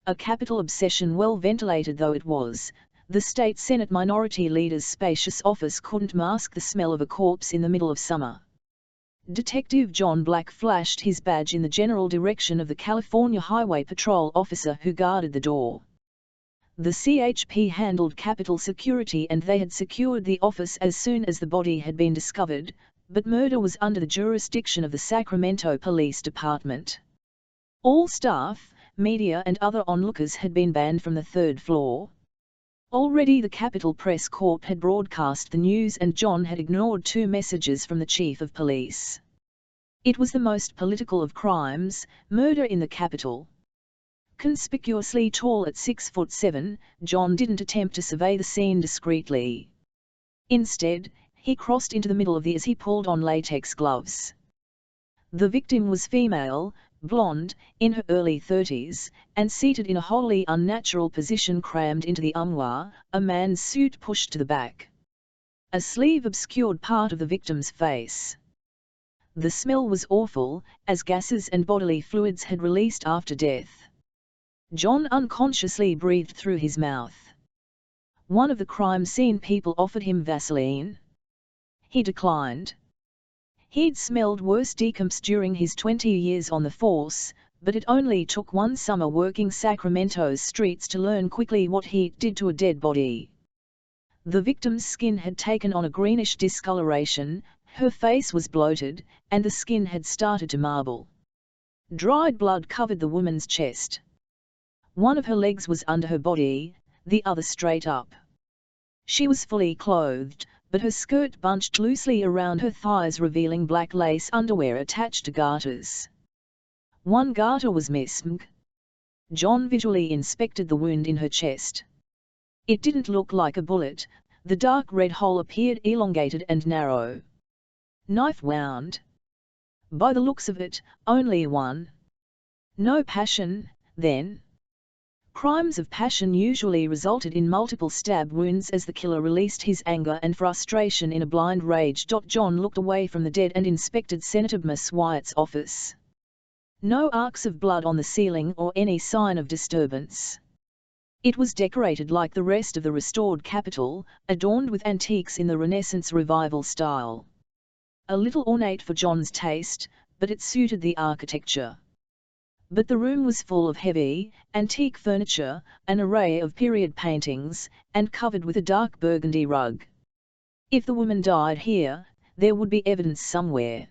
A capital obsession well ventilated though it was, the state Senate Minority Leader's spacious office couldn't mask the smell of a corpse in the middle of summer. Detective John Black flashed his badge in the general direction of the California Highway Patrol officer who guarded the door. The CHP handled Capitol security and they had secured the office as soon as the body had been discovered, but murder was under the jurisdiction of the Sacramento Police Department. All staff, media and other onlookers had been banned from the third floor. Already the Capitol Press Corp had broadcast the news and John had ignored 2 messages from the chief of police. It was the most political of crimes, murder in the Capitol. Conspicuously tall at 6'7", John didn't attempt to survey the scene discreetly. Instead, he crossed into the middle of the as he pulled on latex gloves. The victim was female, blonde, in her early 30s, and seated in a wholly unnatural position crammed into the armoire, a man's suit pushed to the back. A sleeve obscured part of the victim's face. The smell was awful, as gases and bodily fluids had released after death. John unconsciously breathed through his mouth. One of the crime scene people offered him Vaseline. He declined. He'd smelled worse decomps during his 20 years on the force, but it only took one summer working Sacramento's streets to learn quickly what heat did to a dead body. The victim's skin had taken on a greenish discoloration, her face was bloated, and the skin had started to marble. Dried blood covered the woman's chest. One of her legs was under her body, the other straight up. She was fully clothed, but her skirt bunched loosely around her thighs revealing black lace underwear attached to garters. One garter was missing. John visually inspected the wound in her chest. It didn't look like a bullet, the dark red hole appeared elongated and narrow. Knife wound. By the looks of it, only one. No passion, then. Crimes of passion usually resulted in multiple stab wounds as the killer released his anger and frustration in a blind rage. John looked away from the dead and inspected Senator Miss Wyatt's office. No arcs of blood on the ceiling or any sign of disturbance. It was decorated like the rest of the restored Capitol, adorned with antiques in the Renaissance Revival style. A little ornate for John's taste, but it suited the architecture. But the room was full of heavy, antique furniture, an array of period paintings, and covered with a dark burgundy rug. If the woman died here, there would be evidence somewhere.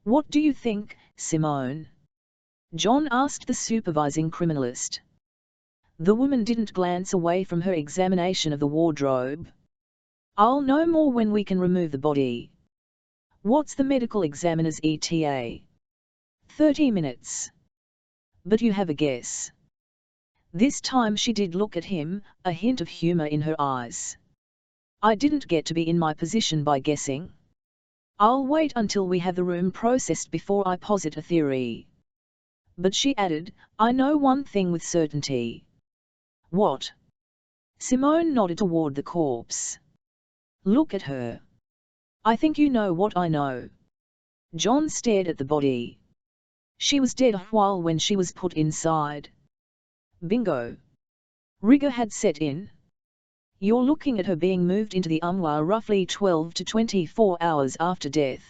"What do you think, Simone?" John asked the supervising criminalist. The woman didn't glance away from her examination of the wardrobe. "I'll know more when we can remove the body." "What's the medical examiner's ETA?" 30 minutes. "But you have a guess?" This time she did look at him, a hint of humor in her eyes. "I didn't get to be in my position by guessing. I'll wait until we have the room processed before I posit a theory." But she added, "I know one thing with certainty." "What?" Simone nodded toward the corpse. "Look at her. I think you know what I know." John stared at the body. She was dead a while when she was put inside. Bingo. Rigor had set in. You're looking at her being moved into the armoire roughly 12 to 24 hours after death.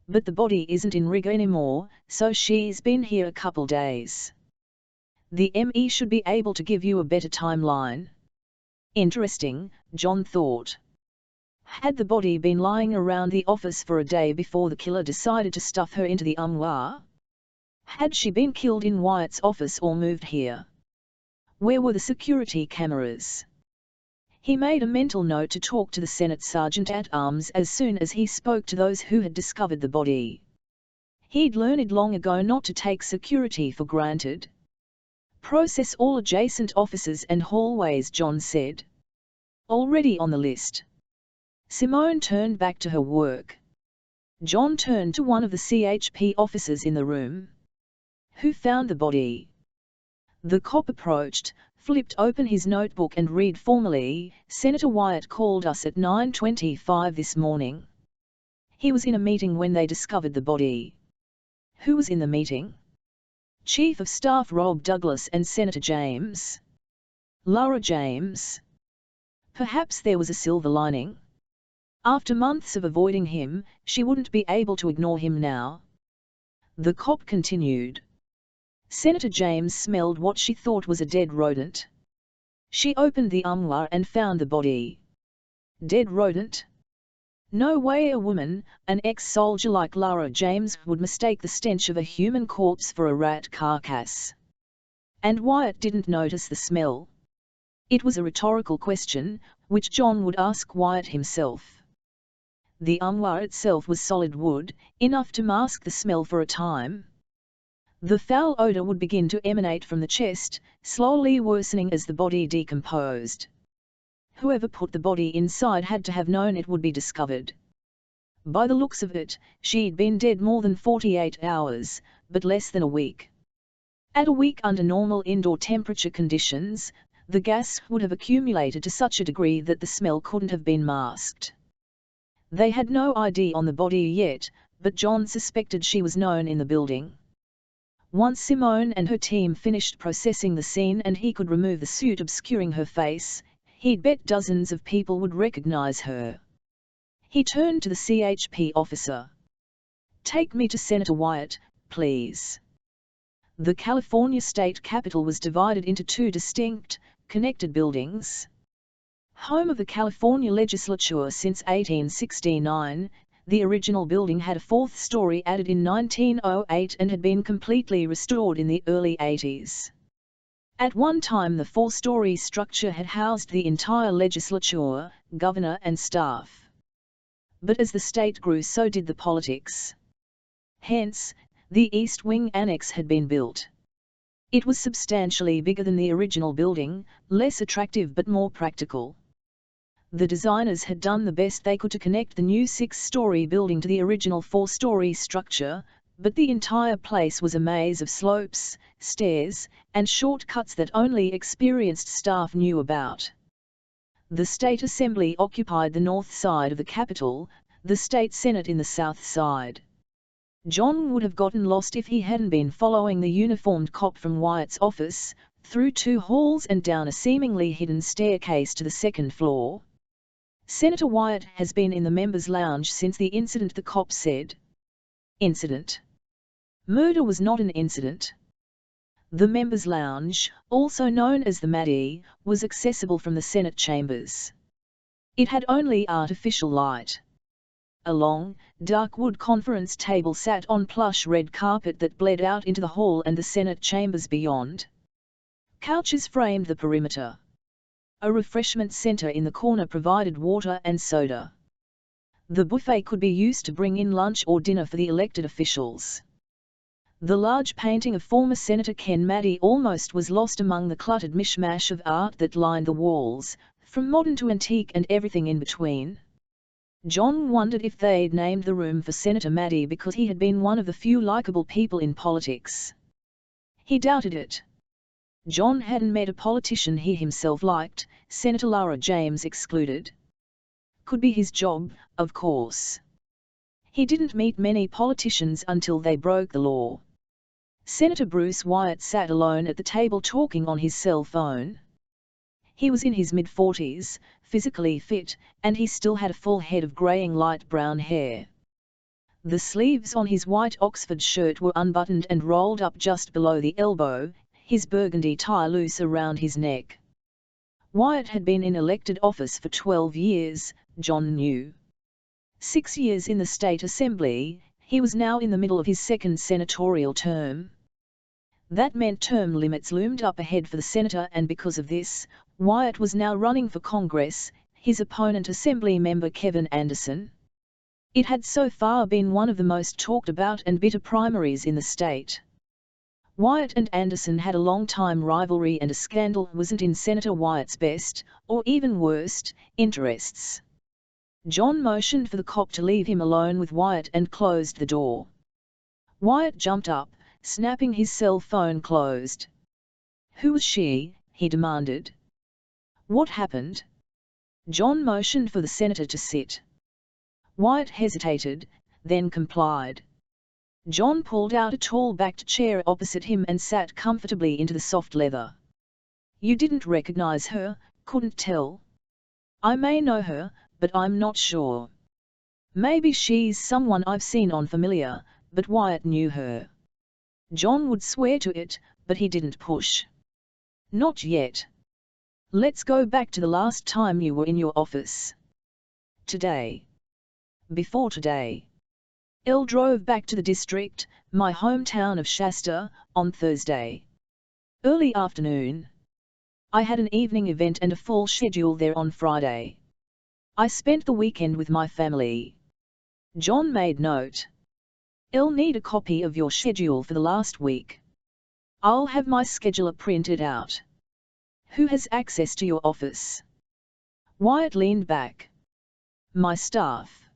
But the body isn't in rigor anymore, so she's been here a couple days. The ME should be able to give you a better timeline. Interesting, John thought. Had the body been lying around the office for a day before the killer decided to stuff her into the armoire? Had she been killed in Wyatt's office or moved here? Where were the security cameras? He made a mental note to talk to the Senate Sergeant-at-Arms as soon as he spoke to those who had discovered the body. He'd learned long ago not to take security for granted. "Process all adjacent offices and hallways," John said. "Already on the list." Simone turned back to her work. John turned to one of the CHP officers in the room. "Who found the body?" The cop approached, flipped open his notebook and read formally, "Senator Wyatt called us at 9:25 this morning. He was in a meeting when they discovered the body." "Who was in the meeting?" Chief of Staff Rob Douglas and Senator James. Laura James. Perhaps there was a silver lining. After months of avoiding him, she wouldn't be able to ignore him now. The cop continued. Senator James smelled what she thought was a dead rodent. She opened the armoire and found the body. Dead rodent? No way a woman, an ex-soldier like Laura James, would mistake the stench of a human corpse for a rat carcass. And Wyatt didn't notice the smell. It was a rhetorical question, which John would ask Wyatt himself. The armoire itself was solid wood, enough to mask the smell for a time. The foul odor would begin to emanate from the chest, slowly worsening as the body decomposed. Whoever put the body inside had to have known it would be discovered. By the looks of it, she'd been dead more than 48 hours, but less than a week. At a week under normal indoor temperature conditions, the gas would have accumulated to such a degree that the smell couldn't have been masked. They had no ID on the body yet, but John suspected she was known in the building. Once Simone and her team finished processing the scene and he could remove the suit obscuring her face, he'd bet dozens of people would recognize her. He turned to the CHP officer. "Take me to Senator Wyatt, please." The California state capitol was divided into two distinct, connected buildings. Home of the California legislature since 1869, the original building had a fourth story added in 1908 and had been completely restored in the early 80s. At one time the four-story structure had housed the entire legislature, governor and staff. But as the state grew, so did the politics. Hence, the East Wing Annex had been built. It was substantially bigger than the original building, less attractive but more practical. The designers had done the best they could to connect the new 6-story building to the original 4-story structure, but the entire place was a maze of slopes, stairs, and shortcuts that only experienced staff knew about. The State Assembly occupied the north side of the Capitol, the State Senate in the south side. John would have gotten lost if he hadn't been following the uniformed cop from Wyatt's office, through 2 halls and down a seemingly hidden staircase to the second floor. Senator Wyatt has been in the members' lounge since the incident, the cop said. Incident? Murder was not an incident. The members' lounge, also known as the Maddie, was accessible from the Senate chambers. It had only artificial light. A long, dark wood conference table sat on plush red carpet that bled out into the hall and the Senate chambers beyond. Couches framed the perimeter. A refreshment center in the corner provided water and soda. The buffet could be used to bring in lunch or dinner for the elected officials. The large painting of former Senator Ken Maddie almost was lost among the cluttered mishmash of art that lined the walls, from modern to antique and everything in between. John wondered if they'd named the room for Senator Maddie because he had been one of the few likable people in politics. He doubted it. John hadn't met a politician he himself liked, Senator Laura James excluded. Could be his job, of course. He didn't meet many politicians until they broke the law. Senator Bruce Wyatt sat alone at the table talking on his cell phone. He was in his mid-40s, physically fit, and he still had a full head of greying light brown hair. The sleeves on his white Oxford shirt were unbuttoned and rolled up just below the elbow, his burgundy tie loose around his neck. Wyatt had been in elected office for 12 years, John knew. 6 years in the State Assembly, he was now in the middle of his second senatorial term. That meant term limits loomed up ahead for the senator, and because of this, Wyatt was now running for Congress, his opponent Assembly member Kevin Anderson. It had so far been one of the most talked about and bitter primaries in the state. Wyatt and Anderson had a long-time rivalry, and a scandal wasn't in Senator Wyatt's best, or even worst, interests. John motioned for the cop to leave him alone with Wyatt and closed the door. Wyatt jumped up, snapping his cell phone closed. "Who was she?" he demanded. "What happened?" John motioned for the senator to sit. Wyatt hesitated, then complied. John pulled out a tall-backed chair opposite him and sat comfortably into the soft leather. You didn't recognize her, couldn't tell? I may know her, but I'm not sure. Maybe she's someone I've seen on Familiar, but Wyatt knew her. John would swear to it, but he didn't push. Not yet. Let's go back to the last time you were in your office. Today. Before today. Elle drove back to the district, my hometown of Shasta, on Thursday. Early afternoon. I had an evening event and a full schedule there on Friday. I spent the weekend with my family. John made note. I'll need a copy of your schedule for the last week. I'll have my scheduler printed out. Who has access to your office? Wyatt leaned back. My staff.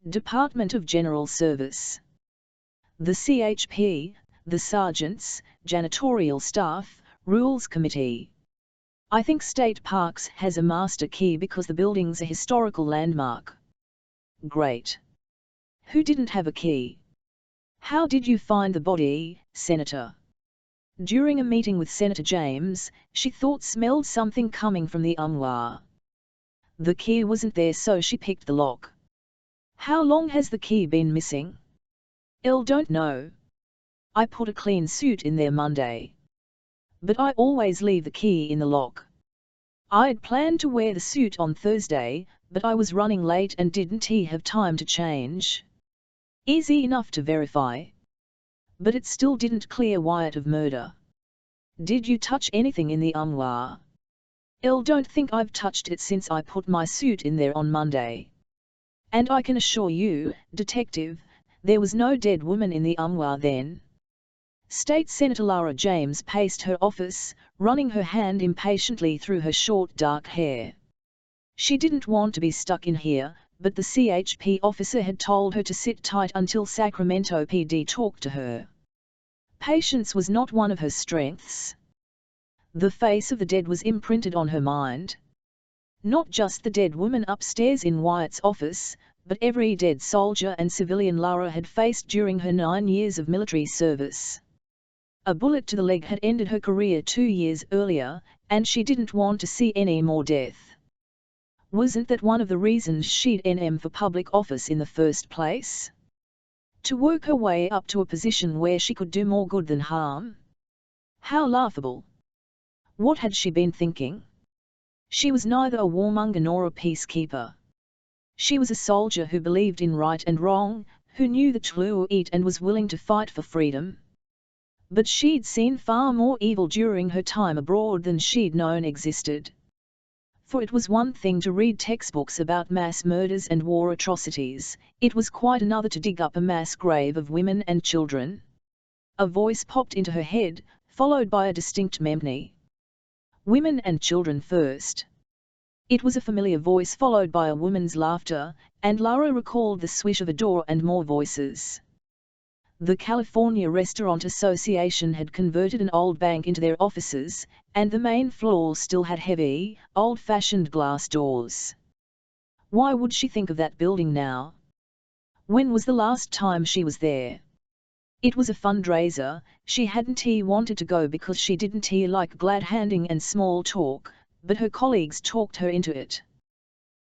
Department of General Service. The CHP, the sergeants, janitorial staff, rules committee. I think State Parks has a master key because the building's a historical landmark. Great. Who didn't have a key? How did you find the body, Senator? During a meeting with Senator James, she thought smelled something coming from the armoire. The key wasn't there, so she picked the lock. How long has the key been missing? Elle don't know. I put a clean suit in there Monday. But I always leave the key in the lock. I'd planned to wear the suit on Thursday, but I was running late and didn't have time to change. Easy enough to verify. But it still didn't clear Wyatt of murder. Did you touch anything in the armoire? Elle don't think I've touched it since I put my suit in there on Monday. And I can assure you, Detective, there was no dead woman in the armoire then. State Senator Lara James paced her office, running her hand impatiently through her short dark hair. She didn't want to be stuck in here, but the CHP officer had told her to sit tight until Sacramento PD talked to her. Patience was not one of her strengths. The face of the dead was imprinted on her mind. Not just the dead woman upstairs in Wyatt's office, but every dead soldier and civilian Lara had faced during her 9 years of military service. A bullet to the leg had ended her career 2 years earlier, and she didn't want to see any more death. Wasn't that one of the reasons she'd NM for public office in the first place? To work her way up to a position where she could do more good than harm? How laughable! What had she been thinking? She was neither a warmonger nor a peacekeeper. She was a soldier who believed in right and wrong, who knew the true eat and was willing to fight for freedom. But she'd seen far more evil during her time abroad than she'd known existed. For it was one thing to read textbooks about mass murders and war atrocities, it was quite another to dig up a mass grave of women and children. A voice popped into her head, followed by a distinct memory. Women and children first. It was a familiar voice followed by a woman's laughter, and Lara recalled the swish of a door and more voices. The California Restaurant Association had converted an old bank into their offices, and the main floor still had heavy, old-fashioned glass doors. Why would she think of that building now? When was the last time she was there? It was a fundraiser. She hadn't wanted to go because she didn't like glad-handing and small talk, but her colleagues talked her into it.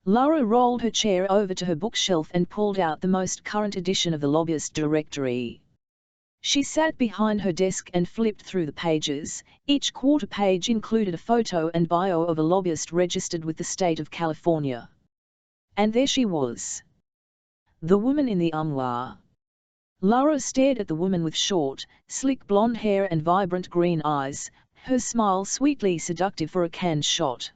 Lara rolled her chair over to her bookshelf and pulled out the most current edition of the Lobbyist Directory. She sat behind her desk and flipped through the pages. Each quarter page included a photo and bio of a lobbyist registered with the state of California. And there she was. The woman in the armoire. Lara stared at the woman with short, slick blonde hair and vibrant green eyes, her smile sweetly seductive for a canned shot.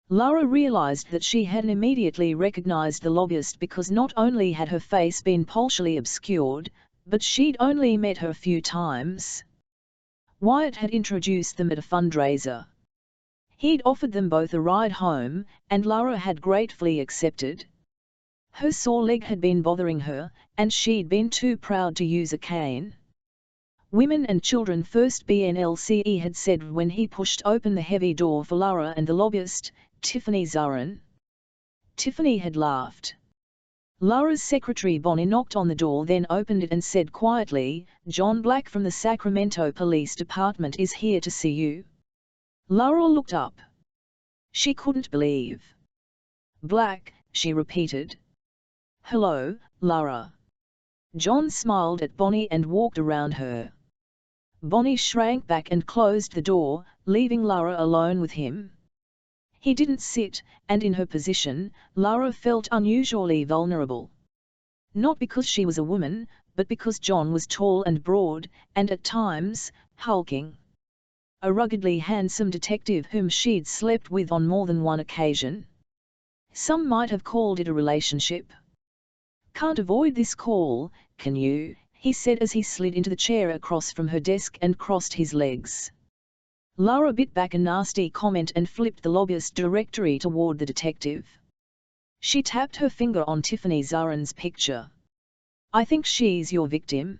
Lara realized that she hadn't immediately recognized the lobbyist because not only had her face been partially obscured, but she'd only met her a few times. Wyatt had introduced them at a fundraiser. He'd offered them both a ride home, and Lara had gratefully accepted. Her sore leg had been bothering her, and she'd been too proud to use a cane. Women and Children First BNLCE had said when he pushed open the heavy door for Lara and the lobbyist, Tiffany Zurin. Tiffany had laughed. Laura's secretary Bonnie knocked on the door, then opened it and said quietly, "John Black from the Sacramento Police Department is here to see you." Laura looked up. She couldn't believe. "Black," she repeated. "Hello, Laura." John smiled at Bonnie and walked around her. Bonnie shrank back and closed the door, leaving Laura alone with him. He didn't sit, and in her position, Laura felt unusually vulnerable. Not because she was a woman, but because John was tall and broad, and at times, hulking. A ruggedly handsome detective whom she'd slept with on more than one occasion. Some might have called it a relationship. "Can't avoid this call, can you?" he said as he slid into the chair across from her desk and crossed his legs. Laura bit back a nasty comment and flipped the lobbyist directory toward the detective. She tapped her finger on Tiffany Zarin's picture. "I think she's your victim."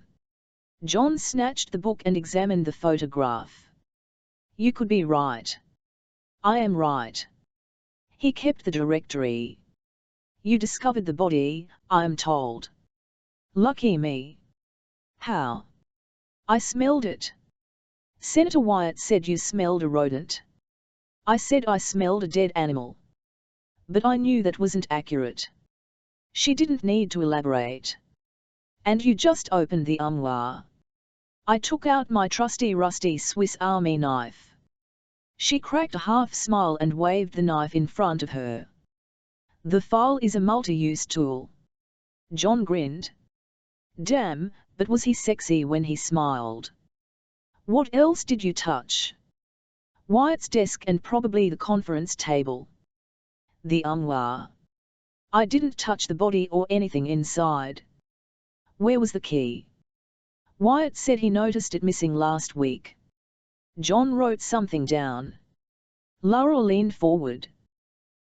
John snatched the book and examined the photograph. "You could be right." "I am right." He kept the directory. "You discovered the body, I'm told." "Lucky me." "How?" "I smelled it." "Senator Wyatt said you smelled a rodent." "I said I smelled a dead animal." "But I knew that wasn't accurate." She didn't need to elaborate. "And you just opened the armoire." "I took out my trusty rusty Swiss Army knife." She cracked a half smile and waved the knife in front of her. "The file is a multi-use tool." John grinned. Damn, but was he sexy when he smiled. "What else did you touch?" "Wyatt's desk and probably the conference table." "The armoire." "I didn't touch the body or anything inside." "Where was the key?" "Wyatt said he noticed it missing last week." John wrote something down. Laura leaned forward.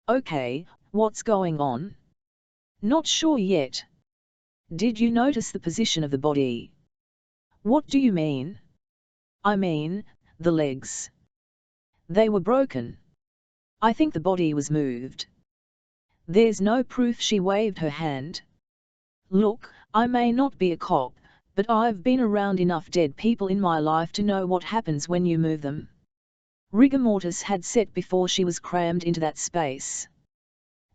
"Okay, what's going on?" "Not sure yet." "Did you notice the position of the body?" "What do you mean?" "I mean, the legs." "They were broken." "I think the body was moved." "There's no proof." She waved her hand. "Look, I may not be a cop, but I've been around enough dead people in my life to know what happens when you move them." Rigor mortis had set before she was crammed into that space.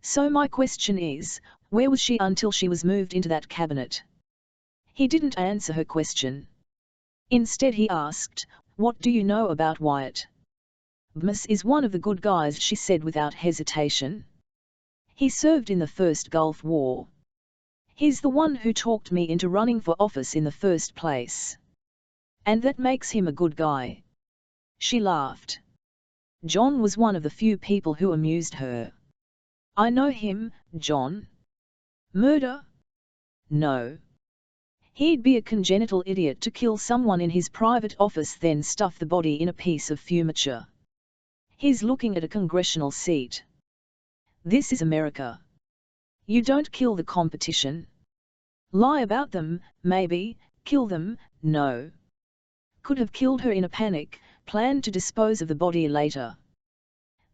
"So my question is, where was she until she was moved into that cabinet?" He didn't answer her question. Instead he asked, "What do you know about Wyatt?" "Bmas is one of the good guys," she said without hesitation. "He served in the First Gulf War. He's the one who talked me into running for office in the first place. And that makes him a good guy." She laughed. John was one of the few people who amused her. "I know him, John." "Murder?" "No. He'd be a congenital idiot to kill someone in his private office then stuff the body in a piece of furniture. He's looking at a congressional seat. This is America. You don't kill the competition. Lie about them, maybe. Kill them, no. Could have killed her in a panic, planned to dispose of the body later.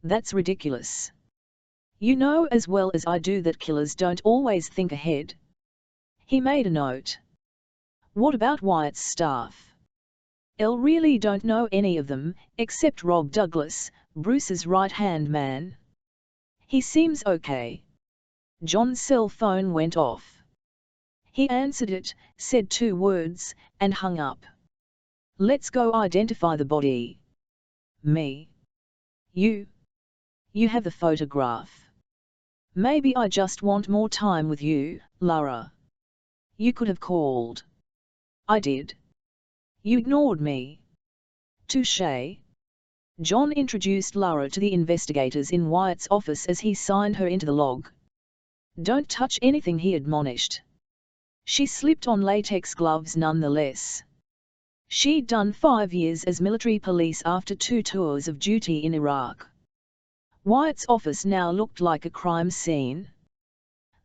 That's ridiculous. You know as well as I do that killers don't always think ahead." He made a note. "What about Wyatt's staff?" "I really don't know any of them, except Rob Douglas, Bruce's right-hand man. He seems okay." John's cell phone went off. He answered it, said 2 words, and hung up. "Let's go identify the body." "Me?" "You. You have the photograph." "Maybe I just want more time with you, Laura." "You could have called." "I did." "You ignored me." "Touché." John introduced Laura to the investigators in Wyatt's office as he signed her into the log. "Don't touch anything," he admonished. She slipped on latex gloves nonetheless. She'd done 5 years as military police after 2 tours of duty in Iraq. Wyatt's office now looked like a crime scene.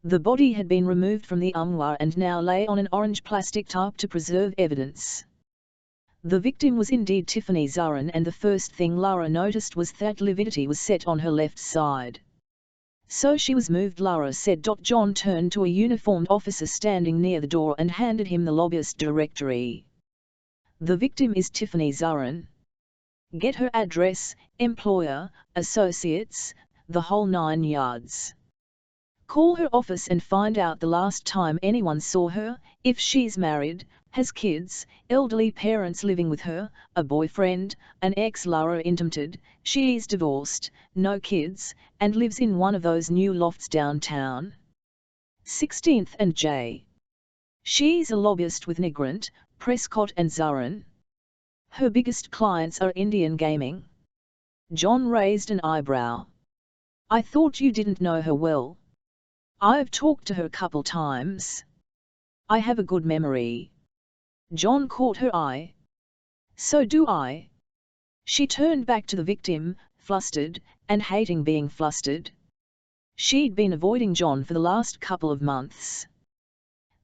The body had been removed from the armoire and now lay on an orange plastic tarp to preserve evidence. The victim was indeed Tiffany Zarin, and the first thing Laura noticed was that lividity was set on her left side. So she was moved, Lara said. John turned to a uniformed officer standing near the door and handed him the lobbyist directory. The victim is Tiffany Zarin. Get her address, employer, associates, the whole 9 yards. Call her office and find out the last time anyone saw her, if she's married, has kids, elderly parents living with her, a boyfriend, an ex. Lara intimated, she's divorced, no kids, and lives in one of those new lofts downtown. 16th and J. She's a lobbyist with Nigrant, Prescott and Zarin. Her biggest clients are Indian Gaming. John raised an eyebrow. I thought you didn't know her well. I've talked to her a couple times. I have a good memory. John caught her eye. So do I. She turned back to the victim, flustered, and hating being flustered. She'd been avoiding John for the last couple of months.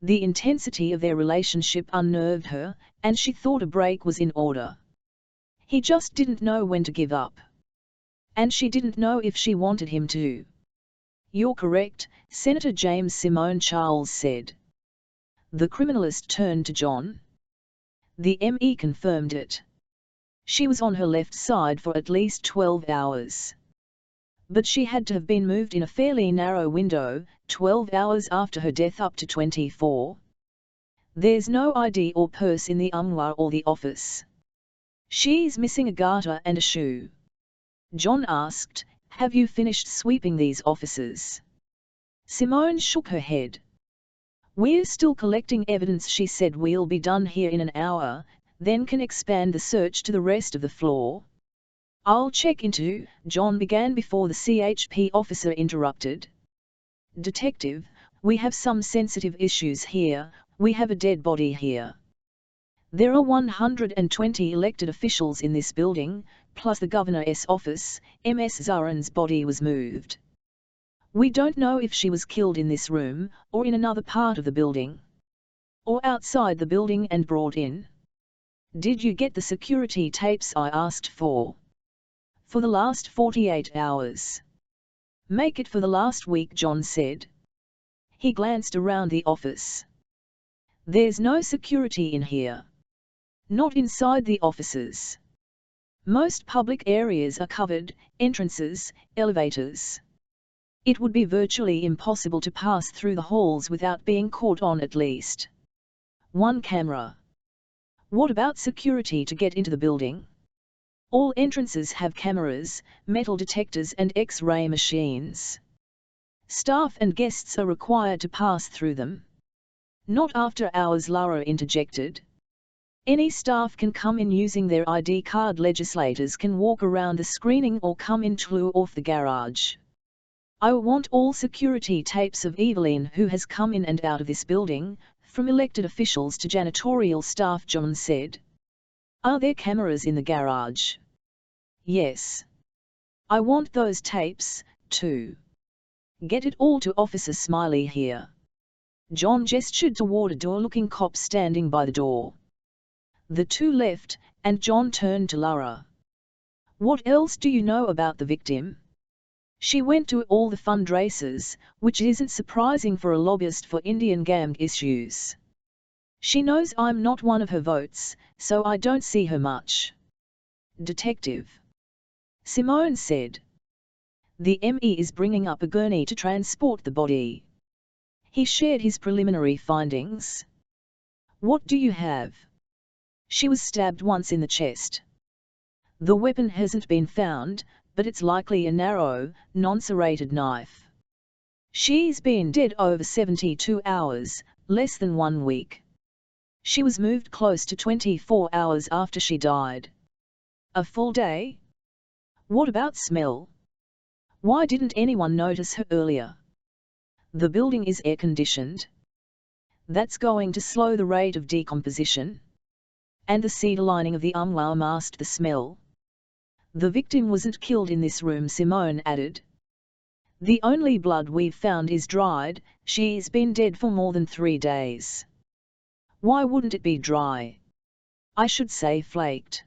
The intensity of their relationship unnerved her, and she thought a break was in order. He just didn't know when to give up. And she didn't know if she wanted him to. You're correct, Senator James Simone Charles said. The criminalist turned to John. The ME confirmed it. She was on her left side for at least 12 hours. But she had to have been moved in a fairly narrow window, 12 hours after her death up to 24. There's no ID or purse in the armoire or the office. She's missing a garter and a shoe. John asked, have you finished sweeping these offices? Simone shook her head. We're still collecting evidence, she said. We'll be done here in an hour, then can expand the search to the rest of the floor. I'll check into, John began before the CHP officer interrupted. Detective, we have some sensitive issues here, we have a dead body here. There are 120 elected officials in this building, plus the governor's office. Ms. Zarin's body was moved. We don't know if she was killed in this room, or in another part of the building. Or outside the building and brought in. Did you get the security tapes I asked for? For the last 48 hours. Make it for the last week, John said. He glanced around the office. There's no security in here. Not inside the offices. Most public areas are covered, entrances, elevators. It would be virtually impossible to pass through the halls without being caught on at least one camera. What about security to get into the building? All entrances have cameras, metal detectors and X-ray machines. Staff and guests are required to pass through them. Not after hours, Lara interjected. Any staff can come in using their ID card. Legislators can walk around the screening or come in through off the garage. I want all security tapes of Evelyn who has come in and out of this building, from elected officials to janitorial staff, John said. Are there cameras in the garage? Yes. I want those tapes, too. Get it all to Officer Smiley here. John gestured toward a door-looking cop standing by the door. The two left, and John turned to Lara. What else do you know about the victim? She went to all the fundraisers, which isn't surprising for a lobbyist for Indian gang issues. She knows I'm not one of her votes, so I don't see her much. Detective. Simone said. The ME is bringing up a gurney to transport the body. He shared his preliminary findings. What do you have? She was stabbed once in the chest. The weapon hasn't been found, but it's likely a narrow, non-serrated knife. She's been dead over 72 hours, less than 1 week. She was moved close to 24 hours after she died. A full day? What about smell? Why didn't anyone notice her earlier? The building is air-conditioned. That's going to slow the rate of decomposition. And the cedar lining of the armoire masked the smell. The victim wasn't killed in this room, Simone added. The only blood we've found is dried. She's been dead for more than 3 days. Why wouldn't it be dry? I should say flaked.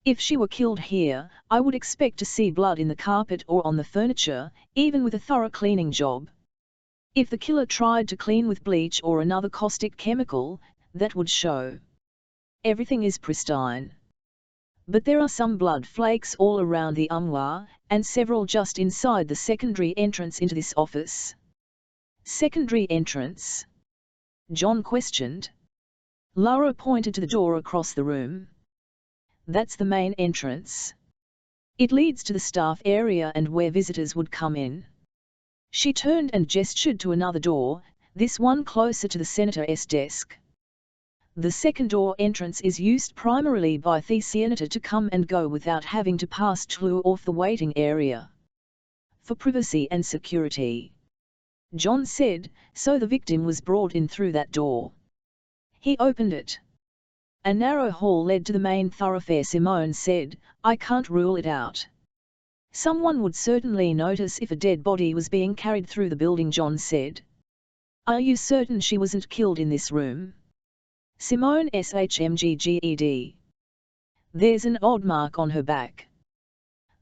If she were killed here, I would expect to see blood in the carpet or on the furniture, even with a thorough cleaning job. If the killer tried to clean with bleach or another caustic chemical, that would show. Everything is pristine. But there are some blood flakes all around the armoire, and several just inside the secondary entrance into this office. Secondary entrance? John questioned. Lara pointed to the door across the room. That's the main entrance. It leads to the staff area and where visitors would come in. She turned and gestured to another door, this one closer to the senator's desk. The second door entrance is used primarily by the senator to come and go without having to pass through off the waiting area. For privacy and security. John said, so the victim was brought in through that door. He opened it. A narrow hall led to the main thoroughfare. Simone said, I can't rule it out. Someone would certainly notice if a dead body was being carried through the building, John said. Are you certain she wasn't killed in this room? Simone shmgged. There's an odd mark on her back.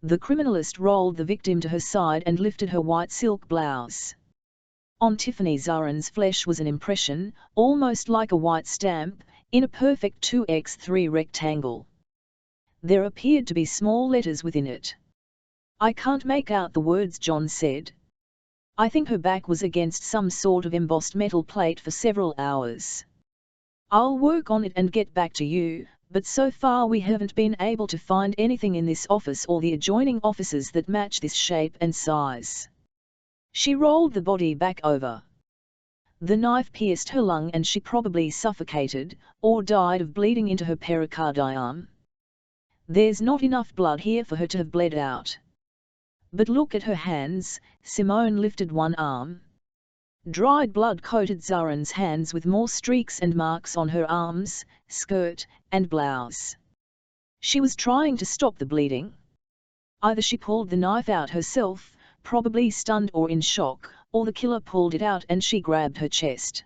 The criminalist rolled the victim to her side and lifted her white silk blouse. On Tiffany Zarin's flesh was an impression, almost like a white stamp, in a perfect 2x3 rectangle. There appeared to be small letters within it. I can't make out the words, John said. I think her back was against some sort of embossed metal plate for several hours. I'll work on it and get back to you, but so far we haven't been able to find anything in this office or the adjoining offices that match this shape and size. She rolled the body back over. The knife pierced her lung and she probably suffocated, or died of bleeding into her pericardium. There's not enough blood here for her to have bled out. But look at her hands. Simone lifted one arm. Dried blood coated Zarin's hands with more streaks and marks on her arms, skirt, and blouse. She was trying to stop the bleeding. Either she pulled the knife out herself, probably stunned or in shock, or the killer pulled it out and she grabbed her chest.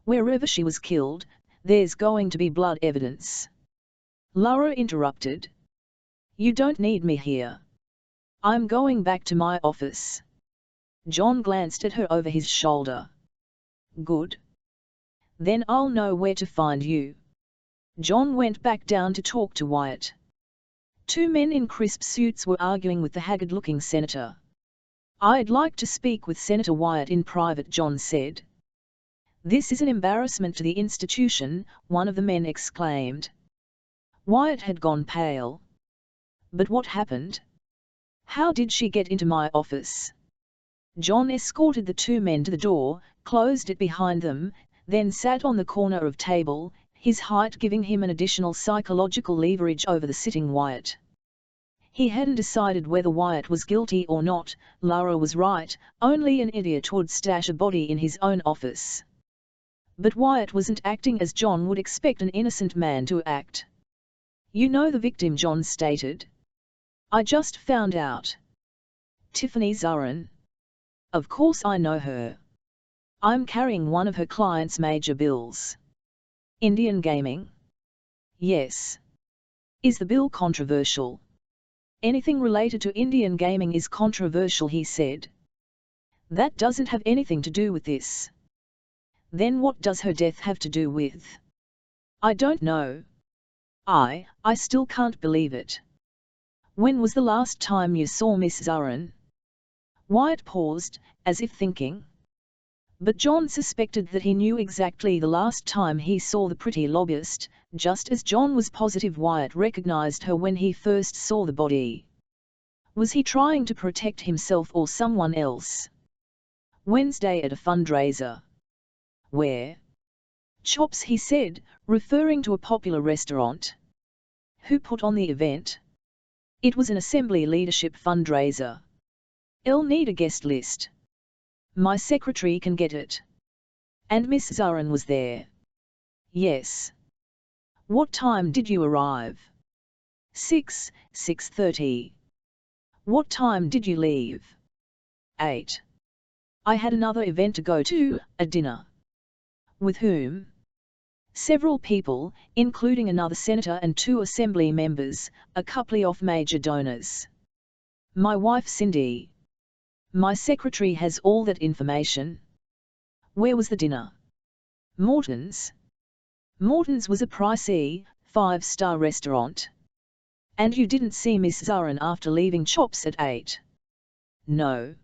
Wherever she was killed, there's going to be blood evidence. Lara interrupted. You don't need me here. I'm going back to my office. John glanced at her over his shoulder. Good. Then I'll know where to find you. John went back down to talk to Wyatt. Two men in crisp suits were arguing with the haggard-looking senator. I'd like to speak with Senator Wyatt in private, John said. This is an embarrassment to the institution, one of the men exclaimed. Wyatt had gone pale. But what happened? How did she get into my office? John escorted the two men to the door, closed it behind them, then sat on the corner of table, his height giving him an additional psychological leverage over the sitting Wyatt. He hadn't decided whether Wyatt was guilty or not. Lara was right, only an idiot would stash a body in his own office. But Wyatt wasn't acting as John would expect an innocent man to act. You know the victim, John stated. I just found out. Tiffany Zarin. Of course I know her. I'm carrying one of her clients' major bills. Indian gaming? Yes. Is the bill controversial? Anything related to Indian gaming is controversial, he said. That doesn't have anything to do with this. Then what does her death have to do with? I don't know. I still can't believe it. When was the last time you saw Miss Zarin? Wyatt paused, as if thinking. But John suspected that he knew exactly the last time he saw the pretty lobbyist, just as John was positive Wyatt recognized her when he first saw the body. Was he trying to protect himself or someone else? Wednesday at a fundraiser. Where? Chops, he said, referring to a popular restaurant. Who put on the event? It was an Assembly leadership fundraiser. I'll need a guest list. My secretary can get it. And Miss Zarin was there. Yes. What time did you arrive? 6:30. What time did you leave? 8. I had another event to go to, a dinner. With whom? Several people, including another senator and 2 assembly members, a couple of major donors. My wife Cindy. My secretary has all that information. Where was the dinner? Morton's. Morton's was a pricey, 5-star restaurant. And you didn't see Miss Zarin after leaving Chops at 8? No.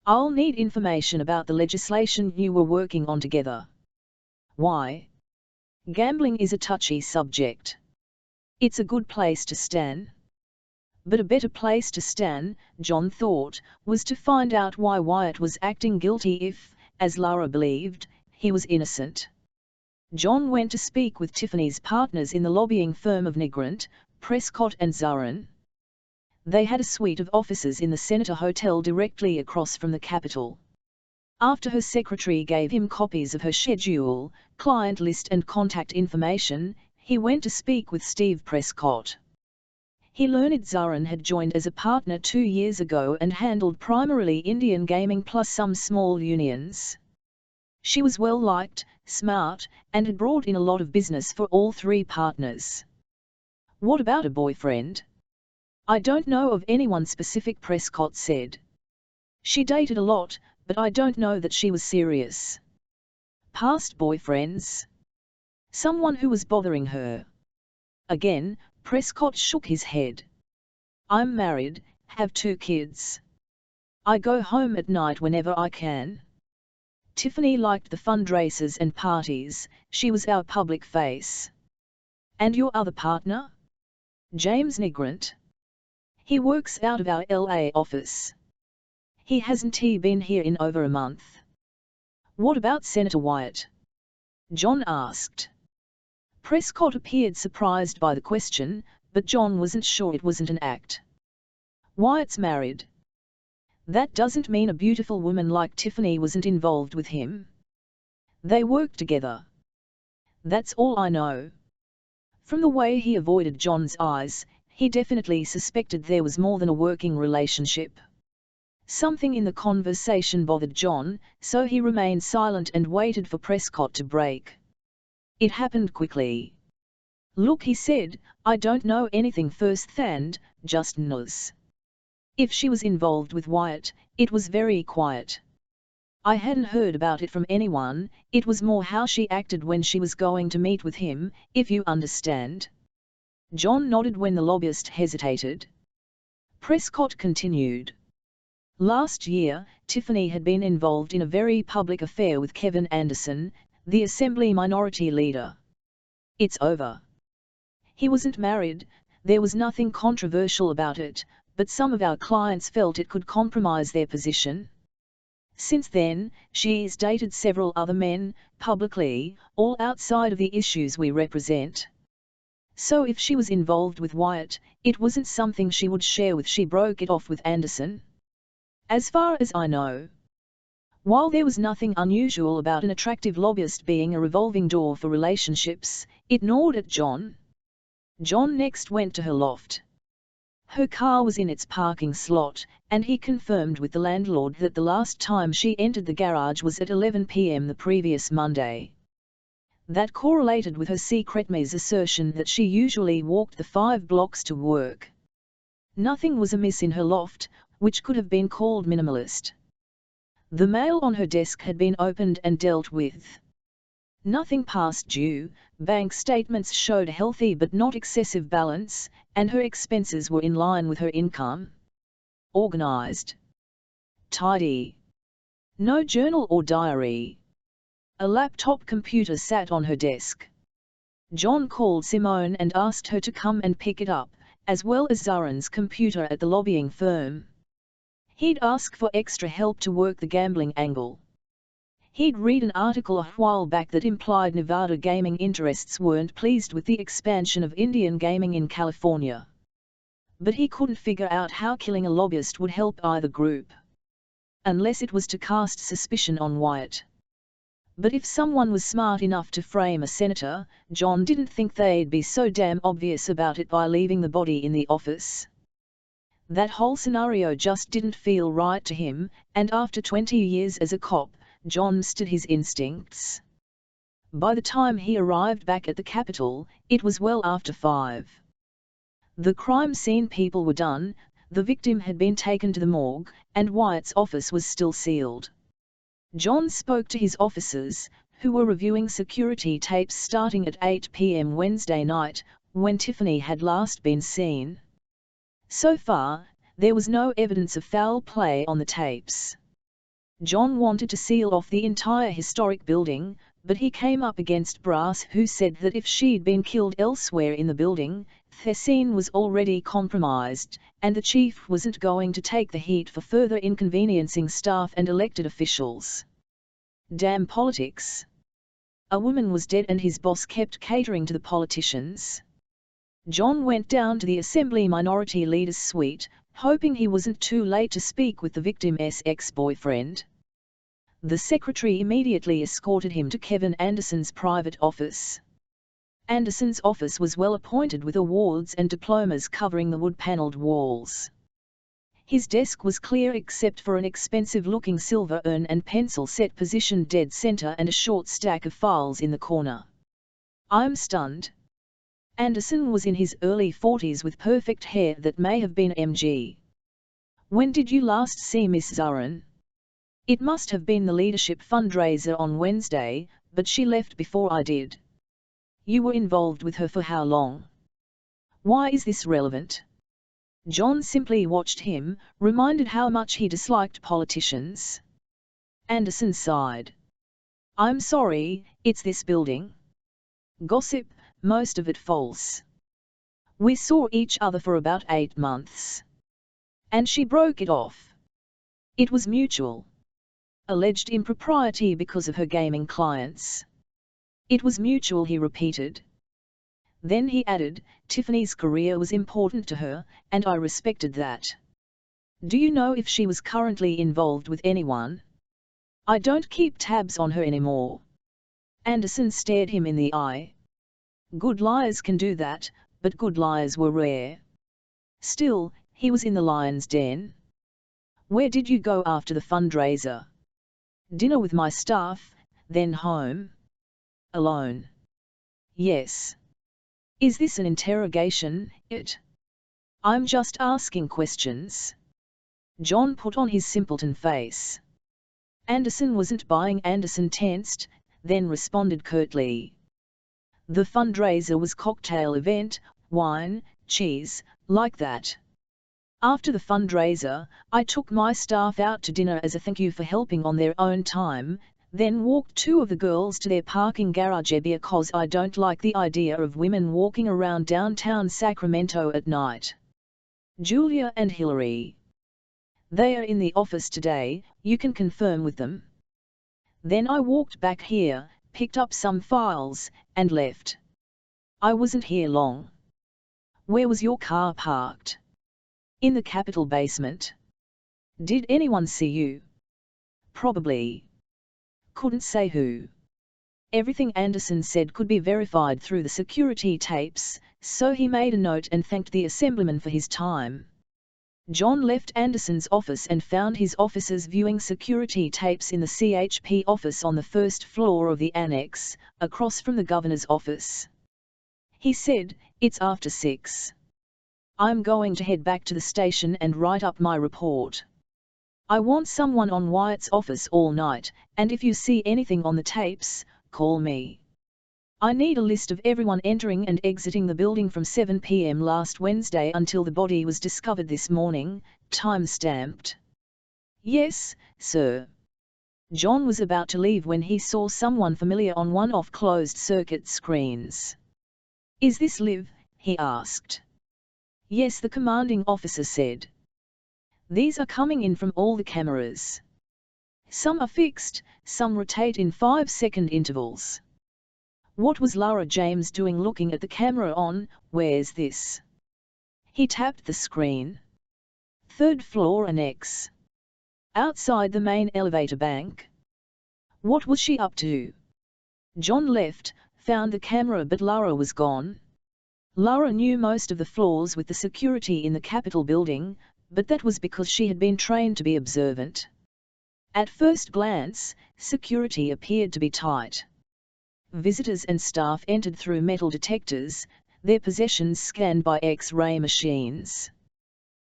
I'll need information about the legislation you were working on together. Why? Gambling is a touchy subject. It's a good place to stand. But a better place to stand, John thought, was to find out why Wyatt was acting guilty if, as Lara believed, he was innocent. John went to speak with Tiffany's partners in the lobbying firm of Nigrant, Prescott and Zarin. They had a suite of offices in the Senator Hotel directly across from the Capitol. After her secretary gave him copies of her schedule, client list and contact information, he went to speak with Steve Prescott. He learned Zarin had joined as a partner 2 years ago and handled primarily Indian gaming plus some small unions. She was well liked, smart, and had brought in a lot of business for all 3 partners. What about a boyfriend? I don't know of anyone specific, Prescott said. She dated a lot, but I don't know that she was serious. Past boyfriends? Someone who was bothering her? Again, Prescott shook his head. I'm married, have 2 kids. I go home at night whenever I can. Tiffany liked the fundraisers and parties, she was our public face. And your other partner? James Nigrant. He works out of our LA office. He hasn't been here in over a month. What about Senator Wyatt? John asked. Prescott appeared surprised by the question, but John wasn't sure it wasn't an act. Wyatt's married. That doesn't mean a beautiful woman like Tiffany wasn't involved with him. They worked together. That's all I know. From the way he avoided John's eyes, he definitely suspected there was more than a working relationship. Something in the conversation bothered John, so he remained silent and waited for Prescott to break. It happened quickly. Look, he said, I don't know anything firsthand, just knows. If she was involved with Wyatt, it was very quiet. I hadn't heard about it from anyone, it was more how she acted when she was going to meet with him, if you understand. John nodded when the lobbyist hesitated. Prescott continued. Last year, Tiffany had been involved in a very public affair with Kevin Anderson, the Assembly Minority Leader. It's over. He wasn't married, there was nothing controversial about it, but some of our clients felt it could compromise their position. Since then, she's dated several other men, publicly, all outside of the issues we represent. So if she was involved with Wyatt, it wasn't something she would share with. She broke it off with Anderson. As far as I know. While there was nothing unusual about an attractive lobbyist being a revolving door for relationships, it gnawed at John. John next went to her loft. Her car was in its parking slot, and he confirmed with the landlord that the last time she entered the garage was at 11 p.m. the previous Monday. That correlated with her secret's assertion that she usually walked the 5 blocks to work. Nothing was amiss in her loft, which could have been called minimalist. The mail on her desk had been opened and dealt with. Nothing past due, bank statements showed a healthy but not excessive balance, and her expenses were in line with her income. Organized. Tidy. No journal or diary. A laptop computer sat on her desk. John called Simone and asked her to come and pick it up, as well as Zarin's computer at the lobbying firm. He'd ask for extra help to work the gambling angle. He'd read an article a while back that implied Nevada gaming interests weren't pleased with the expansion of Indian gaming in California. But he couldn't figure out how killing a lobbyist would help either group. Unless it was to cast suspicion on Wyatt. But if someone was smart enough to frame a senator, John didn't think they'd be so damn obvious about it by leaving the body in the office. That whole scenario just didn't feel right to him, and after 20 years as a cop, John stood his instincts. By the time he arrived back at the Capitol, it was well after 5. The crime scene people were done, the victim had been taken to the morgue, and Wyatt's office was still sealed. John spoke to his officers, who were reviewing security tapes starting at 8 p.m. Wednesday night, when Tiffany had last been seen. So far, there was no evidence of foul play on the tapes. John wanted to seal off the entire historic building, but he came up against Brass, who said that if she'd been killed elsewhere in the building, the scene was already compromised, and the chief wasn't going to take the heat for further inconveniencing staff and elected officials. Damn politics. A woman was dead and his boss kept catering to the politicians. John went down to the Assembly Minority Leader's suite, hoping he wasn't too late to speak with the victim's ex-boyfriend. The secretary immediately escorted him to Kevin Anderson's private office. Anderson's office was well appointed with awards and diplomas covering the wood-panelled walls. His desk was clear except for an expensive-looking silver urn and pencil set positioned dead center and a short stack of files in the corner. I'm stunned. Anderson was in his early 40s with perfect hair that may have been MG. When did you last see Miss Zarin? It must have been the leadership fundraiser on Wednesday, but she left before I did. You were involved with her for how long? Why is this relevant? John simply watched him, reminded how much he disliked politicians. Anderson sighed. I'm sorry, it's this building. Gossip, most of it false. We saw each other for about 8 months. And she broke it off. It was mutual. Alleged impropriety because of her gaming clients. It was mutual, he repeated. Then he added, Tiffany's career was important to her, and I respected that. Do you know if she was currently involved with anyone? I don't keep tabs on her anymore. Anderson stared him in the eye. Good liars can do that, but good liars were rare. Still, he was in the lion's den. Where did you go after the fundraiser? Dinner with my staff, then home. Alone. Yes. Is this an interrogation, it? I'm just asking questions. John put on his simpleton face. Anderson wasn't buying. Anderson tensed, then responded curtly. The fundraiser was cocktail event, wine, cheese, like that. After the fundraiser, I took my staff out to dinner as a thank you for helping on their own time, then walked 2 of the girls to their parking garage because I don't like the idea of women walking around downtown Sacramento at night. Julia and Hillary. They are in the office today, you can confirm with them. Then I walked back here, picked up some files, and left. I wasn't here long. Where was your car parked? In the Capitol basement. Did anyone see you? Probably. Couldn't say who. Everything Anderson said could be verified through the security tapes, so he made a note and thanked the assemblyman for his time. John left Anderson's office and found his officers viewing security tapes in the CHP office on the first floor of the annex, across from the governor's office. He said, It's after 6. I'm going to head back to the station and write up my report. I want someone on Wyatt's office all night, and if you see anything on the tapes, call me. I need a list of everyone entering and exiting the building from 7 p.m. last Wednesday until the body was discovered this morning, time-stamped. Yes, sir. John was about to leave when he saw someone familiar on one of closed-circuit screens. Is this Liv? He asked. Yes, the commanding officer said. These are coming in from all the cameras. Some are fixed, some rotate in 5-second intervals. What was Lara James doing looking at the camera on, where's this? He tapped the screen. 3rd floor annex. Outside the main elevator bank. What was she up to? John left, found the camera but Lara was gone. Lara knew most of the floors with the security in the Capitol building, but that was because she had been trained to be observant. At first glance, security appeared to be tight. Visitors and staff entered through metal detectors, their possessions scanned by X-ray machines.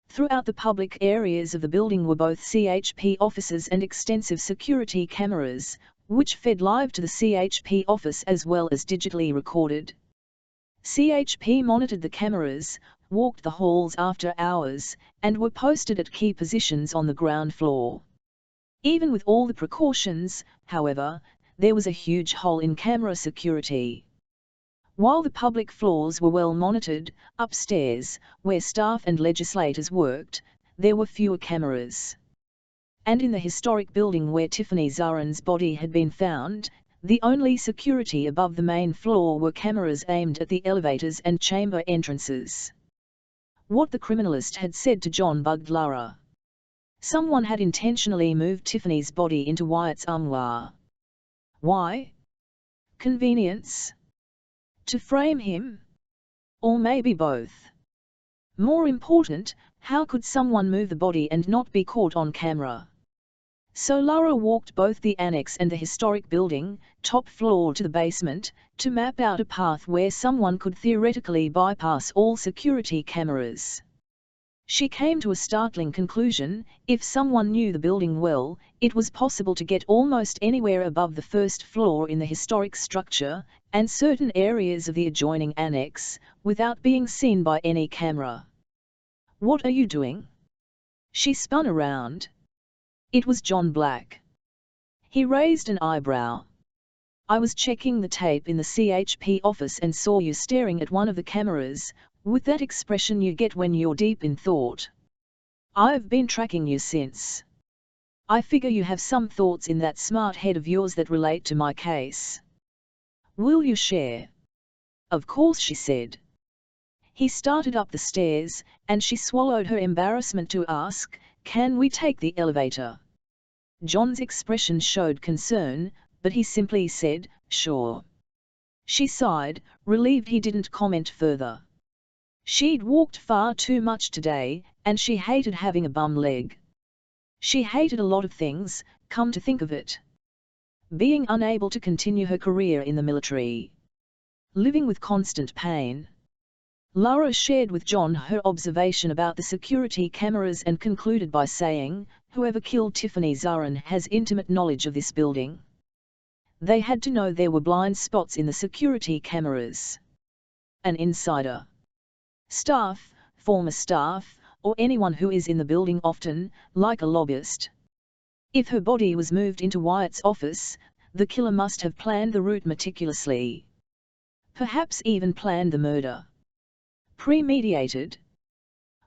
Throughout the public areas of the building were both CHP offices and extensive security cameras, which fed live to the CHP office as well as digitally recorded. CHP monitored the cameras, walked the halls after hours, and were posted at key positions on the ground floor. Even with all the precautions, however, there was a huge hole in camera security. While the public floors were well monitored, upstairs, where staff and legislators worked, there were fewer cameras. And in the historic building where Tiffany Zarin's body had been found, the only security above the main floor were cameras aimed at the elevators and chamber entrances. What the criminalist had said to John bugged Lara. Someone had intentionally moved Tiffany's body into Wyatt's armoire. Why? Convenience? To frame him? Or maybe both? More important, how could someone move the body and not be caught on camera? So Lara walked both the annex and the historic building, top floor to the basement, to map out a path where someone could theoretically bypass all security cameras. She came to a startling conclusion: if someone knew the building well, it was possible to get almost anywhere above the first floor in the historic structure, and certain areas of the adjoining annex, without being seen by any camera. "What are you doing?" She spun around. It was John Black. He raised an eyebrow. "I was checking the tape in the CHP office and saw you staring at one of the cameras, with that expression you get when you're deep in thought. I've been tracking you since. I figure you have some thoughts in that smart head of yours that relate to my case. Will you share?" "Of course," she said. He started up the stairs, and she swallowed her embarrassment to ask, "Can we take the elevator?" John's expression showed concern, but he simply said, "Sure." She sighed, relieved he didn't comment further. She'd walked far too much today, and she hated having a bum leg. She hated a lot of things, come to think of it. Being unable to continue her career in the military. Living with constant pain. Lara shared with John her observation about the security cameras and concluded by saying, "Whoever killed Tiffany Zarin has intimate knowledge of this building. They had to know there were blind spots in the security cameras. An insider. Staff, former staff, or anyone who is in the building often, like a lobbyist. If her body was moved into Wyatt's office, the killer must have planned the route meticulously. Perhaps even planned the murder. Premeditated?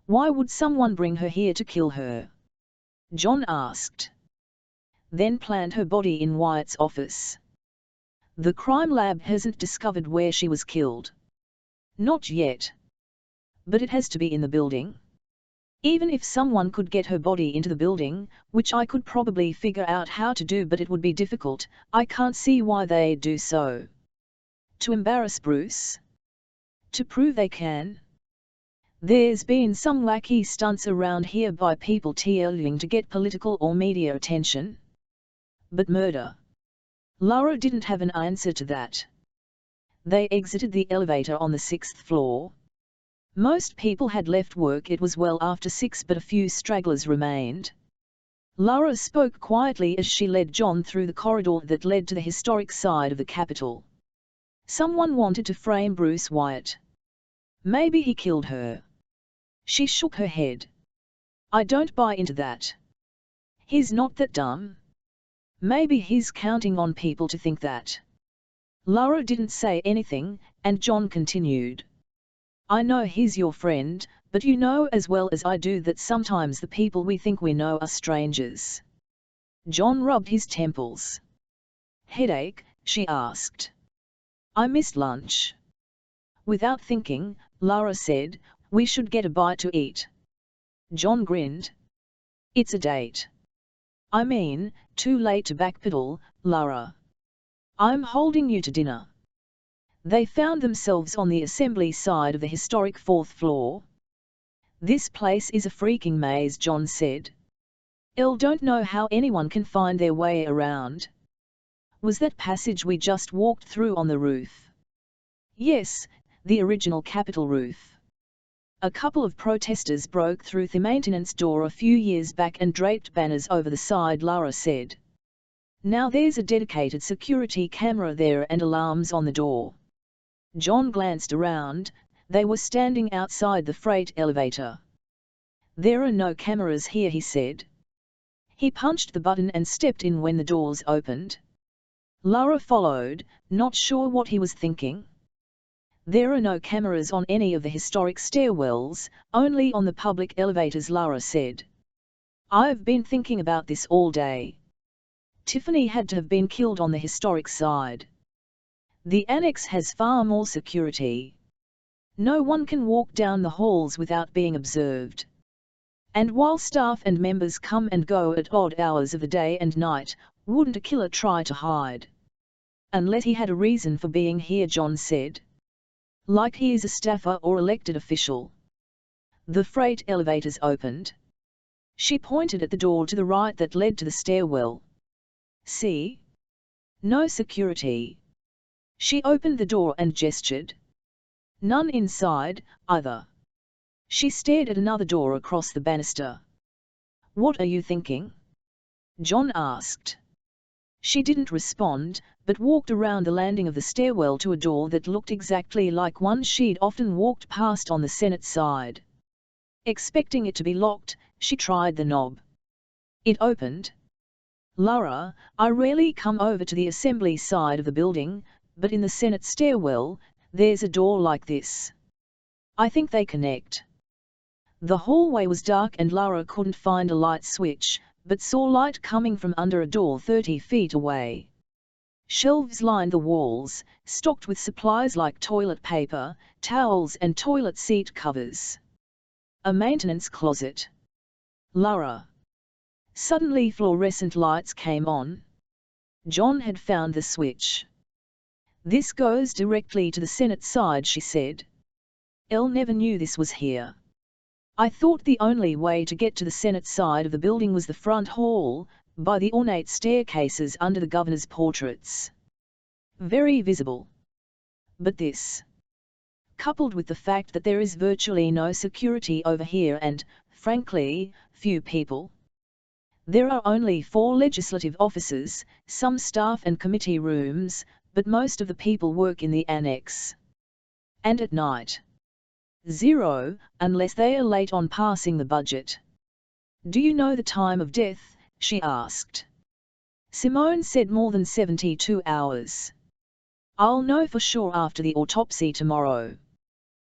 Why would someone bring her here to kill her?" John asked. "Then planned her body in Wyatt's office. The crime lab hasn't discovered where she was killed." "Not yet. But it has to be in the building. Even if someone could get her body into the building, which I could probably figure out how to do, but it would be difficult, I can't see why they'd do so. To embarrass Bruce? To prove they can? There's been some wacky stunts around here by people telling to get political or media attention. But murder?" Lara didn't have an answer to that. They exited the elevator on the 6th floor. Most people had left work. It was well after 6, but a few stragglers remained. Lara spoke quietly as she led John through the corridor that led to the historic side of the Capitol. "Someone wanted to frame Bruce Wyatt. Maybe he killed her." She shook her head. "I don't buy into that. He's not that dumb. Maybe he's counting on people to think that." Lara didn't say anything, and John continued. "I know he's your friend, but you know as well as I do that sometimes the people we think we know are strangers." John rubbed his temples. "Headache?" she asked. "I missed lunch." Without thinking, Lara said, "We should get a bite to eat." John grinned. "It's a date. I mean, too late to backpedal, Lara. I'm holding you to dinner." They found themselves on the assembly side of the historic 4th floor. "This place is a freaking maze," John said. "I don't know how anyone can find their way around." Was that passage we just walked through on the roof? Yes, the original Capitol roof. A couple of protesters broke through the maintenance door a few years back and draped banners over the side, Lara said. Now there's a dedicated security camera there and alarms on the door. John glanced around. They were standing outside the freight elevator. There are no cameras here, he said. He punched the button and stepped in when the doors opened. Lara followed, not sure what he was thinking. There are no cameras on any of the historic stairwells, only on the public elevators, Lara said. I've been thinking about this all day. Tiffany had to have been killed on the historic side. The annex has far more security. No one can walk down the halls without being observed. And while staff and members come and go at odd hours of the day and night, wouldn't a killer try to hide? Unless he had a reason for being here, John said. Like he is a staffer or elected official. The freight elevators opened. She pointed at the door to the right that led to the stairwell. See? No security. She opened the door and gestured. None inside, either. She stared at another door across the banister. What are you thinking? John asked. She didn't respond, but walked around the landing of the stairwell to a door that looked exactly like one she'd often walked past on the Senate side. Expecting it to be locked, she tried the knob. It opened. Lara, I rarely come over to the assembly side of the building, but in the Senate stairwell, there's a door like this. I think they connect. The hallway was dark and Lara couldn't find a light switch, but saw light coming from under a door 30 feet away. Shelves lined the walls, stocked with supplies like toilet paper, towels and toilet seat covers. A maintenance closet. Lara. Suddenly fluorescent lights came on. John had found the switch. This goes directly to the Senate side, she said. Elle never knew this was here. I thought the only way to get to the Senate side of the building was the front hall, by the ornate staircases under the governor's portraits. Very visible. But this, coupled with the fact that there is virtually no security over here and, frankly, few people. There are only 4 legislative offices, some staff and committee rooms, but most of the people work in the annex. And at night. 0, unless they are late on passing the budget. Do you know the time of death? She asked. Simone said more than 72 hours. I'll know for sure after the autopsy tomorrow.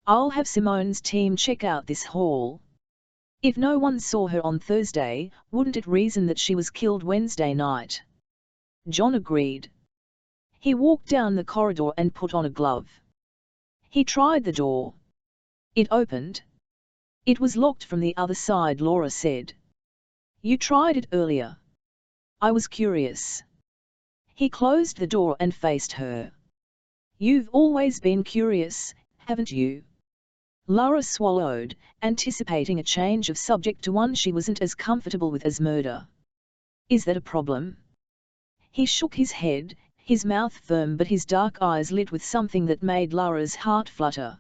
I'll have Simone's team check out this hall. If no one saw her on Thursday, wouldn't it reason that she was killed Wednesday night? John agreed. He walked down the corridor and put on a glove. He tried the door. It opened. It was locked from the other side, Lara said. You tried it earlier. I was curious. He closed the door and faced her. You've always been curious, haven't you? Lara swallowed, anticipating a change of subject to one she wasn't as comfortable with as murder. Is that a problem? He shook his head, his mouth firm but his dark eyes lit with something that made Lara's heart flutter.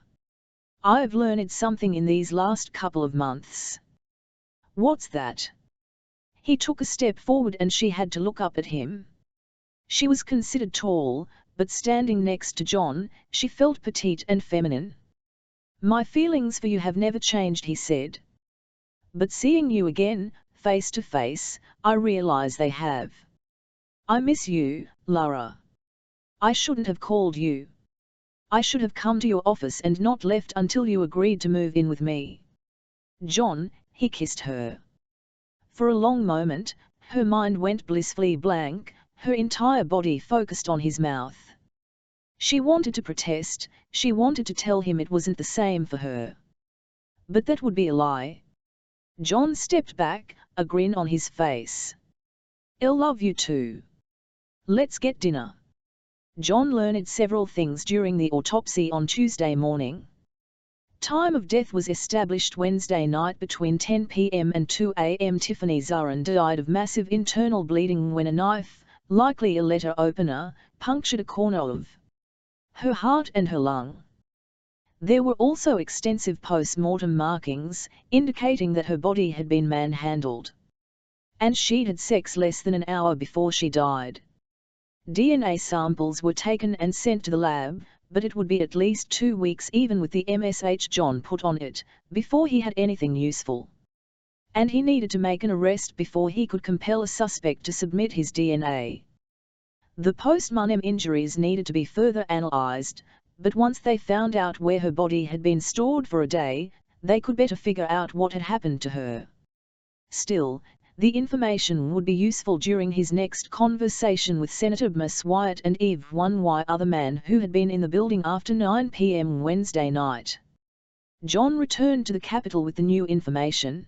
I've learned something in these last couple of months. What's that? He took a step forward and she had to look up at him. She was considered tall, but standing next to John, she felt petite and feminine. My feelings for you have never changed, he said. But seeing you again, face to face, I realize they have. I miss you, Lara. I shouldn't have called you. I should have come to your office and not left until you agreed to move in with me. John, he kissed her. For a long moment, her mind went blissfully blank, her entire body focused on his mouth. She wanted to protest, she wanted to tell him it wasn't the same for her. But that would be a lie. John stepped back, a grin on his face. I'll love you too. Let's get dinner. John learned several things during the autopsy on Tuesday morning. Time of death was established Wednesday night between 10 p.m. and 2 a.m. Tiffany Zarin died of massive internal bleeding when a knife, likely a letter opener, punctured a corner of her heart and her lung. There were also extensive post-mortem markings, indicating that her body had been manhandled. And she'd had sex less than an hour before she died. DNA samples were taken and sent to the lab, but it would be at least 2 weeks even with the MSH John put on it, before he had anything useful. And he needed to make an arrest before he could compel a suspect to submit his DNA. The post-mortem injuries needed to be further analyzed, but once they found out where her body had been stored for a day, they could better figure out what had happened to her. Still, the information would be useful during his next conversation with Senator Miss Wyatt and Eve one other man who had been in the building after 9 p.m. Wednesday night. John returned to the Capitol with the new information.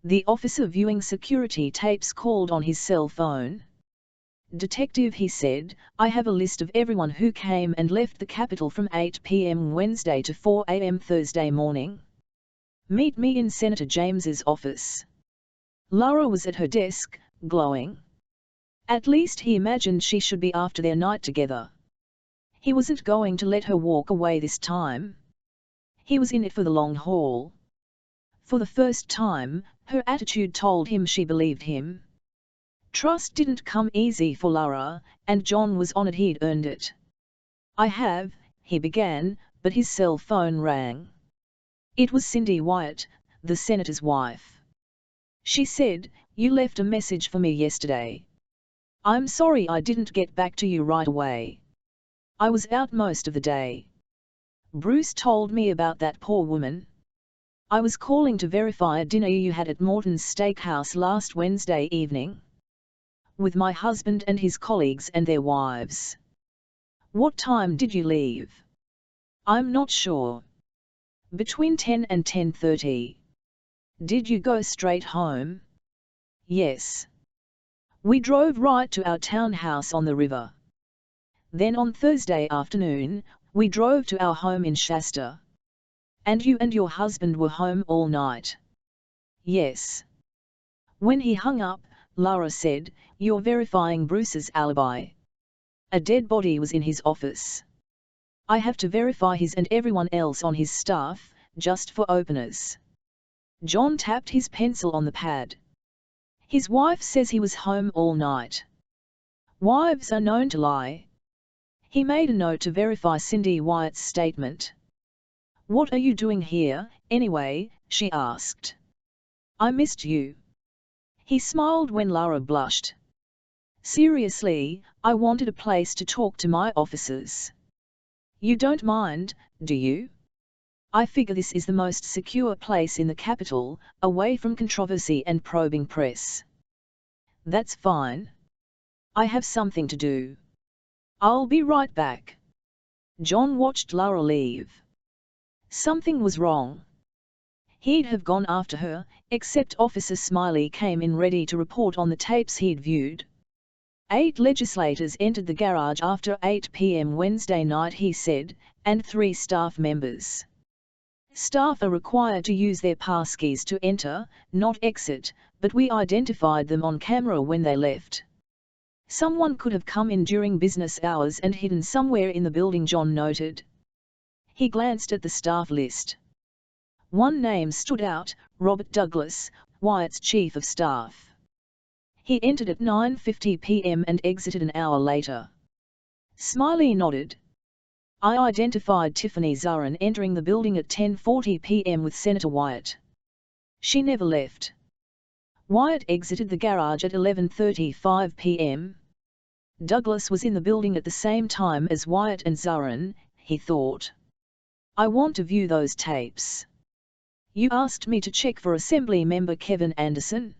The officer viewing security tapes called on his cell phone. "Detective," he said, "I have a list of everyone who came and left the Capitol from 8 p.m. Wednesday to 4 a.m. Thursday morning. Meet me in Senator James's office." Lara was at her desk, glowing. At least he imagined she should be after their night together. He wasn't going to let her walk away this time. He was in it for the long haul. For the first time, her attitude told him she believed him. Trust didn't come easy for Lara, and John was on it he'd earned it. "I have," he began, but his cell phone rang. It was Cindy Wyatt, the senator's wife. She said, "You left a message for me yesterday. I'm sorry I didn't get back to you right away. I was out most of the day. Bruce told me about that poor woman. I was calling to verify a dinner you had at Morton's Steakhouse last Wednesday evening. With my husband and his colleagues and their wives. What time did you leave?" "I'm not sure. Between 10 and 10:30. "Did you go straight home?" "Yes. We drove right to our townhouse on the river. Then on Thursday afternoon, we drove to our home in Shasta." "And you and your husband were home all night?" "Yes." When he hung up, Lara said, "You're verifying Bruce's alibi. A dead body was in his office. I have to verify his and everyone else on his staff, just for openers." John tapped his pencil on the pad. "His wife says he was home all night. Wives are known to lie." He made a note to verify Cindy Wyatt's statement. "What are you doing here, anyway?" she asked. "I missed you." He smiled when Lara blushed. "Seriously, I wanted a place to talk to my officers." "You don't mind, do you? I figure this is the most secure place in the Capitol, away from controversy and probing press." "That's fine. I have something to do. I'll be right back." John watched Lara leave. Something was wrong. He'd have gone after her, except Officer Smiley came in ready to report on the tapes he'd viewed. 8 legislators entered the garage after 8 p.m. Wednesday night, he said, and 3 staff members. Staff are required to use their passkeys to enter, not exit, but we identified them on camera when they left. Someone could have come in during business hours and hidden somewhere in the building, John noted. He glanced at the staff list. One name stood out, Robert Douglas, Wyatt's chief of staff. He entered at 9:50 p.m. and exited an hour later. Smiley nodded. "I identified Tiffany Zarin entering the building at 10:40 p.m. with Senator Wyatt. She never left. Wyatt exited the garage at 11:35 p.m. Douglas was in the building at the same time as Wyatt and Zarin," he thought. "I want to view those tapes. You asked me to check for Assembly Member Kevin Anderson.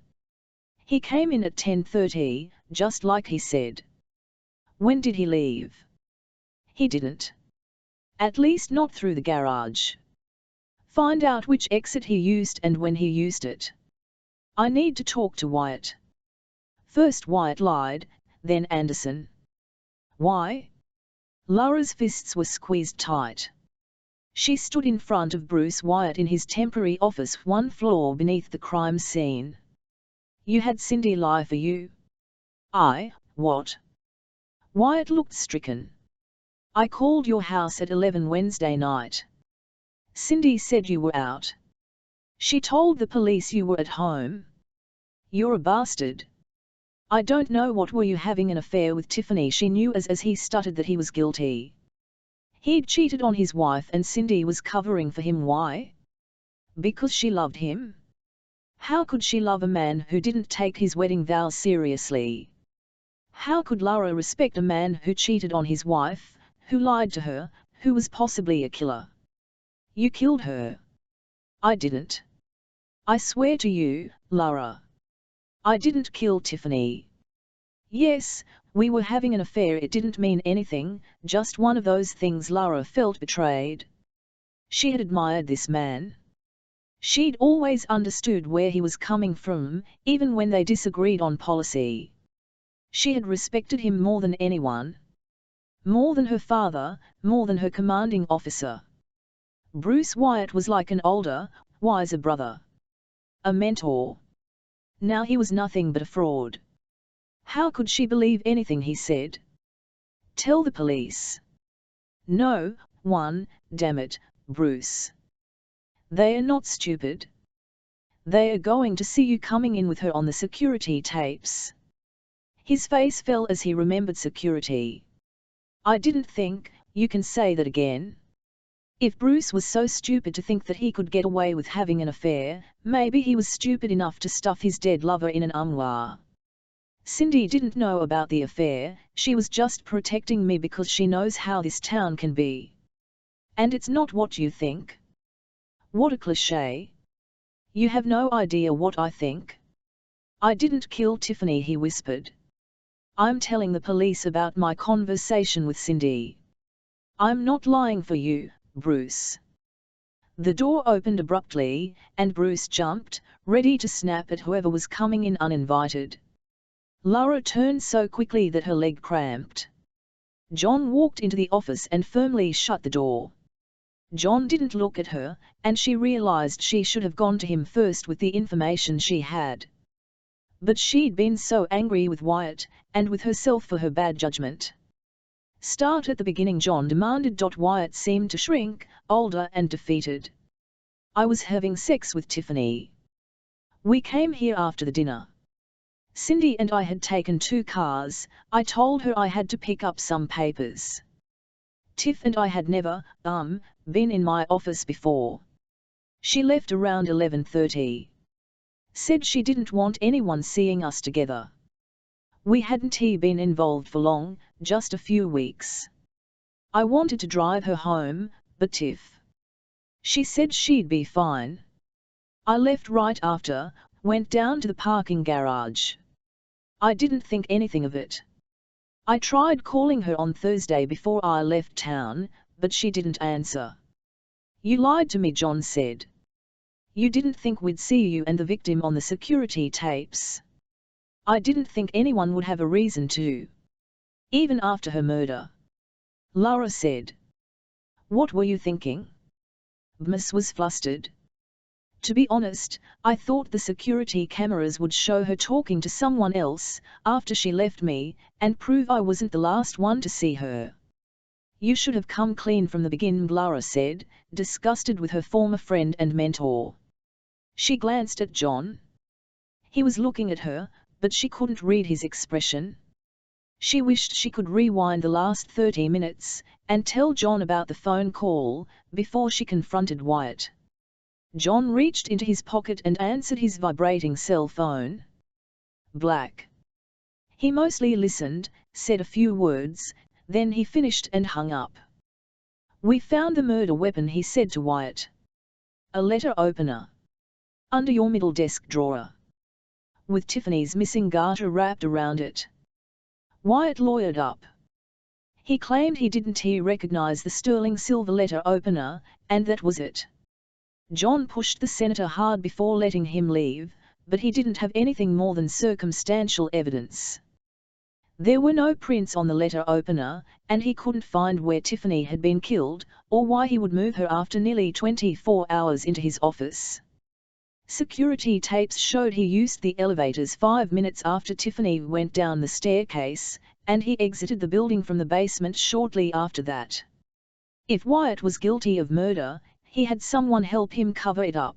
He came in at 10:30, just like he said. When did he leave?" "He didn't. At least not through the garage. Find out which exit he used and when he used it. I need to talk to Wyatt." First Wyatt lied, then Anderson. "Why?" Lara's fists were squeezed tight. She stood in front of Bruce Wyatt in his temporary office 1 floor beneath the crime scene. "You had Cindy lie for you?" "I, What? Wyatt looked stricken. I called your house at 11 Wednesday night. Cindy said you were out. She told the police you were at home. You're a bastard. I don't know what were you having an affair with Tiffany. She knew as he stuttered that he was guilty. He'd cheated on his wife and Cindy was covering for him. Why? Because she loved him? How could she love a man who didn't take his wedding vows seriously? How could Lara respect a man who cheated on his wife, who lied to her, who was possibly a killer? You killed her. I didn't. I swear to you, Lara. I didn't kill Tiffany. Yes, we were having an affair. It didn't mean anything, just one of those things. Lara felt betrayed. She had admired this man. She'd always understood where he was coming from, even when they disagreed on policy. She had respected him more than anyone. More than her father, more than her commanding officer. Bruce Wyatt was like an older, wiser brother. A mentor. Now he was nothing but a fraud. How could she believe anything he said? Tell the police. No, damn it, Bruce. They are not stupid. They are going to see you coming in with her on the security tapes. His face fell as he remembered security. I didn't think, you can say that again. If Bruce was so stupid to think that he could get away with having an affair, maybe he was stupid enough to stuff his dead lover in an armoire. Cindy didn't know about the affair, she was just protecting me because she knows how this town can be. And it's not what you think. What a cliché. You have no idea what I think. I didn't kill Tiffany, he whispered. I'm telling the police about my conversation with Cindy. I'm not lying for you, Bruce. The door opened abruptly, and Bruce jumped, ready to snap at whoever was coming in uninvited. Lara turned so quickly that her leg cramped. John walked into the office and firmly shut the door. John didn't look at her, and she realized she should have gone to him first with the information she had. But she'd been so angry with Wyatt, and with herself for her bad judgment. Start at the beginning, John demanded. Wyatt seemed to shrink, older and defeated. I was having sex with Tiffany. We came here after the dinner. Cindy and I had taken 2 cars, I told her I had to pick up some papers. Tiff and I had never, been in my office before. She left around 11:30. Said she didn't want anyone seeing us together. We hadn't been involved for long, just a few weeks. I wanted to drive her home, but Tiff. She said she'd be fine. I left right after, went down to the parking garage. I didn't think anything of it. I tried calling her on Thursday before I left town, but she didn't answer. You lied to me, John said. You didn't think we'd see you and the victim on the security tapes. I didn't think anyone would have a reason to. Even after her murder. Lara said. What were you thinking? Miss was flustered. To be honest, I thought the security cameras would show her talking to someone else, after she left me, and prove I wasn't the last one to see her. You should have come clean from the beginning, Lara said, disgusted with her former friend and mentor. She glanced at John. He was looking at her, but she couldn't read his expression. She wished she could rewind the last 30 minutes, and tell John about the phone call, before she confronted Wyatt. John reached into his pocket and answered his vibrating cell phone. Black. He mostly listened, said a few words, then he finished and hung up. We found the murder weapon, he said to Wyatt. A letter opener. Under your middle desk drawer. With Tiffany's missing garter wrapped around it. Wyatt lawyered up. He claimed he didn't recognize the sterling silver letter opener, and that was it. John pushed the senator hard before letting him leave, but he didn't have anything more than circumstantial evidence. There were no prints on the letter opener, and he couldn't find where Tiffany had been killed, or why he would move her after nearly 24 hours into his office. Security tapes showed he used the elevators 5 minutes after Tiffany went down the staircase, and he exited the building from the basement shortly after that. If Wyatt was guilty of murder, he had someone help him cover it up.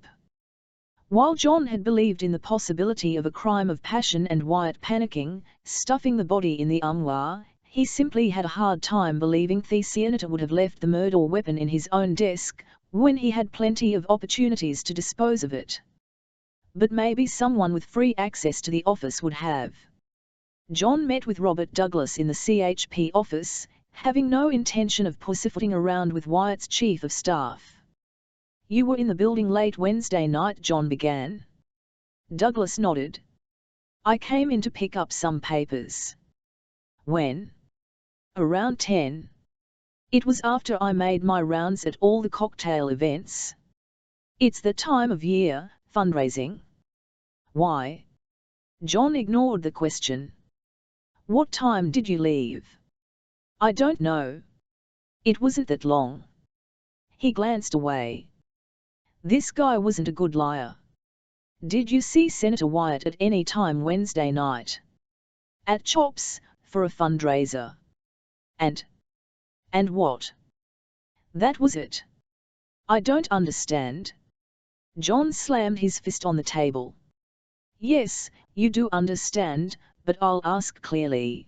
While John had believed in the possibility of a crime of passion and Wyatt panicking, stuffing the body in the armoire, he simply had a hard time believing the senator would have left the murder weapon in his own desk, when he had plenty of opportunities to dispose of it. But maybe someone with free access to the office would have. John met with Robert Douglas in the CHP office, having no intention of pussyfooting around with Wyatt's chief of staff. "You were in the building late Wednesday night," John began. Douglas nodded. "I came in to pick up some papers." "When?" "Around 10. It was after I made my rounds at all the cocktail events. It's the time of year, fundraising." "Why?" John ignored the question. "What time did you leave?" "I don't know. It wasn't that long." He glanced away. This guy wasn't a good liar. "Did you see Senator Wyatt at any time Wednesday night?" "At Chops, for a fundraiser." And what?" "That was it." "I don't understand." John slammed his fist on the table. "Yes, you do understand, but I'll ask clearly.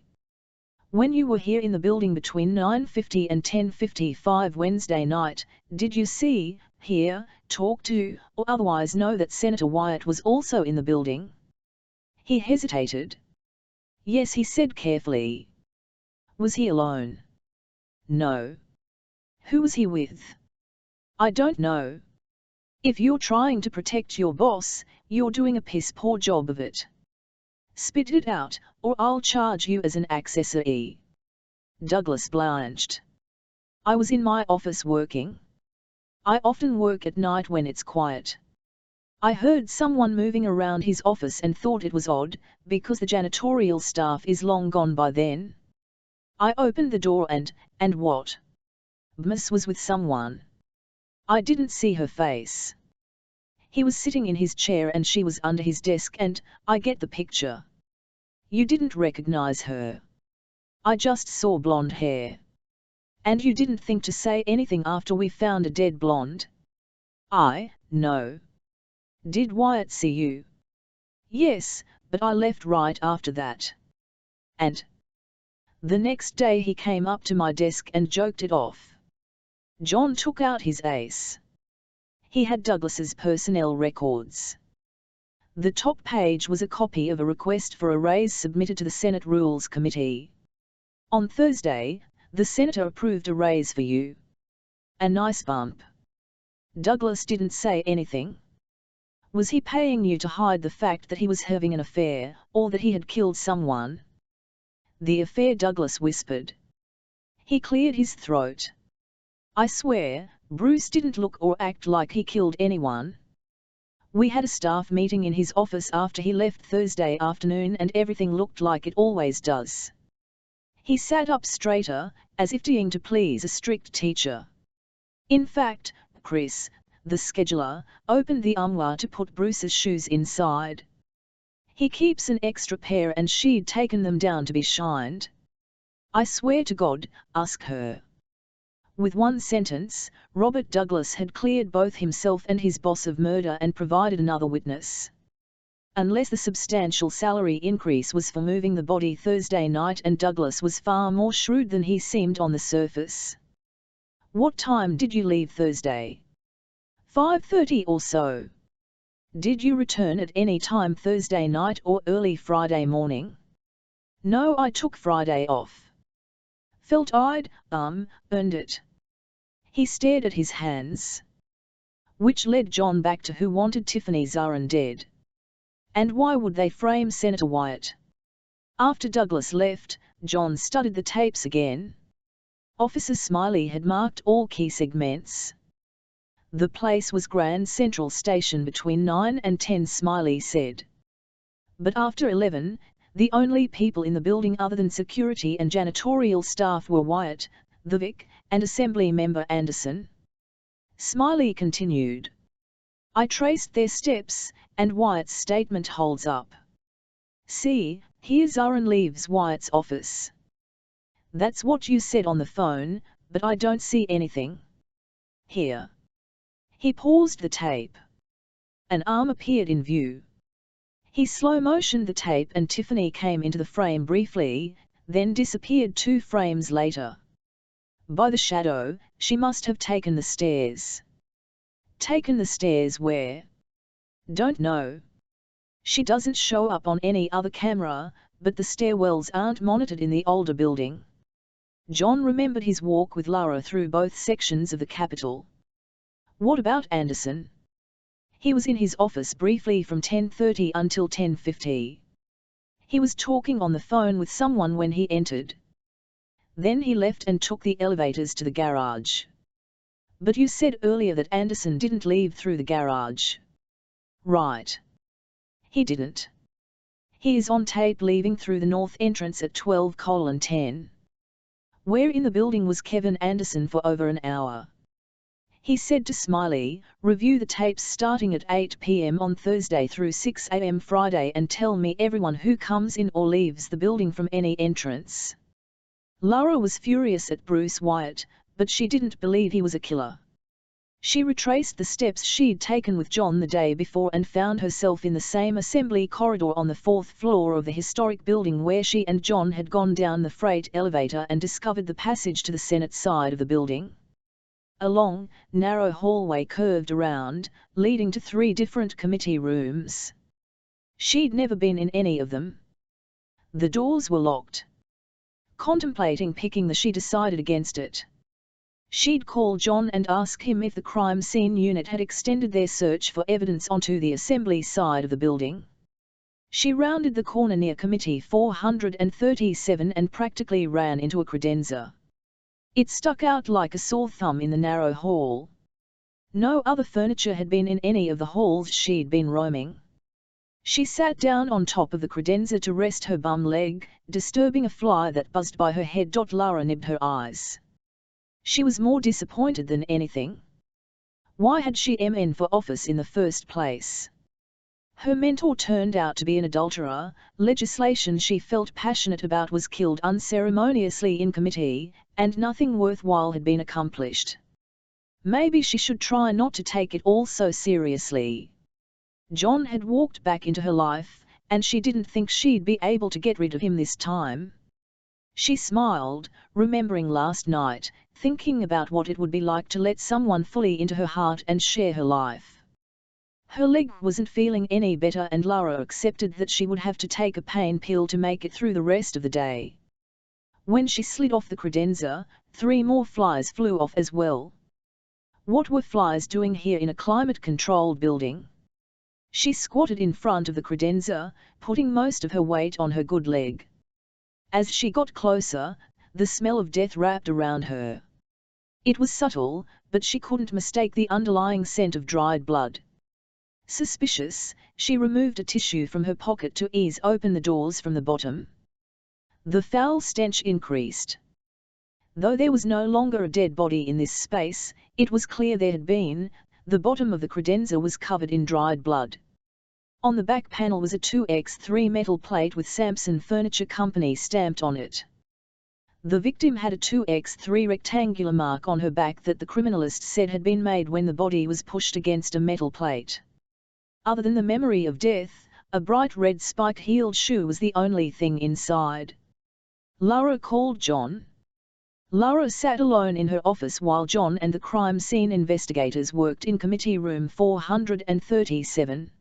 When you were here in the building between 9:50 and 10:55 Wednesday night, did you see, hear, talk to, or otherwise know that Senator Wyatt was also in the building?" He hesitated. "Yes," he said carefully. "Was he alone?" "No." "Who was he with?" "I don't know." "If you're trying to protect your boss, you're doing a piss-poor job of it. Spit it out, or I'll charge you as an accessory." Douglas blanched. "I was in my office working. I often work at night when it's quiet. I heard someone moving around his office and thought it was odd, because the janitorial staff is long gone by then. I opened the door and what? Miss was with someone. I didn't see her face. He was sitting in his chair and she was under his desk and, I get the picture. You didn't recognize her. I just saw blonde hair. And you didn't think to say anything after we found a dead blonde?" No. "Did Wyatt see you?" "Yes, but I left right after that." "And?" "The next day he came up to my desk and joked it off." John took out his ace. He had Douglas's personnel records. The top page was a copy of a request for a raise submitted to the Senate Rules Committee. "On Thursday, the senator approved a raise for you. A nice bump." Douglas didn't say anything. "Was he paying you to hide the fact that he was having an affair, or that he had killed someone?" "The affair," Douglas whispered. He cleared his throat. "I swear, Bruce didn't look or act like he killed anyone. We had a staff meeting in his office after he left Thursday afternoon and everything looked like it always does." He sat up straighter, as if trying to please a strict teacher. "In fact, Chris, the scheduler, opened the armoire to put Bruce's shoes inside. He keeps an extra pair and she'd taken them down to be shined. I swear to God, ask her." With one sentence, Robert Douglas had cleared both himself and his boss of murder and provided another witness. Unless the substantial salary increase was for moving the body Thursday night, and Douglas was far more shrewd than he seemed on the surface. "What time did you leave Thursday?" 5:30 or so. "Did you return at any time Thursday night or early Friday morning?" "No, I took Friday off." "Felt I'd, earned it." He stared at his hands. Which led John back to who wanted Tiffany Zarin dead. And why would they frame Senator Wyatt? After Douglas left, John studied the tapes again. Officer Smiley had marked all key segments. The place was Grand Central Station between 9 and 10, Smiley said. But after 11, the only people in the building other than security and janitorial staff were Wyatt, the Vic, and Assembly Member Anderson. Smiley continued. I traced their steps, and Wyatt's statement holds up. See, here's Aaron leaves Wyatt's office. That's what you said on the phone, but I don't see anything. Here. He paused the tape. An arm appeared in view. He slow-motioned the tape and Tiffany came into the frame briefly, then disappeared 2 frames later. By the shadow, she must have taken the stairs. Taken the stairs where? Don't know. She doesn't show up on any other camera, but the stairwells aren't monitored in the older building. John remembered his walk with Lara through both sections of the Capitol. What about Anderson? He was in his office briefly from 10:30 until 10:50. He was talking on the phone with someone when he entered. Then he left and took the elevators to the garage. But you said earlier that Anderson didn't leave through the garage. Right. He didn't. He is on tape leaving through the north entrance at 12:10. Where in the building was Kevin Anderson for over an hour? He said to Smiley, review the tapes starting at 8 p.m. on Thursday through 6 a.m. Friday and tell me everyone who comes in or leaves the building from any entrance. Lara was furious at Bruce Wyatt, but she didn't believe he was a killer. She retraced the steps she'd taken with John the day before and found herself in the same assembly corridor on the 4th floor of the historic building where she and John had gone down the freight elevator and discovered the passage to the Senate side of the building. A long, narrow hallway curved around, leading to 3 different committee rooms. She'd never been in any of them. The doors were locked. Contemplating picking she decided against it. She'd call John and ask him if the crime scene unit had extended their search for evidence onto the assembly side of the building. She rounded the corner near Committee 437 and practically ran into a credenza. It stuck out like a sore thumb in the narrow hall. No other furniture had been in any of the halls she'd been roaming. She sat down on top of the credenza to rest her bum leg, disturbing a fly that buzzed by her head. Lara nibbed her eyes. She was more disappointed than anything. Why had she come in for office in the first place? Her mentor turned out to be an adulterer. Legislation she felt passionate about was killed unceremoniously in committee, and nothing worthwhile had been accomplished. Maybe she should try not to take it all so seriously. John had walked back into her life, and she didn't think she'd be able to get rid of him this time. She smiled, remembering last night, thinking about what it would be like to let someone fully into her heart and share her life. Her leg wasn't feeling any better and Lara accepted that she would have to take a pain pill to make it through the rest of the day. When she slid off the credenza, 3 more flies flew off as well. What were flies doing here in a climate-controlled building? She squatted in front of the credenza, putting most of her weight on her good leg. As she got closer, the smell of death wrapped around her. It was subtle, but she couldn't mistake the underlying scent of dried blood. Suspicious, she removed a tissue from her pocket to ease open the doors from the bottom. The foul stench increased. Though there was no longer a dead body in this space, it was clear there had been. The bottom of the credenza was covered in dried blood. On the back panel was a 2x3 metal plate with Sampson Furniture Company stamped on it. The victim had a 2x3 rectangular mark on her back that the criminalist said had been made when the body was pushed against a metal plate. Other than the memory of death, a bright red spike-heeled shoe was the only thing inside. Lara called John. Lara sat alone in her office while John and the crime scene investigators worked in committee room 437.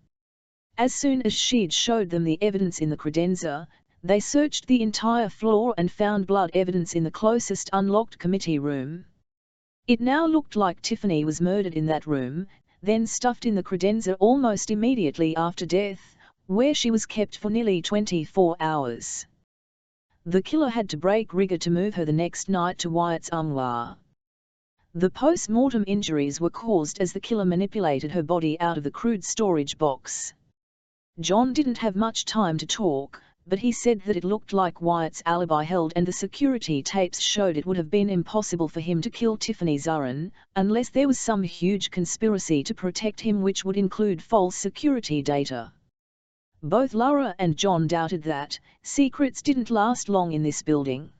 As soon as she'd showed them the evidence in the credenza, they searched the entire floor and found blood evidence in the closest unlocked committee room. It now looked like Tiffany was murdered in that room, then stuffed in the credenza almost immediately after death, where she was kept for nearly 24 hours. The killer had to break rigor to move her the next night to Wyatt's armoire. The post-mortem injuries were caused as the killer manipulated her body out of the crude storage box. John didn't have much time to talk, but he said that it looked like Wyatt's alibi held and the security tapes showed it would have been impossible for him to kill Tiffany Zurin, unless there was some huge conspiracy to protect him which would include false security data. Both Laura and John doubted that secrets didn't last long in this building.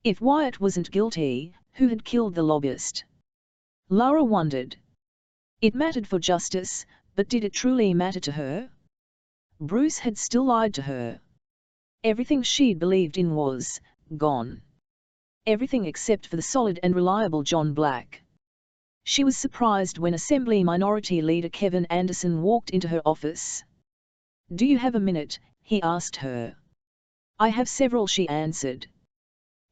If Wyatt wasn't guilty, who had killed the lobbyist? Laura wondered. It mattered for justice, but did it truly matter to her? Bruce had still lied to her. Everything she'd believed in was gone. Everything except for the solid and reliable John Black. She was surprised when Assembly Minority Leader Kevin Anderson walked into her office. "Do you have a minute?" he asked her. "I have several," she answered.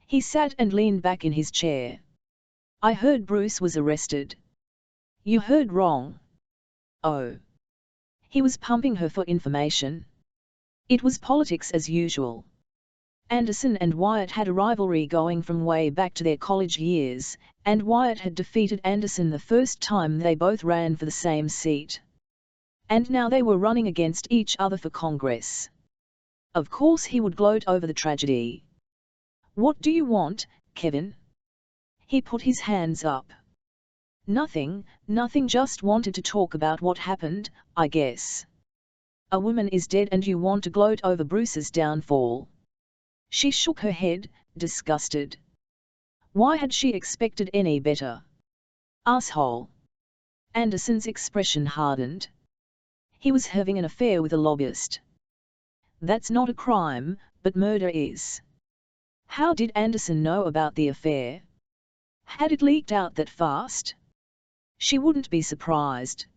He sat and leaned back in his chair. "I heard Bruce was arrested." "You heard wrong." "Oh." He was pumping her for information. It was politics as usual. Anderson and Wyatt had a rivalry going from way back to their college years, and Wyatt had defeated Anderson the first time they both ran for the same seat. And now they were running against each other for Congress. Of course he would gloat over the tragedy. "What do you want, Kevin?" He put his hands up. Nothing, just wanted to talk about what happened, I guess." "A woman is dead and you want to gloat over Bruce's downfall?" She shook her head, disgusted. Why had she expected any better? "Asshole." Anderson's expression hardened. He was having an affair with a lobbyist. That's not a crime, but murder is. How did Anderson know about the affair? Had it leaked out that fast? She wouldn't be surprised.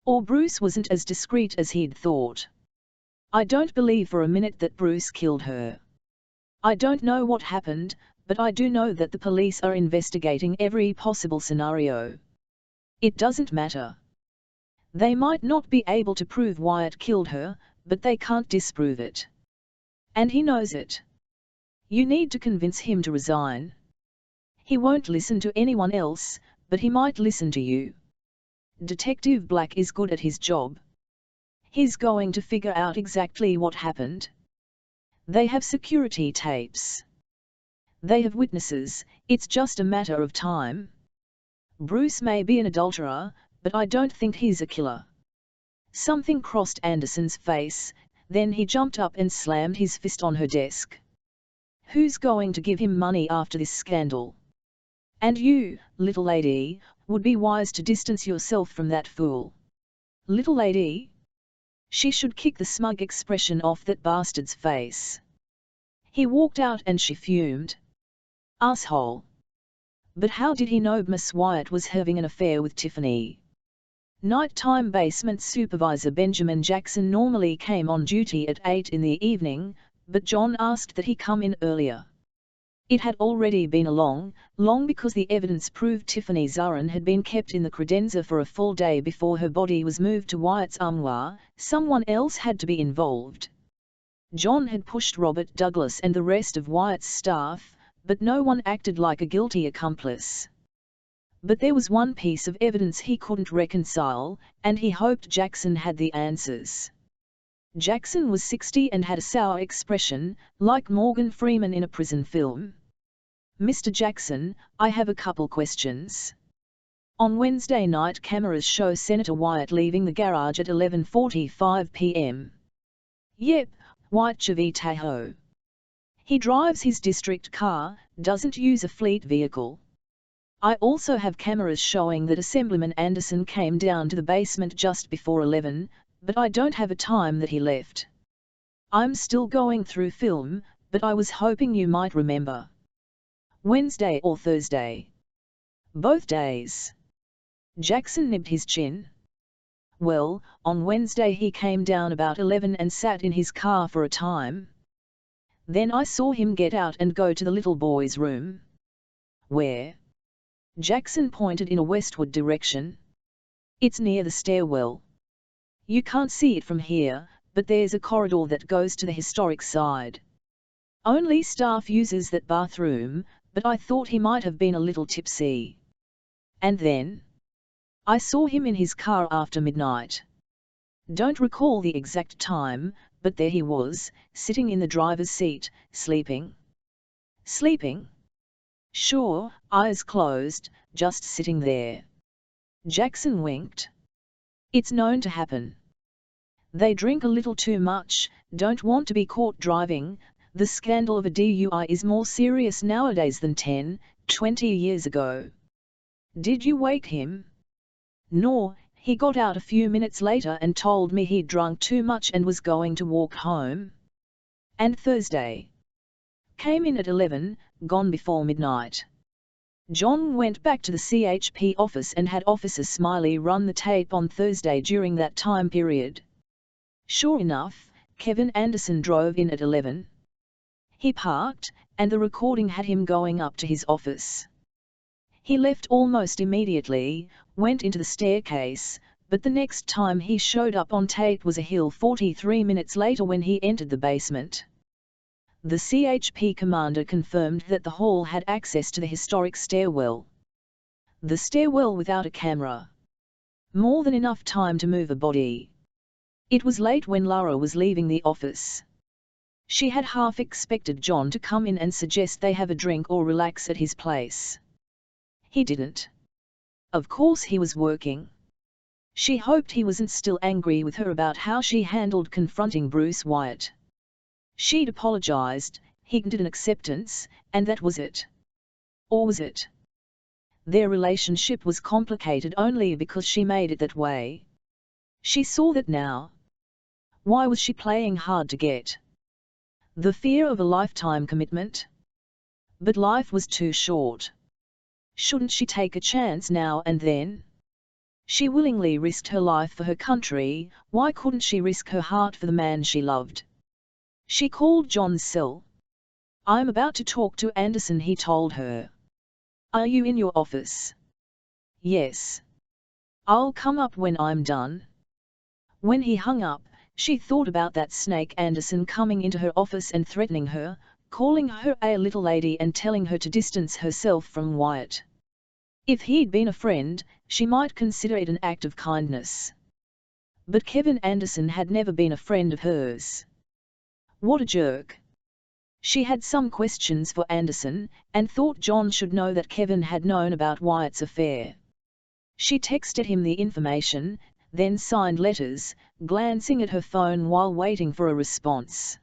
Or Bruce wasn't as discreet as he'd thought. "I don't believe for a minute that Bruce killed her. I don't know what happened, but I do know that the police are investigating every possible scenario. It doesn't matter. They might not be able to prove Wyatt killed her, but they can't disprove it. And he knows it. You need to convince him to resign. He won't listen to anyone else, but he might listen to you. Detective Black is good at his job. He's going to figure out exactly what happened. They have security tapes. They have witnesses, it's just a matter of time. Bruce may be an adulterer, but I don't think he's a killer." Something crossed Anderson's face, then he jumped up and slammed his fist on her desk. "Who's going to give him money after this scandal? And you, little lady, would be wise to distance yourself from that fool." "Little lady?" She should kick the smug expression off that bastard's face. He walked out and she fumed. "Asshole." But how did he know Miss Wyatt was having an affair with Tiffany? Nighttime basement supervisor Benjamin Jackson normally came on duty at 8 in the evening, but John asked that he come in earlier. It had already been a long because the evidence proved Tiffany Zurin had been kept in the credenza for a full day before her body was moved to Wyatt's armoire. Someone else had to be involved. John had pushed Robert Douglas and the rest of Wyatt's staff, but no one acted like a guilty accomplice. But there was one piece of evidence he couldn't reconcile, and he hoped Jackson had the answers. Jackson was 60 and had a sour expression, like Morgan Freeman in a prison film. "Mr. Jackson, I have a couple questions. On Wednesday night cameras show Senator Wyatt leaving the garage at 11:45 p.m. "Yep, white Chevy Tahoe. He drives his district car, doesn't use a fleet vehicle. I also have cameras showing that Assemblyman Anderson came down to the basement just before 11, but I don't have a time that he left. I'm still going through film, but I was hoping you might remember. Wednesday or Thursday?" "Both days." Jackson nibbed his chin. "Well, on Wednesday he came down about 11 and sat in his car for a time. Then I saw him get out and go to the little boy's room." "Where?" Jackson pointed in a westward direction. "It's near the stairwell. You can't see it from here, but there's a corridor that goes to the historic side. Only staff uses that bathroom, but I thought he might have been a little tipsy. And then? I saw him in his car after midnight. Don't recall the exact time, but there he was, sitting in the driver's seat, sleeping. Sleeping? Sure, eyes closed, just sitting there. Jackson winked. It's known to happen. They drink a little too much, don't want to be caught driving. The scandal of a DUI is more serious nowadays than 10, 20 years ago. Did you wake him? No, he got out a few minutes later and told me he'd drunk too much and was going to walk home. And Thursday? Came in at 11, gone before midnight. John went back to the CHP office and had Officer Smiley run the tape on Thursday during that time period. Sure enough, Kevin Anderson drove in at 11. He parked, and the recording had him going up to his office. He left almost immediately, went into the staircase, but the next time he showed up on tape was a hill 43 minutes later when he entered the basement. The CHP commander confirmed that the hall had access to the historic stairwell. The stairwell without a camera. More than enough time to move a body. It was late when Lara was leaving the office. She had half expected John to come in and suggest they have a drink or relax at his place. He didn't. Of course he was working. She hoped he wasn't still angry with her about how she handled confronting Bruce Wyatt. She'd apologized, he did an acceptance, and that was it. Or was it? Their relationship was complicated only because she made it that way. She saw that now. Why was she playing hard to get? The fear of a lifetime commitment? But life was too short. Shouldn't she take a chance now and then? She willingly risked her life for her country, why couldn't she risk her heart for the man she loved? She called John's cell. I'm about to talk to Anderson, he told her. Are you in your office? Yes. I'll come up when I'm done. When he hung up, she thought about that snake Anderson coming into her office and threatening her, calling her a little lady and telling her to distance herself from Wyatt. If he'd been a friend, she might consider it an act of kindness. But Kevin Anderson had never been a friend of hers. What a jerk. She had some questions for Anderson, and thought John should know that Kevin had known about Wyatt's affair. She texted him the information, then signed letters, glancing at her phone while waiting for a response.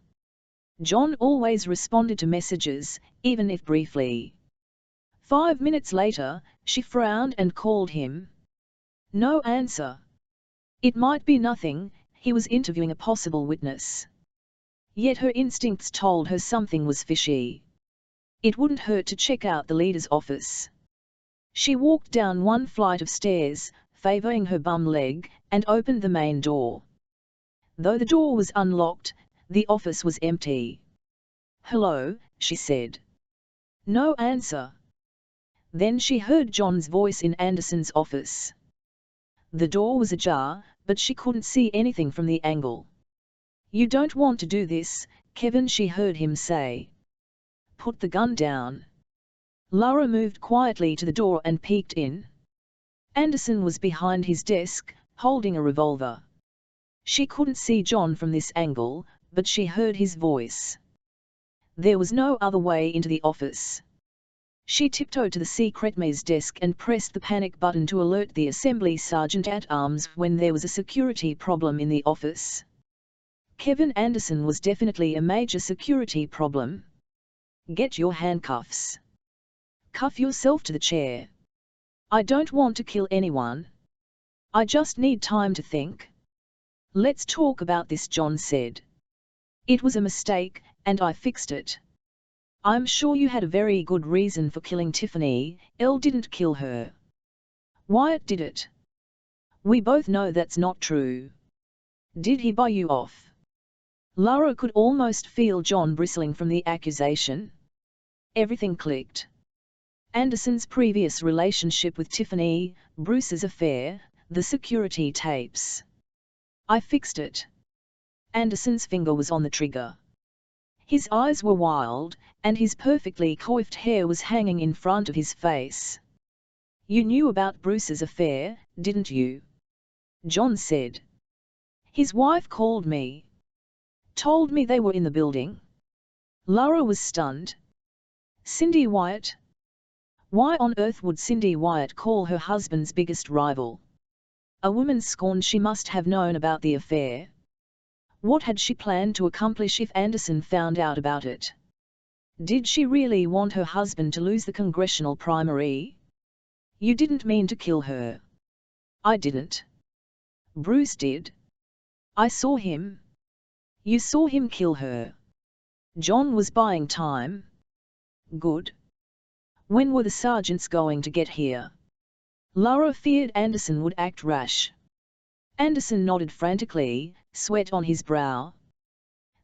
John always responded to messages, even if briefly. 5 minutes later, she frowned and called him. No answer. It might be nothing, he was interviewing a possible witness. Yet her instincts told her something was fishy. It wouldn't hurt to check out the leader's office. She walked down one flight of stairs, favoring her bum leg, and opened the main door. Though the door was unlocked, the office was empty. Hello, she said. No answer. Then she heard John's voice in Anderson's office. The door was ajar, but she couldn't see anything from the angle. You don't want to do this, Kevin, she heard him say. Put the gun down. Lara moved quietly to the door and peeked in. Anderson was behind his desk, holding a revolver. She couldn't see John from this angle, but she heard his voice. There was no other way into the office. She tiptoed to the secretmare's desk and pressed the panic button to alert the assembly sergeant-at-arms when there was a security problem in the office. Kevin Anderson was definitely a major security problem. Get your handcuffs. Cuff yourself to the chair. I don't want to kill anyone. I just need time to think. Let's talk about this, John said. It was a mistake, and I fixed it. I'm sure you had a very good reason for killing Tiffany. Elle didn't kill her. Wyatt did it. We both know that's not true. Did he buy you off? Lara could almost feel John bristling from the accusation. Everything clicked. Anderson's previous relationship with Tiffany, Bruce's affair, the security tapes. I fixed it. Anderson's finger was on the trigger. His eyes were wild, and his perfectly coiffed hair was hanging in front of his face. You knew about Bruce's affair, didn't you? John said. His wife called me. Told me they were in the building. Lara was stunned. Cindy Wyatt? Why on earth would Cindy Wyatt call her husband's biggest rival? A woman scorned she must have known about the affair. What had she planned to accomplish if Anderson found out about it? Did she really want her husband to lose the congressional primary? You didn't mean to kill her. I didn't. Bruce did. I saw him. You saw him kill her. John was buying time. Good. When were the sergeants going to get here? Lara feared Anderson would act rash. Anderson nodded frantically, sweat on his brow.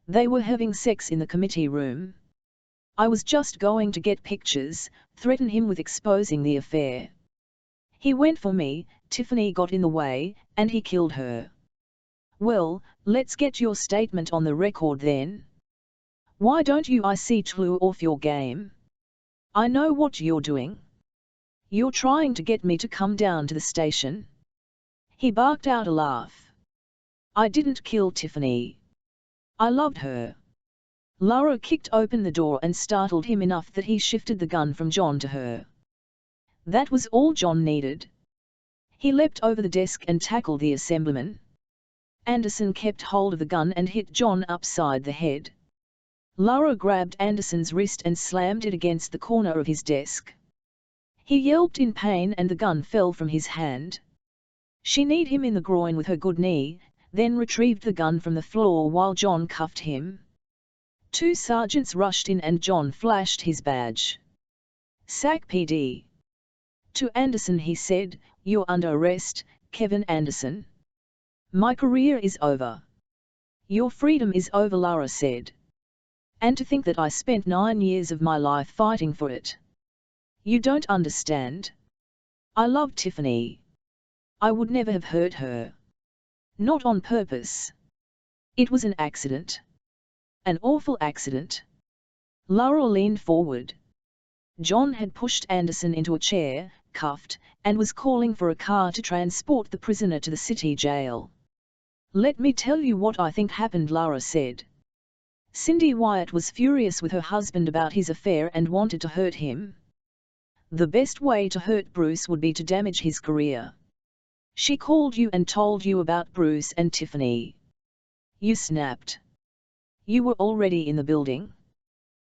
They were having sex in the committee room. I was just going to get pictures, threaten him with exposing the affair. He went for me, Tiffany got in the way, and he killed her. Well, let's get your statement on the record then. Why don't you clue off your game? I know what you're doing. You're trying to get me to come down to the station. He barked out a laugh. I didn't kill Tiffany. I loved her. Lara kicked open the door and startled him enough that he shifted the gun from John to her. That was all John needed. He leapt over the desk and tackled the assemblyman. Anderson kept hold of the gun and hit John upside the head. Lara grabbed Anderson's wrist and slammed it against the corner of his desk. He yelped in pain and the gun fell from his hand. She kneed him in the groin with her good knee, then retrieved the gun from the floor while John cuffed him. 2 sergeants rushed in and John flashed his badge. SAC PD. To Anderson he said, "You're under arrest, Kevin Anderson. My career is over. Your freedom is over," Lara said. "And to think that I spent 9 years of my life fighting for it. You don't understand. I loved Tiffany. I would never have hurt her. Not on purpose. It was an accident. An awful accident." Lara leaned forward. John had pushed Anderson into a chair, cuffed, and was calling for a car to transport the prisoner to the city jail. "Let me tell you what I think happened," Lara said. "Cindy Wyatt was furious with her husband about his affair and wanted to hurt him. The best way to hurt Bruce would be to damage his career. She called you and told you about Bruce and Tiffany. You snapped. You were already in the building.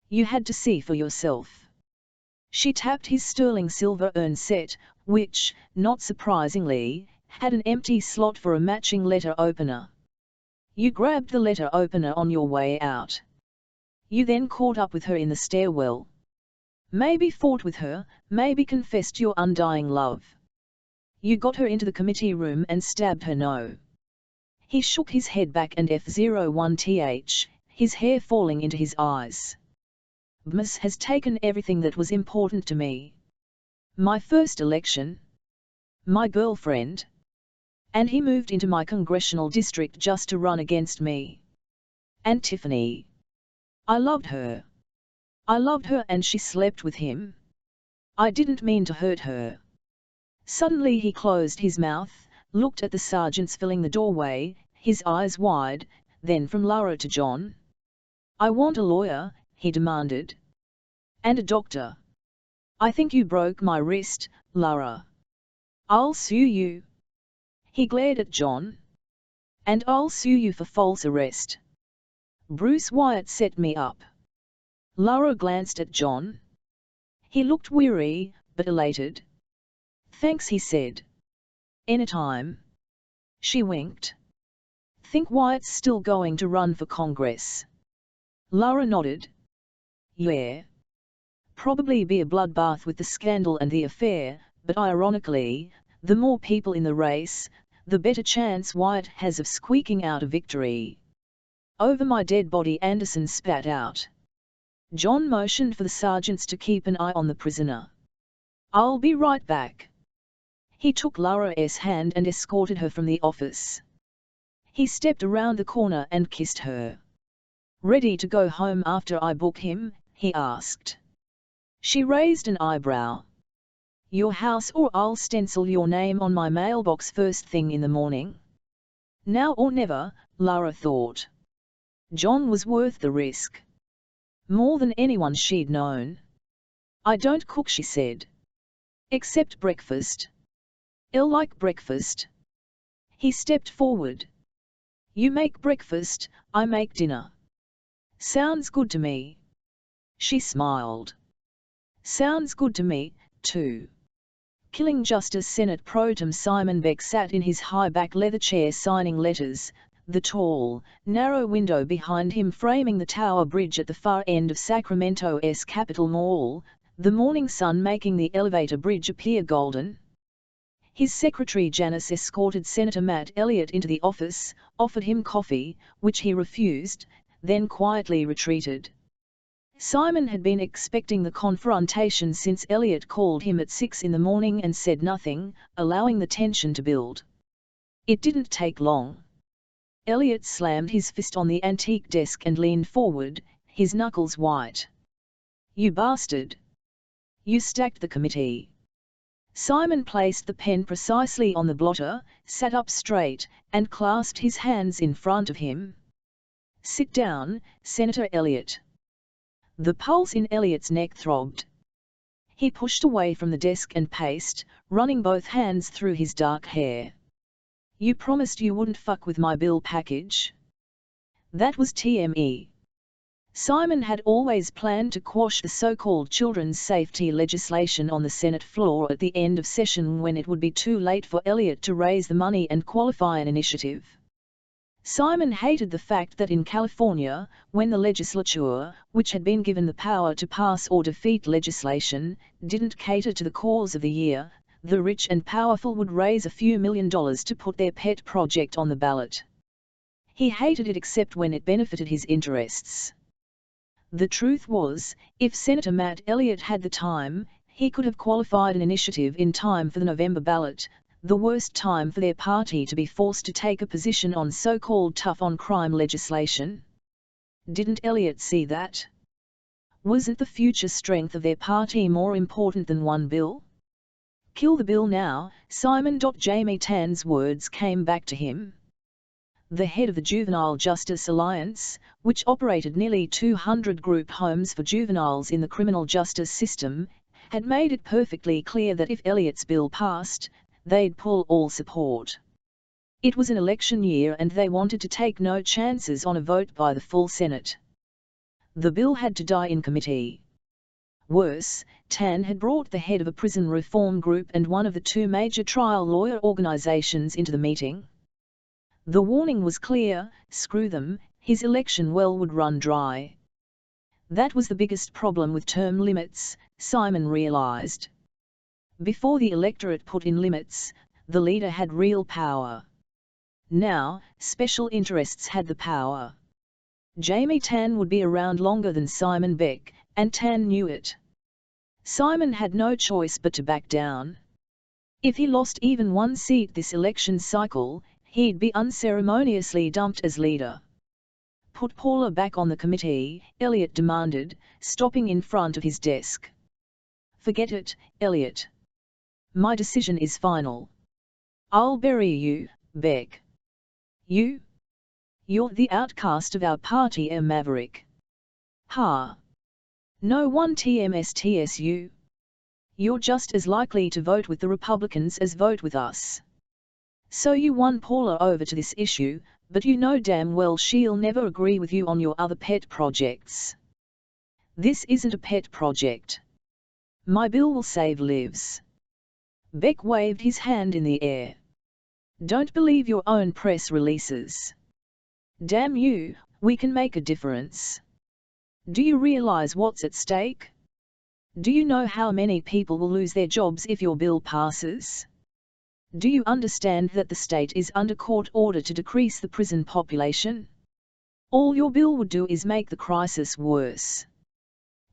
You had to see for yourself." She tapped his sterling silver urn set, which, not surprisingly, had an empty slot for a matching letter opener. "You grabbed the letter opener on your way out. You then caught up with her in the stairwell. Maybe fought with her, maybe confessed your undying love. You got her into the committee room and stabbed her." No. He shook his head back and F01th, his hair falling into his eyes. "BMS has taken everything that was important to me. My first election. My girlfriend. And he moved into my congressional district just to run against me. And Tiffany. I loved her. I loved her and she slept with him. I didn't mean to hurt her." Suddenly he closed his mouth, looked at the sergeants filling the doorway, his eyes wide, then from Lara to John. "I want a lawyer," he demanded. "And a doctor. I think you broke my wrist, Lara. I'll sue you." He glared at John. "And I'll sue you for false arrest. Bruce Wyatt set me up." Lara glanced at John. He looked weary, but elated. "Thanks," he said. "Anytime." She winked. "Think Wyatt's still going to run for Congress?" Lara nodded. "Yeah. Probably be a bloodbath with the scandal and the affair, but ironically, the more people in the race, the better chance Wyatt has of squeaking out a victory." "Over my dead body," Anderson spat out. John motioned for the sergeants to keep an eye on the prisoner. "I'll be right back." He took Lara's hand and escorted her from the office. He stepped around the corner and kissed her. "Ready to go home after I book him?" he asked. She raised an eyebrow. "Your house or I'll stencil your name on my mailbox first thing in the morning." Now or never, Lara thought. John was worth the risk. More than anyone she'd known. "I don't cook," she said. "Except breakfast. I'll like breakfast." He stepped forward. "You make breakfast, I make dinner." "Sounds good to me." She smiled. "Sounds good to me, too." Killing Justice Senate Pro Tem Simon Beck sat in his high-back leather chair signing letters, the tall, narrow window behind him framing the Tower Bridge at the far end of Sacramento's Capitol Mall, the morning sun making the elevator bridge appear golden. His secretary Janice escorted Senator Matt Elliott into the office, offered him coffee, which he refused, then quietly retreated. Simon had been expecting the confrontation since Elliott called him at 6 in the morning and said nothing, allowing the tension to build. It didn't take long. Elliott slammed his fist on the antique desk and leaned forward, his knuckles white. "You bastard! You stacked the committee." Simon placed the pen precisely on the blotter, sat up straight, and clasped his hands in front of him. "Sit down, Senator Elliott." The pulse in Elliott's neck throbbed. He pushed away from the desk and paced, running both hands through his dark hair. "You promised you wouldn't fuck with my bill package." That was TME. Simon had always planned to quash the so-called children's safety legislation on the Senate floor at the end of session when it would be too late for Elliott to raise the money and qualify an initiative. Simon hated the fact that in California, when the legislature, which had been given the power to pass or defeat legislation, didn't cater to the cause of the year, the rich and powerful would raise a few $1 million to put their pet project on the ballot. He hated it except when it benefited his interests. The truth was, if Senator Matt Elliott had the time, he could have qualified an initiative in time for the November ballot, the worst time for their party to be forced to take a position on so-called tough-on-crime legislation. Didn't Elliott see that? Wasn't the future strength of their party more important than one bill? "Kill the bill now," Simon. Jamie Tan's words came back to him. The head of the Juvenile Justice Alliance, which operated nearly 200 group homes for juveniles in the criminal justice system, had made it perfectly clear that if Elliott's bill passed, they'd pull all support. It was an election year and they wanted to take no chances on a vote by the full Senate. The bill had to die in committee. Worse, Tan had brought the head of a prison reform group and one of the two major trial lawyer organizations into the meeting. The warning was clear: screw them, his election well would run dry. That was the biggest problem with term limits, Simon realized. Before the electorate put in limits, the leader had real power. Now, special interests had the power. Jamie Tan would be around longer than Simon Beck, and Tan knew it. Simon had no choice but to back down. If he lost even one seat this election cycle, he'd be unceremoniously dumped as leader. "Put Paula back on the committee," Elliott demanded, stopping in front of his desk. "Forget it, Elliott. My decision is final. I'll bury you, Beck. You're the outcast of our party, a maverick." "Ha! No one TMSTSU. You're just as likely to vote with the Republicans as vote with us. So you won Paula over to this issue, but you know damn well she'll never agree with you on your other pet projects." "This isn't a pet project. My bill will save lives." Beck waved his hand in the air. "Don't believe your own press releases. Damn you, we can make a difference. Do you realize what's at stake? Do you know how many people will lose their jobs if your bill passes? Do you understand that the state is under court order to decrease the prison population? All your bill would do is make the crisis worse.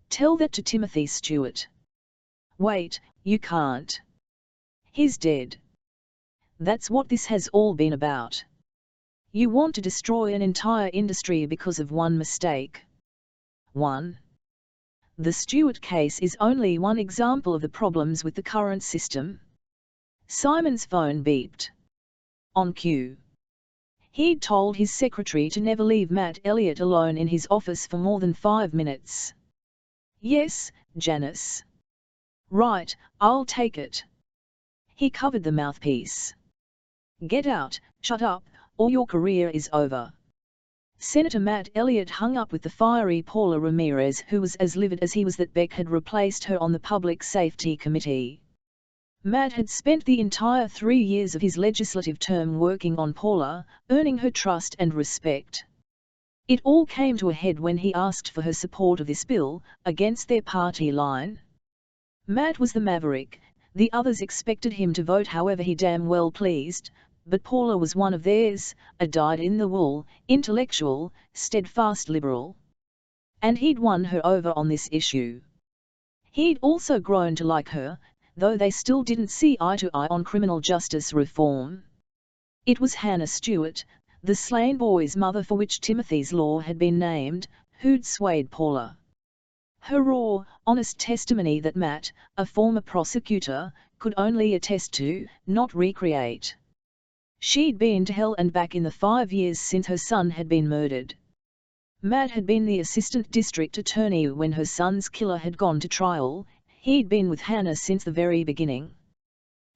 Tell that to Timothy Stewart." "Wait, you can't. He's dead. That's what this has all been about. You want to destroy an entire industry because of one mistake." "One?" The Stewart case is only one example of the problems with the current system. Simon's phone beeped. On cue. He'd told his secretary to never leave Matt Elliott alone in his office for more than 5 minutes. "Yes, Janice. Right, I'll take it." He covered the mouthpiece. "Get out, shut up, or your career is over." Senator Matt Elliott hung up with the fiery Paula Ramirez, who was as livid as he was that Beck had replaced her on the Public Safety Committee. Matt had spent the entire 3 years of his legislative term working on Paula, earning her trust and respect. It all came to a head when he asked for her support of this bill, against their party line. Matt was the maverick, the others expected him to vote however he damn well pleased, but Paula was one of theirs, a dyed-in-the-wool, intellectual, steadfast liberal. And he'd won her over on this issue. He'd also grown to like her, though they still didn't see eye to eye on criminal justice reform. It was Hannah Stewart, the slain boy's mother for which Timothy's Law had been named, who'd swayed Paula. Her raw, honest testimony that Matt, a former prosecutor, could only attest to, not recreate. She'd been to hell and back in the 5 years since her son had been murdered. Matt had been the assistant district attorney when her son's killer had gone to trial. He'd been with Hannah since the very beginning.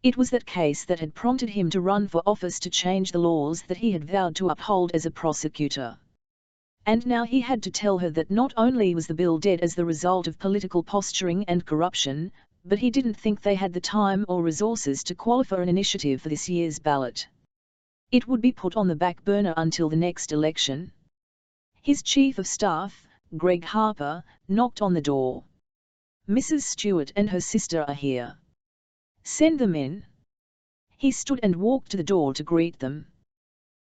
It was that case that had prompted him to run for office to change the laws that he had vowed to uphold as a prosecutor. And now he had to tell her that not only was the bill dead as the result of political posturing and corruption, but he didn't think they had the time or resources to qualify an initiative for this year's ballot. It would be put on the back burner until the next election. His chief of staff, Greg Harper, knocked on the door. "Mrs. Stewart and her sister are here. Send them in." He stood and walked to the door to greet them.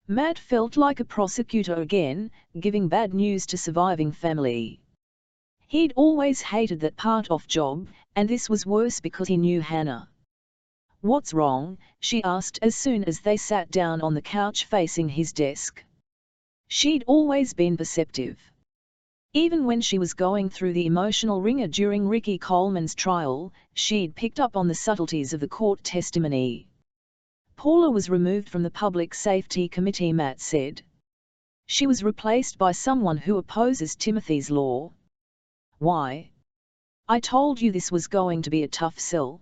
Matt felt like a prosecutor again, giving bad news to surviving family. He'd always hated that part-off job, and this was worse because he knew Hannah. "What's wrong?" she asked as soon as they sat down on the couch facing his desk. She'd always been perceptive. Even when she was going through the emotional ringer during Ricky Coleman's trial, she'd picked up on the subtleties of the court testimony. Paula was removed from the Public Safety Committee, Matt said. She was replaced by someone who opposes Timothy's Law. "Why? I told you this was going to be a tough sell."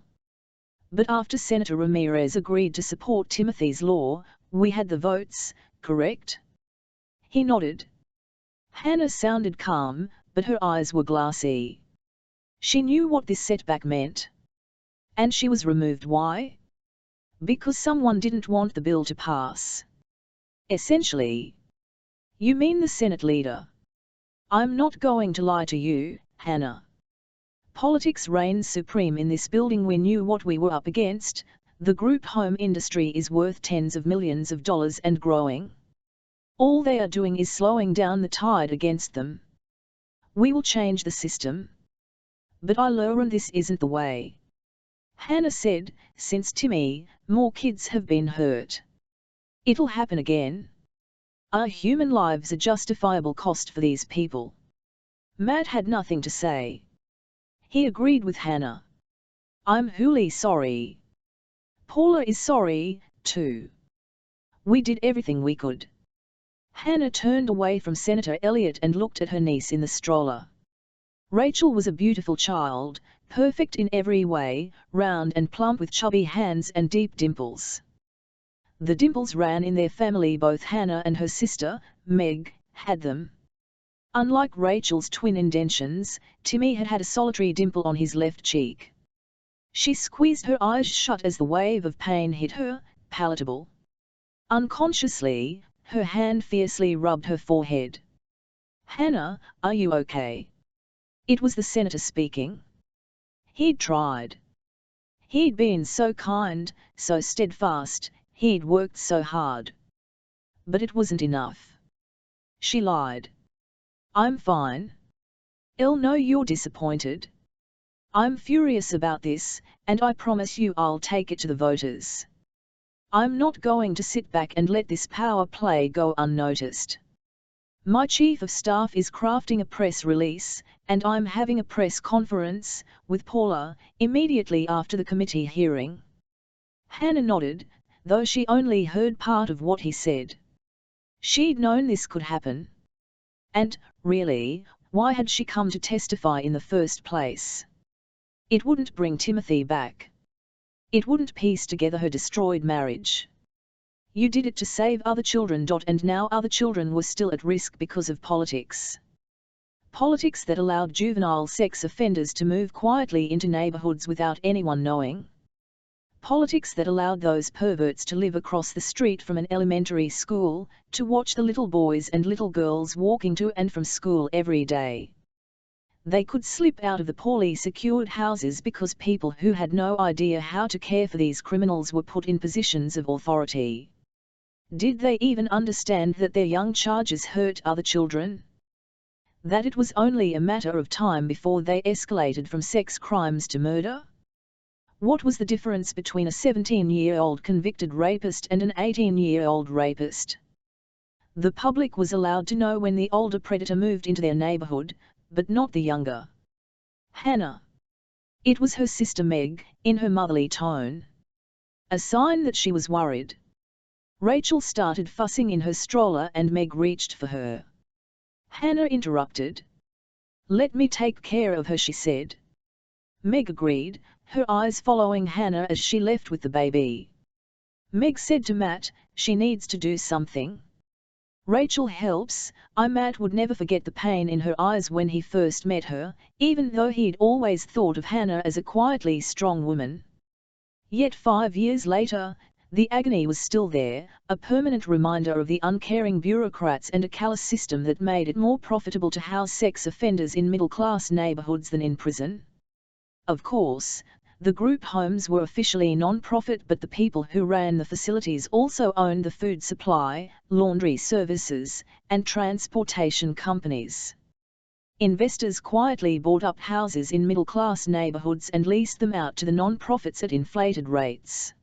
"But after Senator Ramirez agreed to support Timothy's Law, we had the votes, correct?" He nodded. Hannah sounded calm, but her eyes were glassy. She knew what this setback meant. "And she was removed. Why?" "Because someone didn't want the bill to pass." "Essentially." "You mean the Senate leader?" "I'm not going to lie to you, Hannah. Politics reigns supreme in this building. We knew what we were up against. The group home industry is worth tens of millions of dollars and growing. All they are doing is slowing down the tide against them. We will change the system. But I learned this isn't the way." Hannah said, "Since Timmy, more kids have been hurt. It'll happen again. Are human lives a justifiable cost for these people?" Matt had nothing to say. He agreed with Hannah. "I'm wholly sorry. Paula is sorry, too. We did everything we could." Hannah turned away from Senator Elliott and looked at her niece in the stroller. Rachel was a beautiful child, perfect in every way, round and plump with chubby hands and deep dimples. The dimples ran in their family. Both Hannah and her sister, Meg, had them. Unlike Rachel's twin indentions, Timmy had had a solitary dimple on his left cheek. She squeezed her eyes shut as the wave of pain hit her, palatable. Unconsciously, her hand fiercely rubbed her forehead. "Hannah, are you okay?" It was the senator speaking. He'd tried. He'd been so kind, so steadfast, he'd worked so hard. But it wasn't enough. She lied. "I'm fine." "No, you're disappointed. I'm furious about this, and I promise you I'll take it to the voters. I'm not going to sit back and let this power play go unnoticed. My chief of staff is crafting a press release, and I'm having a press conference with Paula immediately after the committee hearing." Hannah nodded, though she only heard part of what he said. She'd known this could happen. And, really, why had she come to testify in the first place? It wouldn't bring Timothy back. It wouldn't piece together her destroyed marriage. You did it to save other children. And now other children were still at risk because of politics. Politics that allowed juvenile sex offenders to move quietly into neighborhoods without anyone knowing. Politics that allowed those perverts to live across the street from an elementary school, to watch the little boys and little girls walking to and from school every day. They could slip out of the poorly secured houses because people who had no idea how to care for these criminals were put in positions of authority. Did they even understand that their young charges hurt other children? That it was only a matter of time before they escalated from sex crimes to murder? What was the difference between a 17-year-old convicted rapist and an 18-year-old rapist? The public was allowed to know when the older predator moved into their neighborhood, but not the younger. Hannah. It was her sister Meg, in her motherly tone. A sign that she was worried. Rachel started fussing in her stroller and Meg reached for her. Hannah interrupted. "Let me take care of her," she said. Meg agreed, her eyes following Hannah as she left with the baby. Meg said to Matt, "She needs to do something." Rachel helps. Matt would never forget the pain in her eyes when he first met her, even though he'd always thought of Hannah as a quietly strong woman. Yet 5 years later, the agony was still there, a permanent reminder of the uncaring bureaucrats and a callous system that made it more profitable to house sex offenders in middle-class neighborhoods than in prison. Of course, the group homes were officially non-profit, but the people who ran the facilities also owned the food supply, laundry services, and transportation companies. Investors quietly bought up houses in middle-class neighborhoods and leased them out to the non-profits at inflated rates.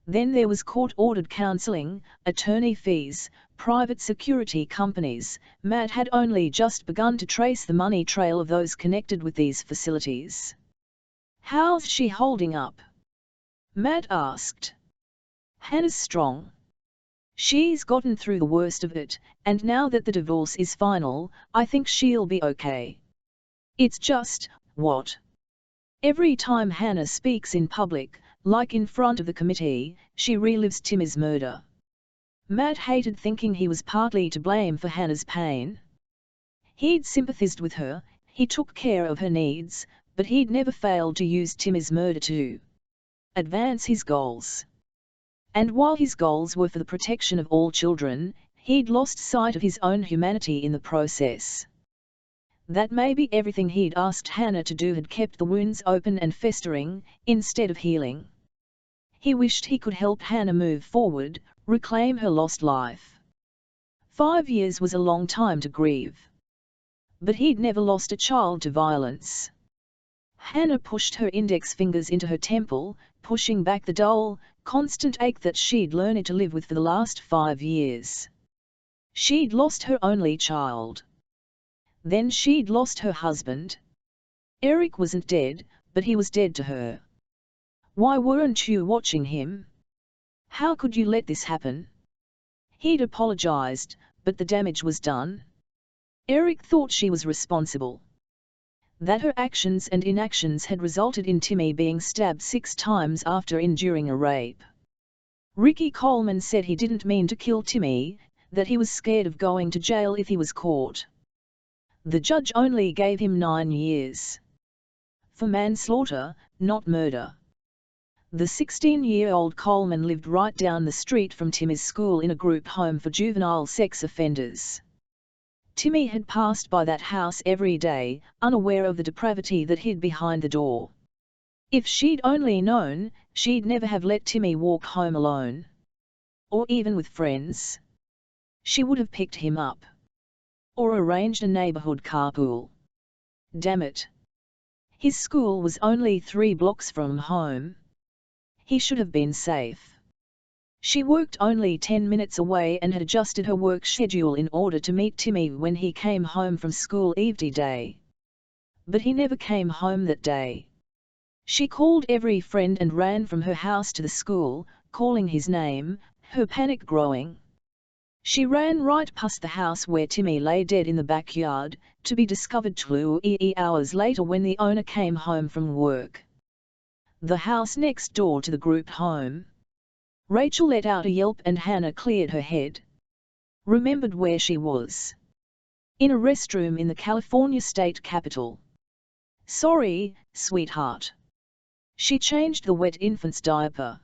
Then there was court-ordered counseling, attorney fees, private security companies. Matt had only just begun to trace the money trail of those connected with these facilities. "How's she holding up?" Matt asked. "Hannah's strong. She's gotten through the worst of it, and now that the divorce is final, I think she'll be okay. It's just, what? Every time Hannah speaks in public, like in front of the committee, she relives Timmy's murder." Matt hated thinking he was partly to blame for Hannah's pain. He'd sympathized with her, he took care of her needs, but he'd never failed to use Timmy's murder to advance his goals. And while his goals were for the protection of all children, he'd lost sight of his own humanity in the process. That maybe everything he'd asked Hannah to do had kept the wounds open and festering, instead of healing. He wished he could help Hannah move forward, reclaim her lost life. 5 years was a long time to grieve. But he'd never lost a child to violence. Hannah pushed her index fingers into her temple, pushing back the dull, constant ache that she'd learned to live with for the last 5 years. She'd lost her only child. Then she'd lost her husband. Eric wasn't dead, but he was dead to her. Why weren't you watching him? How could you let this happen? He'd apologized, but the damage was done. Eric thought she was responsible. That her actions and inactions had resulted in Timmy being stabbed 6 times after enduring a rape. Ricky Coleman said he didn't mean to kill Timmy, that he was scared of going to jail if he was caught. The judge only gave him 9 years. For manslaughter, not murder. The 16-year-old Coleman lived right down the street from Timmy's school in a group home for juvenile sex offenders. Timmy had passed by that house every day, unaware of the depravity that hid behind the door. If she'd only known, she'd never have let Timmy walk home alone. Or even with friends. She would have picked him up. Or arranged a neighborhood carpool. Damn it. His school was only 3 blocks from home. He should have been safe. She worked only 10 minutes away and had adjusted her work schedule in order to meet Timmy when he came home from school every day. But he never came home that day. She called every friend and ran from her house to the school, calling his name, her panic growing. She ran right past the house where Timmy lay dead in the backyard, to be discovered 2 hours later when the owner came home from work. The house next door to the group home. Rachel let out a yelp and Hannah cleared her head. Remembered where she was. In a restroom in the California state capitol. Sorry, sweetheart. She changed the wet infant's diaper.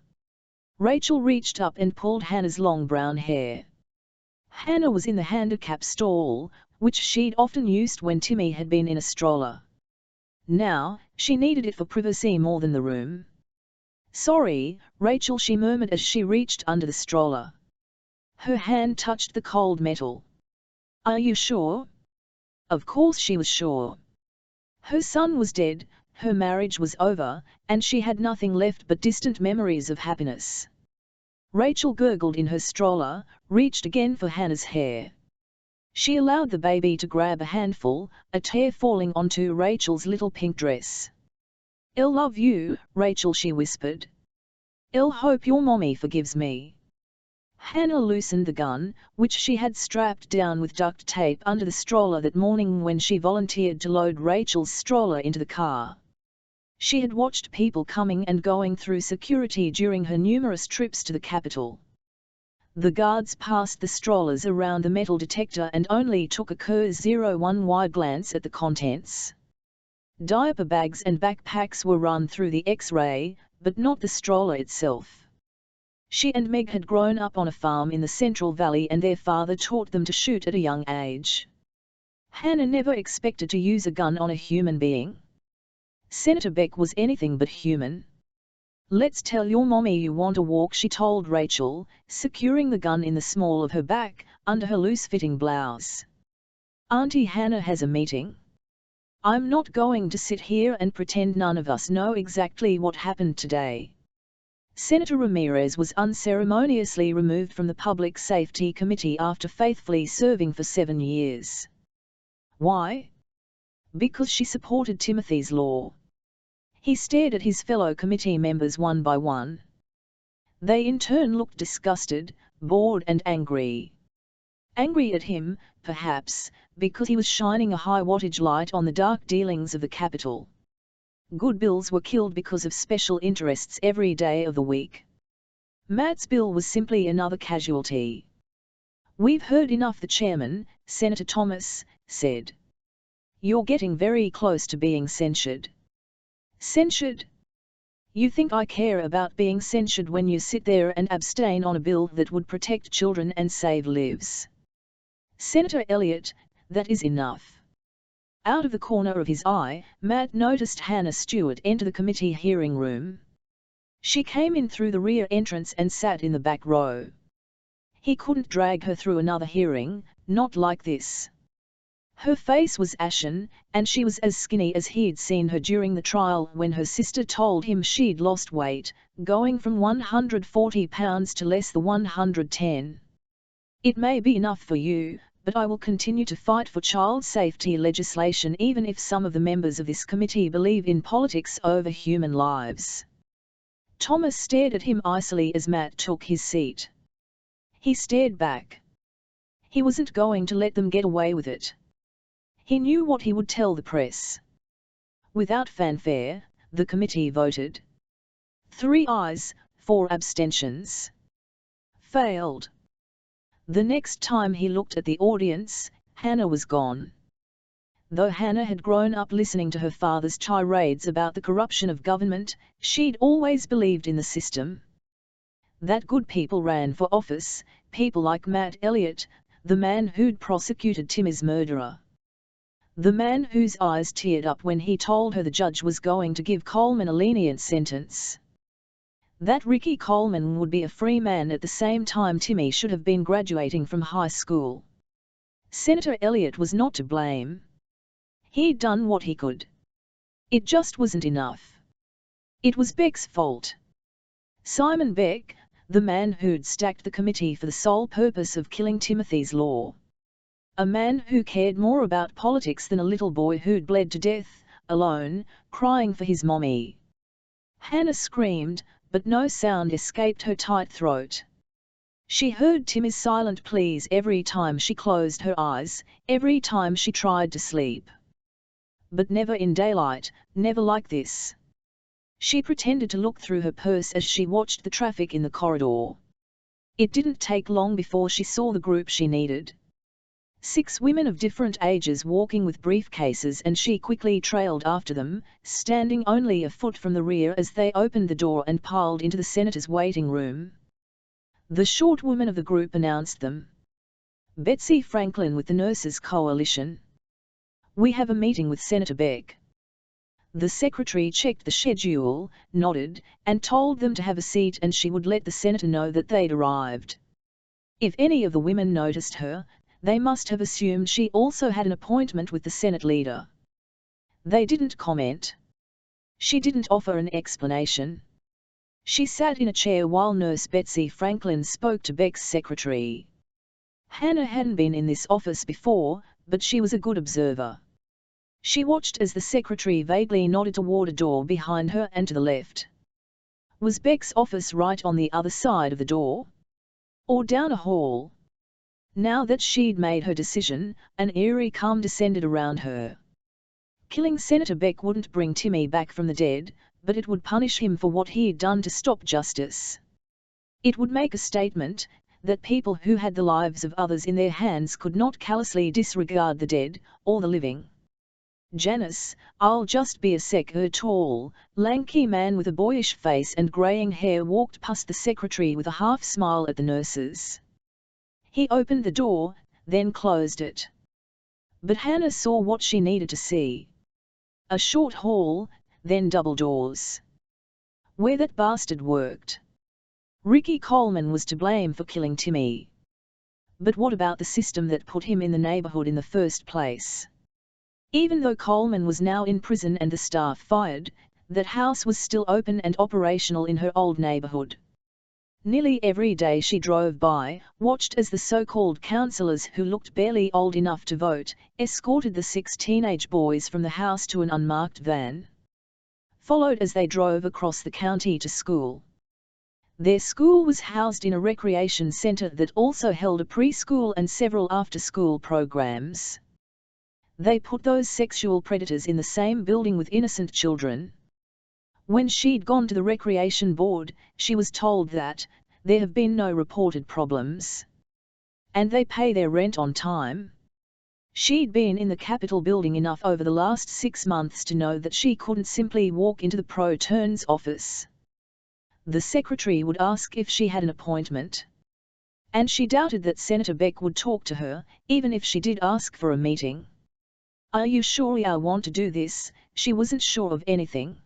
Rachel reached up and pulled Hannah's long brown hair. Hannah was in the handicap stall, which she'd often used when Timmy had been in a stroller. Now, she needed it for privacy more than the room. Sorry, Rachel, she murmured as she reached under the stroller. Her hand touched the cold metal. Are you sure? Of course she was sure. Her son was dead, her marriage was over, and she had nothing left but distant memories of happiness. Rachel gurgled in her stroller, reached again for Hannah's hair. She allowed the baby to grab a handful, a tear falling onto Rachel's little pink dress. "I'll love you, Rachel," she whispered. "I'll hope your mommy forgives me." Hannah loosened the gun, which she had strapped down with duct tape under the stroller that morning when she volunteered to load Rachel's stroller into the car. She had watched people coming and going through security during her numerous trips to the Capitol. The guards passed the strollers around the metal detector and only took a Cur-01 wide glance at the contents. Diaper bags and backpacks were run through the X-ray, but not the stroller itself. She and Meg had grown up on a farm in the Central Valley and their father taught them to shoot at a young age. Hannah never expected to use a gun on a human being. Senator Beck was anything but human. "Let's tell your mommy you want a walk," she told Rachel, securing the gun in the small of her back, under her loose-fitting blouse. "Auntie Hannah has a meeting. I'm not going to sit here and pretend none of us know exactly what happened today." Senator Ramirez was unceremoniously removed from the Public Safety Committee after faithfully serving for 7 years. Why? Because she supported Timothy's law. He stared at his fellow committee members one by one. They in turn looked disgusted, bored and angry. Angry at him, perhaps, because he was shining a high-wattage light on the dark dealings of the Capitol. Good bills were killed because of special interests every day of the week. Matt's bill was simply another casualty. "We've heard enough," the chairman, Senator Thomas, said. "You're getting very close to being censured." Censured? You think I care about being censured when you sit there and abstain on a bill that would protect children and save lives? Senator Elliott, that is enough. Out of the corner of his eye, Matt noticed Hannah Stewart enter the committee hearing room. She came in through the rear entrance and sat in the back row. He couldn't drag her through another hearing, not like this. Her face was ashen, and she was as skinny as he'd seen her during the trial when her sister told him she'd lost weight, going from 140 pounds to less than 110. "It may be enough for you, but I will continue to fight for child safety legislation even if some of the members of this committee believe in politics over human lives." Thomas stared at him icily as Matt took his seat. He stared back. He wasn't going to let them get away with it. He knew what he would tell the press. Without fanfare, the committee voted. 3 ayes, 4 abstentions. Failed. The next time he looked at the audience, Hannah was gone. Though Hannah had grown up listening to her father's tirades about the corruption of government, she'd always believed in the system. That good people ran for office, people like Matt Elliott, the man who'd prosecuted Timmy's murderer. The man whose eyes teared up when he told her the judge was going to give Coleman a lenient sentence. That Ricky Coleman would be a free man at the same time Timmy should have been graduating from high school. Senator Elliott was not to blame. He'd done what he could. It just wasn't enough. It was Beck's fault. Simon Beck, the man who'd stacked the committee for the sole purpose of killing Timothy's law. A man who cared more about politics than a little boy who'd bled to death, alone, crying for his mommy. Hannah screamed, but no sound escaped her tight throat. She heard Timmy's silent pleas every time she closed her eyes, every time she tried to sleep. But never in daylight, never like this. She pretended to look through her purse as she watched the traffic in the corridor. It didn't take long before she saw the group she needed. 6 women of different ages walking with briefcases, and she quickly trailed after them, standing only a foot from the rear as they opened the door and piled into the senator's waiting room. The short woman of the group announced them. Betsy Franklin with the Nurses Coalition. We have a meeting with Senator Beck. The secretary checked the schedule, nodded, and told them to have a seat, and she would let the senator know that they'd arrived. If any of the women noticed her, they must have assumed she also had an appointment with the Senate leader. They didn't comment. She didn't offer an explanation. She sat in a chair while Nurse Betsy Franklin spoke to Beck's secretary. Hannah hadn't been in this office before, but she was a good observer. She watched as the secretary vaguely nodded toward a door behind her and to the left. Was Beck's office right on the other side of the door? Or down a hall? Now that she'd made her decision, an eerie calm descended around her. Killing Senator Beck wouldn't bring Timmy back from the dead, but it would punish him for what he'd done to stop justice. It would make a statement that people who had the lives of others in their hands could not callously disregard the dead, or the living. Janice, I'll just be a sec. A tall, lanky man with a boyish face and greying hair walked past the secretary with a half-smile at the nurses. He opened the door, then closed it. But Hannah saw what she needed to see. A short hall, then double doors. Where that bastard worked. Ricky Coleman was to blame for killing Timmy. But what about the system that put him in the neighborhood in the first place? Even though Coleman was now in prison and the staff fired, that house was still open and operational in her old neighborhood. Nearly every day she drove by, watched as the so-called counselors who looked barely old enough to vote, escorted the 6 teenage boys from the house to an unmarked van. Followed as they drove across the county to school. Their school was housed in a recreation center that also held a preschool and several after-school programs. They put those sexual predators in the same building with innocent children. When she'd gone to the recreation board, she was told that there have been no reported problems. And they pay their rent on time. She'd been in the Capitol building enough over the last 6 months to know that she couldn't simply walk into the Pro-Turn's office. The secretary would ask if she had an appointment. And she doubted that Senator Beck would talk to her, even if she did ask for a meeting. Are you sure I want to do this? She wasn't sure of anything.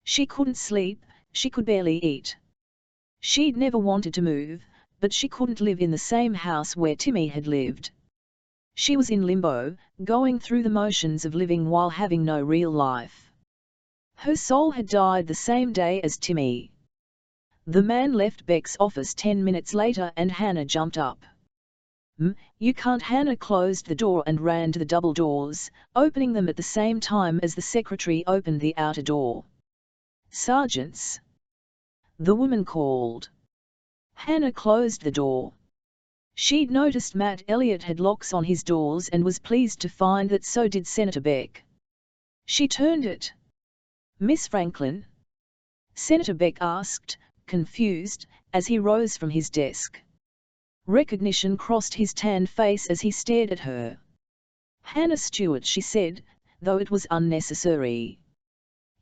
She couldn't sleep, she could barely eat. She'd never wanted to move, but she couldn't live in the same house where Timmy had lived. She was in limbo, going through the motions of living while having no real life. Her soul had died the same day as Timmy. The man left Beck's office 10 minutes later and Hannah jumped up. You can't. Hannah closed the door and ran to the double doors, opening them at the same time as the secretary opened the outer door. Sergeants! The woman called. Hannah closed the door. She'd noticed Matt Elliott had locks on his doors and was pleased to find that so did Senator Beck. She turned it. Miss Franklin? Senator Beck asked, confused, as he rose from his desk. Recognition crossed his tanned face as he stared at her. Hannah Stewart, she said, though it was unnecessary.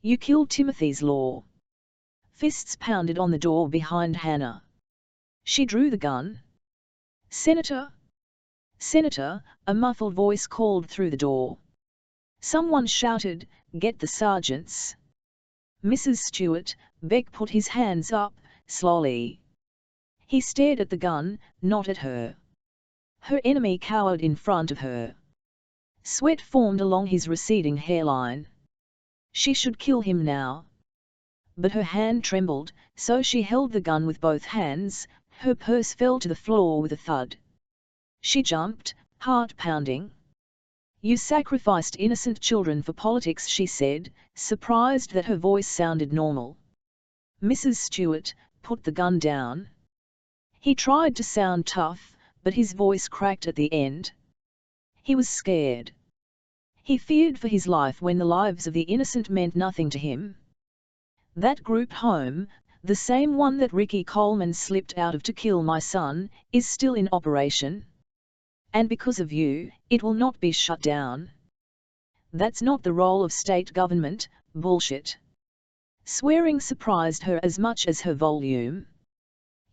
You killed Timothy's Law. Fists pounded on the door behind Hannah. She drew the gun. Senator? Senator, a muffled voice called through the door. Someone shouted, get the sergeants. Mrs. Stewart, Beck put his hands up, slowly. He stared at the gun, not at her. Her enemy cowered in front of her. Sweat formed along his receding hairline. She should kill him now. But her hand trembled, so she held the gun with both hands. Her purse fell to the floor with a thud. She jumped, heart pounding. You sacrificed innocent children for politics, she said, surprised that her voice sounded normal. Mrs. Stewart, put the gun down. He tried to sound tough, but his voice cracked at the end. He was scared. He feared for his life when the lives of the innocent meant nothing to him. That group home, the same one that Ricky Coleman slipped out of to kill my son, is still in operation. And because of you, it will not be shut down. That's not the role of state government, bullshit. Swearing surprised her as much as her volume.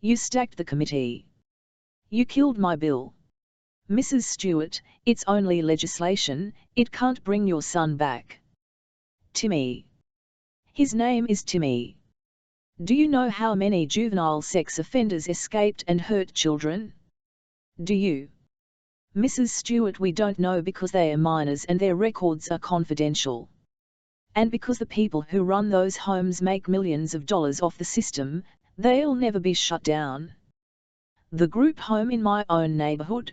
You stacked the committee. You killed my bill. Mrs. Stewart, it's only legislation, it can't bring your son back. Timmy. His name is Timmy. Do you know how many juvenile sex offenders escaped and hurt children? Do you? Mrs. Stewart, we don't know because they are minors and their records are confidential. And because the people who run those homes make millions of dollars off the system, they'll never be shut down. The group home in my own neighborhood?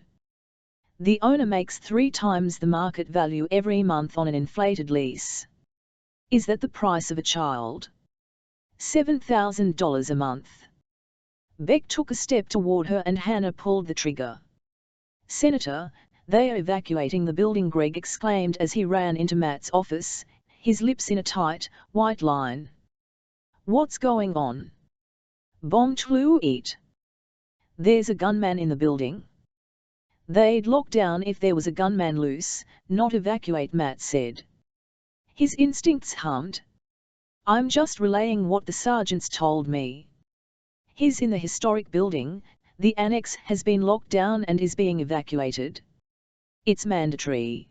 The owner makes 3 times the market value every month on an inflated lease. Is that the price of a child? $7,000 a month. Beck took a step toward her and Hannah pulled the trigger. Senator, they are evacuating the building, Greg exclaimed as he ran into Matt's office, his lips in a tight, white line. What's going on? Bomb it. There's a gunman in the building. They'd lock down if there was a gunman loose, not evacuate, Matt said. His instincts hummed. I'm just relaying what the sergeants told me. He's in the historic building, the annex has been locked down and is being evacuated. It's mandatory.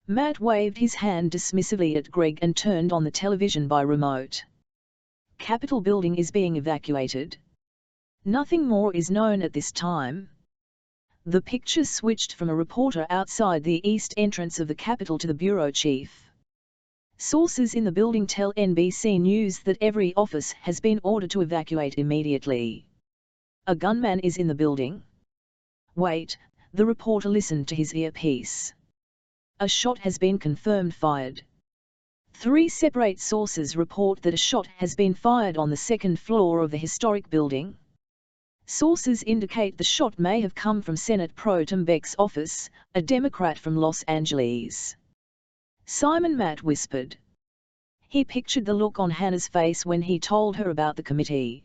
Matt waved his hand dismissively at Greg and turned on the television by remote. Capitol building is being evacuated. Nothing more is known at this time. The picture switched from a reporter outside the east entrance of the Capitol to the bureau chief. Sources in the building tell NBC News that every office has been ordered to evacuate immediately. A gunman is in the building. Wait, the reporter listened to his earpiece. A shot has been confirmed fired. 3 separate sources report that a shot has been fired on the 2nd floor of the historic building. Sources indicate the shot may have come from Senate Pro Tem Beck's office, a Democrat from Los Angeles. Simon, Matt whispered. He pictured the look on Hannah's face when he told her about the committee.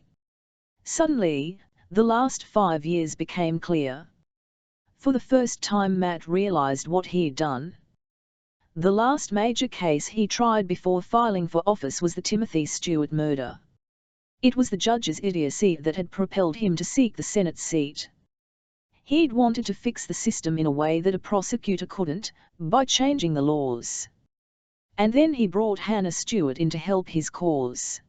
Suddenly, the last 5 years became clear. For the first time Matt realized what he'd done. The last major case he tried before filing for office was the Timothy Stewart murder. It was the judge's idiocy that had propelled him to seek the Senate seat. He'd wanted to fix the system in a way that a prosecutor couldn't, by changing the laws. And then he brought Hannah Stewart in to help his cause.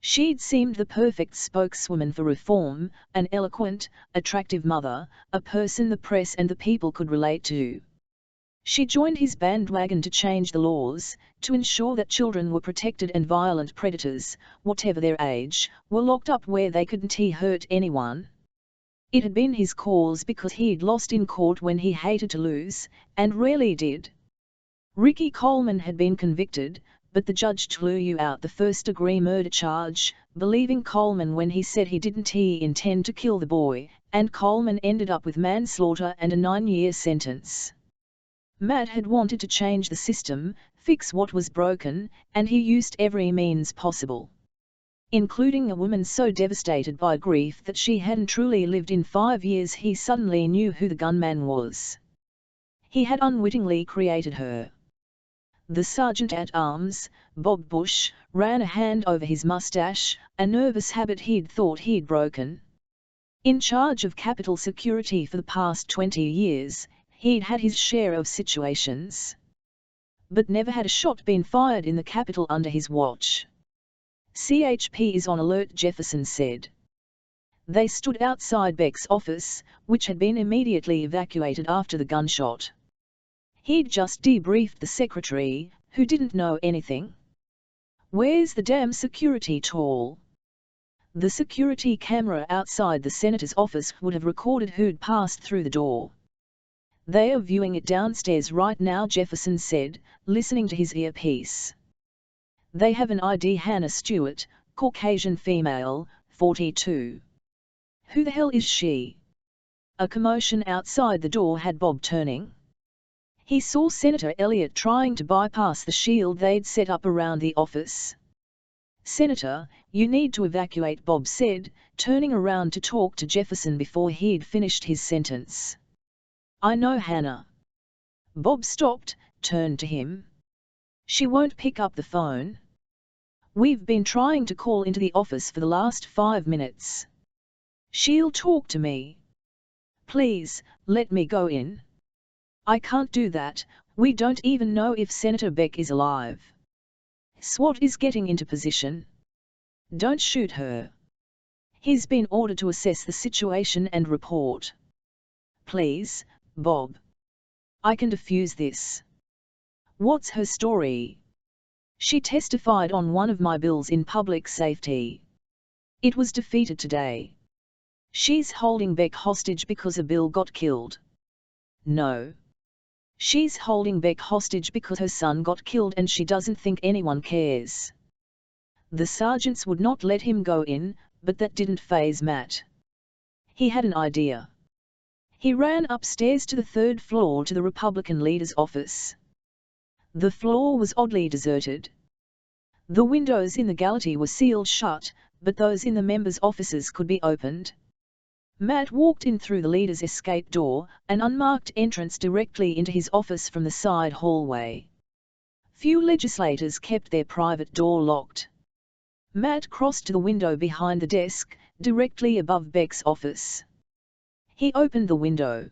She'd seemed the perfect spokeswoman for reform, an eloquent, attractive mother, a person the press and the people could relate to. She joined his bandwagon to change the laws, to ensure that children were protected and violent predators, whatever their age, were locked up where they couldn't hurt anyone. It had been his cause because he'd lost in court when he hated to lose, and rarely did. Ricky Coleman had been convicted, but the judge threw out the first-degree murder charge, believing Coleman when he said he didn't intend to kill the boy, and Coleman ended up with manslaughter and a 9-year sentence. Matt had wanted to change the system, fix what was broken, and he used every means possible. Including a woman so devastated by grief that she hadn't truly lived in 5 years. He suddenly knew who the gunman was. He had unwittingly created her. The sergeant-at-arms, Bob Bush, ran a hand over his mustache, a nervous habit he'd thought he'd broken. In charge of Capitol security for the past 20 years, he'd had his share of situations. But never had a shot been fired in the Capitol under his watch. CHP is on alert, Jefferson said. They stood outside Beck's office, which had been immediately evacuated after the gunshot. He'd just debriefed the secretary, who didn't know anything. Where's the damn security tool? The security camera outside the senator's office would have recorded who'd passed through the door. They are viewing it downstairs right now, Jefferson said, listening to his earpiece. They have an ID, Hannah Stewart, Caucasian female, 42. Who the hell is she? A commotion outside the door had Bob turning. He saw Senator Elliott trying to bypass the shield they'd set up around the office. "Senator, you need to evacuate," Bob said, turning around to talk to Jefferson before he'd finished his sentence. "I know Hannah." Bob stopped, turned to him. "She won't pick up the phone. We've been trying to call into the office for the last 5 minutes. She'll talk to me. Please, let me go in." "I can't do that, we don't even know if Senator Beck is alive." "SWAT is getting into position. Don't shoot her. He's been ordered to assess the situation and report." "Please, Bob. I can defuse this." "What's her story?" "She testified on one of my bills in public safety. It was defeated today. She's holding Beck hostage because a bill got killed." "No. She's holding Beck hostage because her son got killed and she doesn't think anyone cares." The sergeants would not let him go in, but that didn't faze Matt. He had an idea. He ran upstairs to the 3rd floor to the Republican leader's office. The floor was oddly deserted. The windows in the gallery were sealed shut, but those in the members' offices could be opened. Matt walked in through the leader's escape door, an unmarked entrance directly into his office from the side hallway. Few legislators kept their private door locked. Matt crossed to the window behind the desk, directly above Beck's office. He opened the window.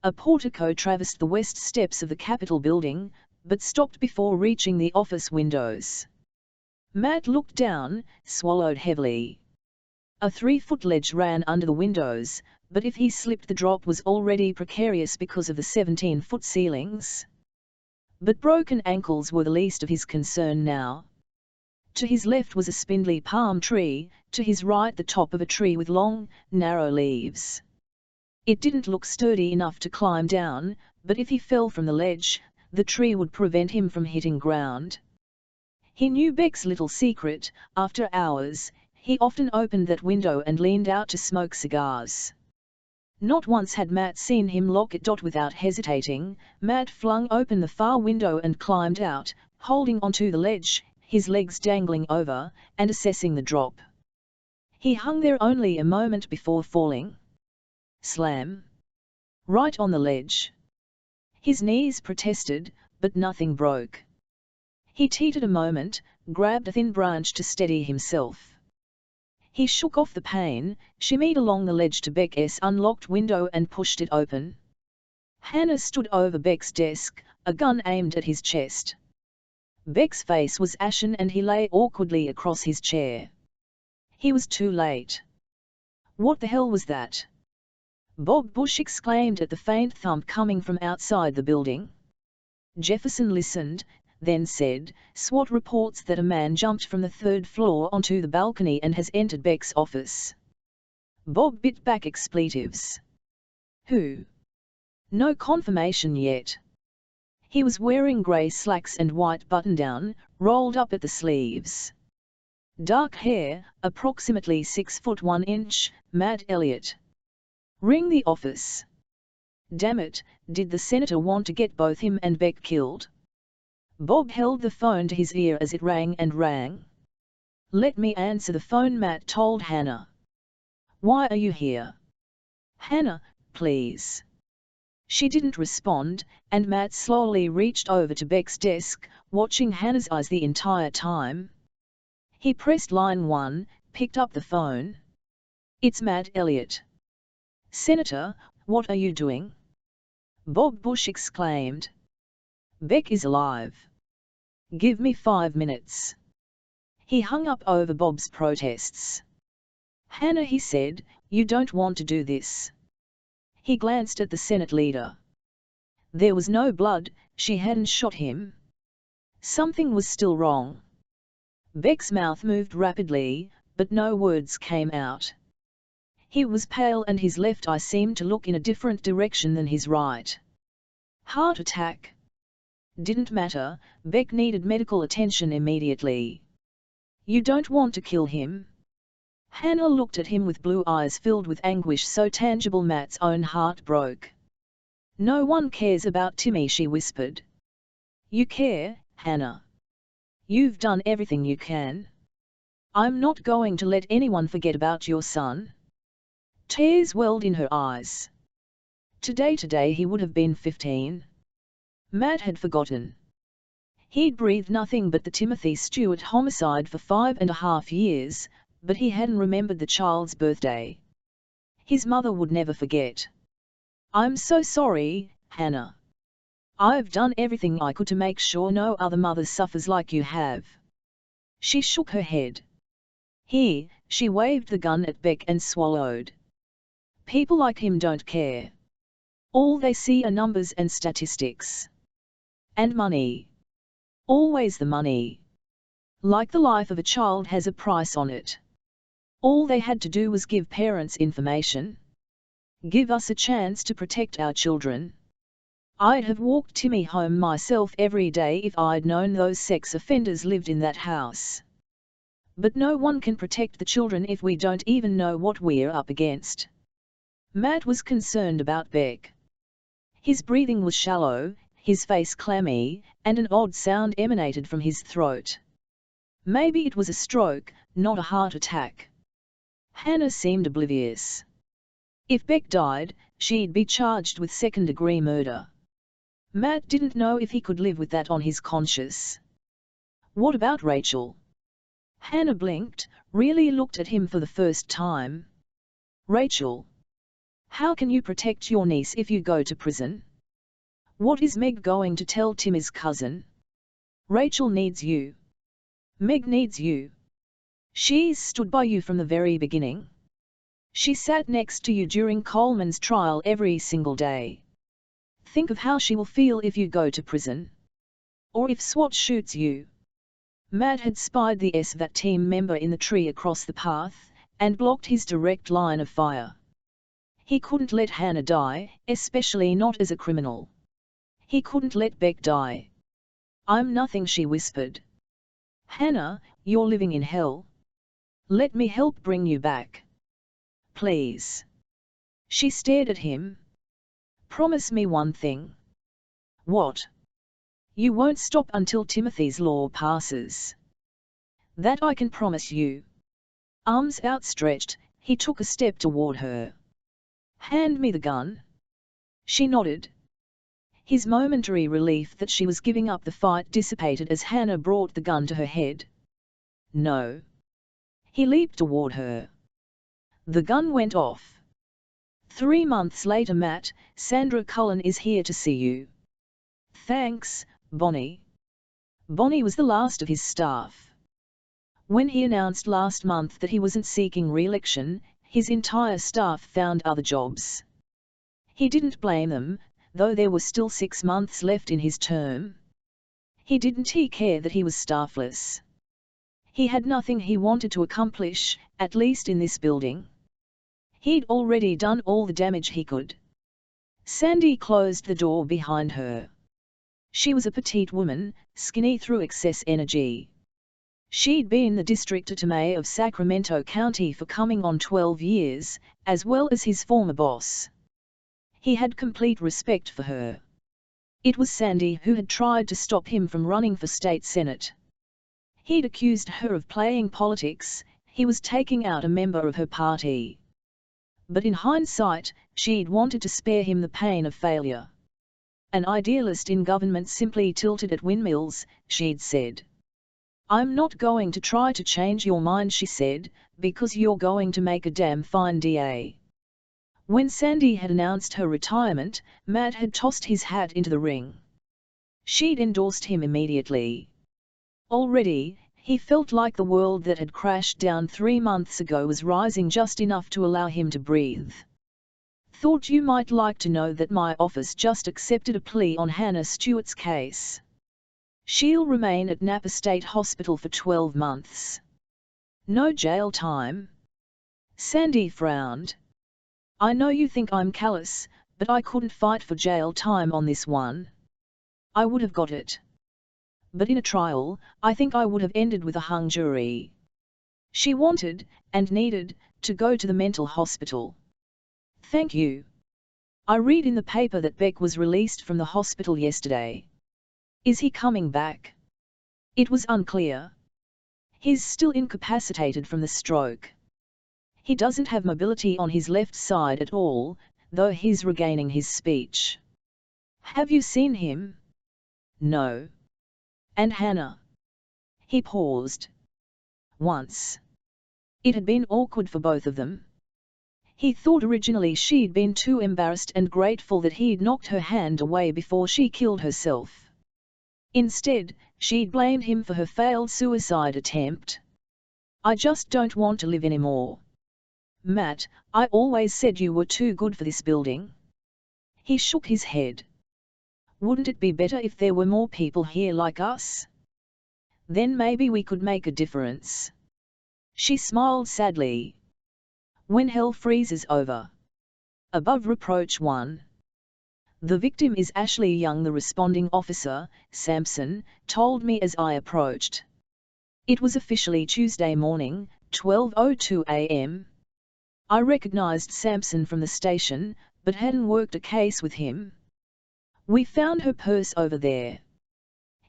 A portico traversed the west steps of the Capitol building, but stopped before reaching the office windows. Matt looked down, swallowed heavily. A 3-foot ledge ran under the windows, but if he slipped the drop was already precarious because of the 17-foot ceilings. But broken ankles were the least of his concern now. To his left was a spindly palm tree, to his right the top of a tree with long, narrow leaves. It didn't look sturdy enough to climb down, but if he fell from the ledge, the tree would prevent him from hitting ground. He knew Beck's little secret. After hours, he often opened that window and leaned out to smoke cigars. Not once had Matt seen him lock it. Without hesitating, Matt flung open the far window and climbed out, holding onto the ledge, his legs dangling over, and assessing the drop. He hung there only a moment before falling. Slam! Right on the ledge. His knees protested, but nothing broke. He teetered a moment, grabbed a thin branch to steady himself. He shook off the pain, shimmied along the ledge to Beck's unlocked window and pushed it open. Hannah stood over Beck's desk, a gun aimed at his chest. Beck's face was ashen and he lay awkwardly across his chair. He was too late. "What the hell was that?" Bob Bush exclaimed at the faint thump coming from outside the building. Jefferson listened, then said, "SWAT reports that a man jumped from the 3rd floor onto the balcony and has entered Beck's office." Bob bit back expletives. "Who?" "No confirmation yet. He was wearing grey slacks and white button-down, rolled up at the sleeves. Dark hair, approximately 6 foot 1 inch, Matt Elliott. Ring the office." Damn it, did the senator want to get both him and Beck killed? Bob held the phone to his ear as it rang and rang. "Let me answer the phone," Matt told Hannah. "Why are you here?" "Hannah, please." She didn't respond, and Matt slowly reached over to Beck's desk, watching Hannah's eyes the entire time. He pressed line 1, picked up the phone. "It's Matt Elliott." "Senator, what are you doing?" Bob Bush exclaimed. "Beck is alive. Give me 5 minutes." He hung up over Bob's protests. "Hannah," he said, "you don't want to do this." He glanced at the Senate leader. There was no blood, she hadn't shot him. Something was still wrong. Beck's mouth moved rapidly, but no words came out. He was pale and his left eye seemed to look in a different direction than his right. Heart attack. Didn't matter, Beck needed medical attention immediately. "You don't want to kill him?" Hannah looked at him with blue eyes filled with anguish so tangible Matt's own heart broke. "No one cares about Timmy," she whispered. "You care, Hannah. You've done everything you can. I'm not going to let anyone forget about your son." Tears welled in her eyes. Today he would have been 15. Matt had forgotten. He'd breathed nothing but the Timothy Stewart homicide for 5.5 years, but he hadn't remembered the child's birthday. His mother would never forget. "I'm so sorry, Hannah. I've done everything I could to make sure no other mother suffers like you have." She shook her head. "Here," she waved the gun at Beck and swallowed. "People like him don't care. All they see are numbers and statistics. And money. Always the money. Like the life of a child has a price on it. All they had to do was give parents information. Give us a chance to protect our children. I'd have walked Timmy home myself every day if I'd known those sex offenders lived in that house. But no one can protect the children if we don't even know what we're up against." Matt was concerned about Beck. His breathing was shallow, his face clammy, and an odd sound emanated from his throat. Maybe it was a stroke, not a heart attack. Hannah seemed oblivious. If Beck died, she'd be charged with second-degree murder. Matt didn't know if he could live with that on his conscience. "What about Rachel?" Hannah blinked, really looked at him for the first time. "Rachel? How can you protect your niece if you go to prison? What is Meg going to tell Timmy's cousin? Rachel needs you. Meg needs you. She's stood by you from the very beginning. She sat next to you during Coleman's trial every single day. Think of how she will feel if you go to prison. Or if SWAT shoots you." Matt had spied the SWAT team member in the tree across the path, and blocked his direct line of fire. He couldn't let Hannah die, especially not as a criminal. He couldn't let Beck die. "I'm nothing," she whispered. "Hannah, you're living in hell. Let me help bring you back. Please." She stared at him. "Promise me one thing." "What?" "You won't stop until Timothy's law passes." "That I can promise you." Arms outstretched, he took a step toward her. "Hand me the gun." She nodded. His momentary relief that she was giving up the fight dissipated as Hannah brought the gun to her head. "No." He leaped toward her. The gun went off. 3 months later. "Matt, Sandra Cullen is here to see you." "Thanks, Bonnie." Bonnie was the last of his staff. When he announced last month that he wasn't seeking re-election, his entire staff found other jobs. He didn't blame them, though there were still 6 months left in his term. He didn't care that he was staffless. He had nothing he wanted to accomplish, at least in this building. He'd already done all the damage he could. Sandy closed the door behind her. She was a petite woman, skinny through excess energy. She'd been the district attorney of Sacramento County for coming on 12 years, as well as his former boss. He had complete respect for her. It was Sandy who had tried to stop him from running for state senate. He'd accused her of playing politics, he was taking out a member of her party. But in hindsight, she'd wanted to spare him the pain of failure. An idealist in government simply tilted at windmills, she'd said. "I'm not going to try to change your mind," she said, "because you're going to make a damn fine DA." When Sandy had announced her retirement, Matt had tossed his hat into the ring. She'd endorsed him immediately. Already, he felt like the world that had crashed down 3 months ago was rising just enough to allow him to breathe. "Thought you might like to know that my office just accepted a plea on Hannah Stewart's case. She'll remain at Napa State Hospital for 12 months. No jail time." Sandy frowned. "I know you think I'm callous, but I couldn't fight for jail time on this one. I would have got it. But in a trial, I think I would have ended with a hung jury." She wanted, and needed, to go to the mental hospital. Thank you. I read in the paper that Beck was released from the hospital yesterday. Is he coming back? It was unclear. He's still incapacitated from the stroke. He doesn't have mobility on his left side at all, though he's regaining his speech. Have you seen him? No. And Hannah? He paused. Once. It had been awkward for both of them. He thought originally she'd been too embarrassed and grateful that he'd knocked her hand away before she killed herself. Instead, she'd blamed him for her failed suicide attempt. I just don't want to live anymore. Matt, I always said you were too good for this building. He shook his head. Wouldn't it be better if there were more people here like us? Then maybe we could make a difference. She smiled sadly. When hell freezes over. Above reproach 1. The victim is Ashley Young, the responding officer, Sampson, told me as I approached. It was officially Tuesday morning, 12:02 a.m. I recognized Sampson from the station, but hadn't worked a case with him. We found her purse over there.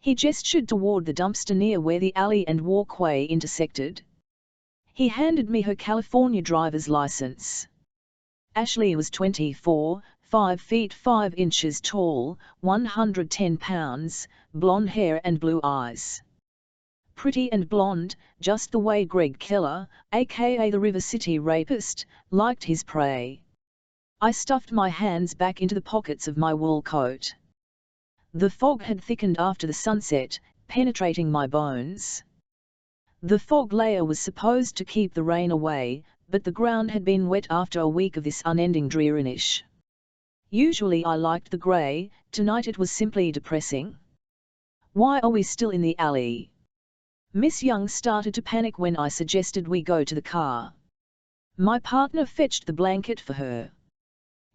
He gestured toward the dumpster near where the alley and walkway intersected. He handed me her California driver's license. Ashley was 24, 5 feet 5 inches tall, 110 pounds, blonde hair and blue eyes. Pretty and blonde, just the way Greg Keller, aka the River City Rapist, liked his prey. I stuffed my hands back into the pockets of my wool coat. The fog had thickened after the sunset, penetrating my bones. The fog layer was supposed to keep the rain away, but the ground had been wet after a week of this unending dreariness. Usually I liked the grey, tonight it was simply depressing. Why are we still in the alley? Miss Young started to panic when I suggested we go to the car. My partner fetched the blanket for her.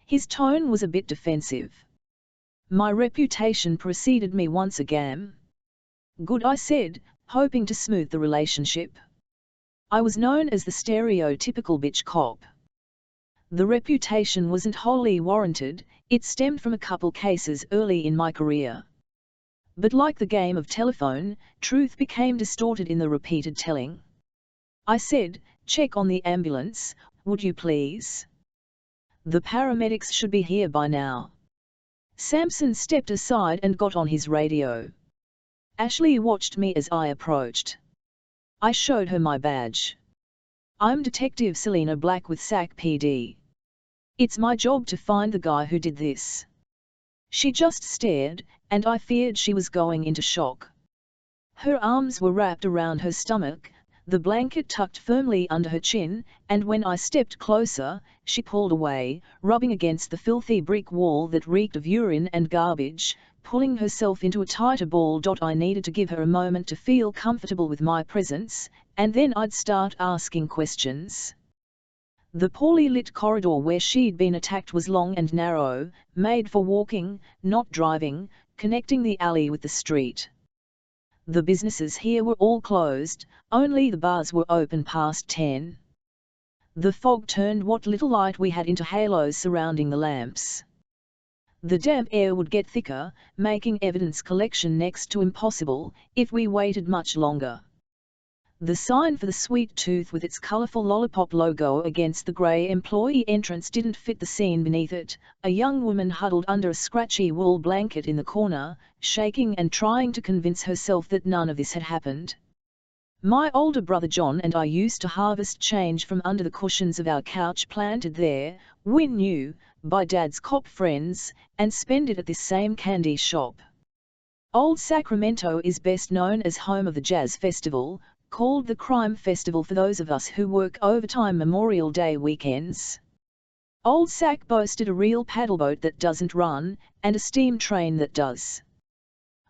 His tone was a bit defensive. My reputation preceded me once again. Good, I said, hoping to smooth the relationship. I was known as the stereotypical bitch cop. The reputation wasn't wholly warranted, it stemmed from a couple cases early in my career. But like the game of telephone, truth became distorted in the repeated telling. I said, check on the ambulance, would you please? The paramedics should be here by now. Sampson stepped aside and got on his radio. Ashley watched me as I approached. I showed her my badge. I'm Detective Selena Black with Sac PD. It's my job to find the guy who did this. She just stared, and I feared she was going into shock. Her arms were wrapped around her stomach, the blanket tucked firmly under her chin, and when I stepped closer, she pulled away, rubbing against the filthy brick wall that reeked of urine and garbage, pulling herself into a tighter ball. I needed to give her a moment to feel comfortable with my presence, and then I'd start asking questions. The poorly lit corridor where she'd been attacked was long and narrow, made for walking, not driving, connecting the alley with the street. The businesses here were all closed, only the bars were open past 10. The fog turned what little light we had into halos surrounding the lamps. The damp air would get thicker, making evidence collection next to impossible, if we waited much longer. The sign for the Sweet Tooth with its colourful lollipop logo against the grey employee entrance didn't fit the scene beneath it, a young woman huddled under a scratchy wool blanket in the corner, shaking and trying to convince herself that none of this had happened. My older brother John and I used to harvest change from under the cushions of our couch planted there, we knew, by Dad's cop friends, and spend it at this same candy shop. Old Sacramento is best known as home of the Jazz Festival, called the Crime Festival for those of us who work overtime Memorial Day weekends. Old Sac boasted a real paddleboat that doesn't run, and a steam train that does.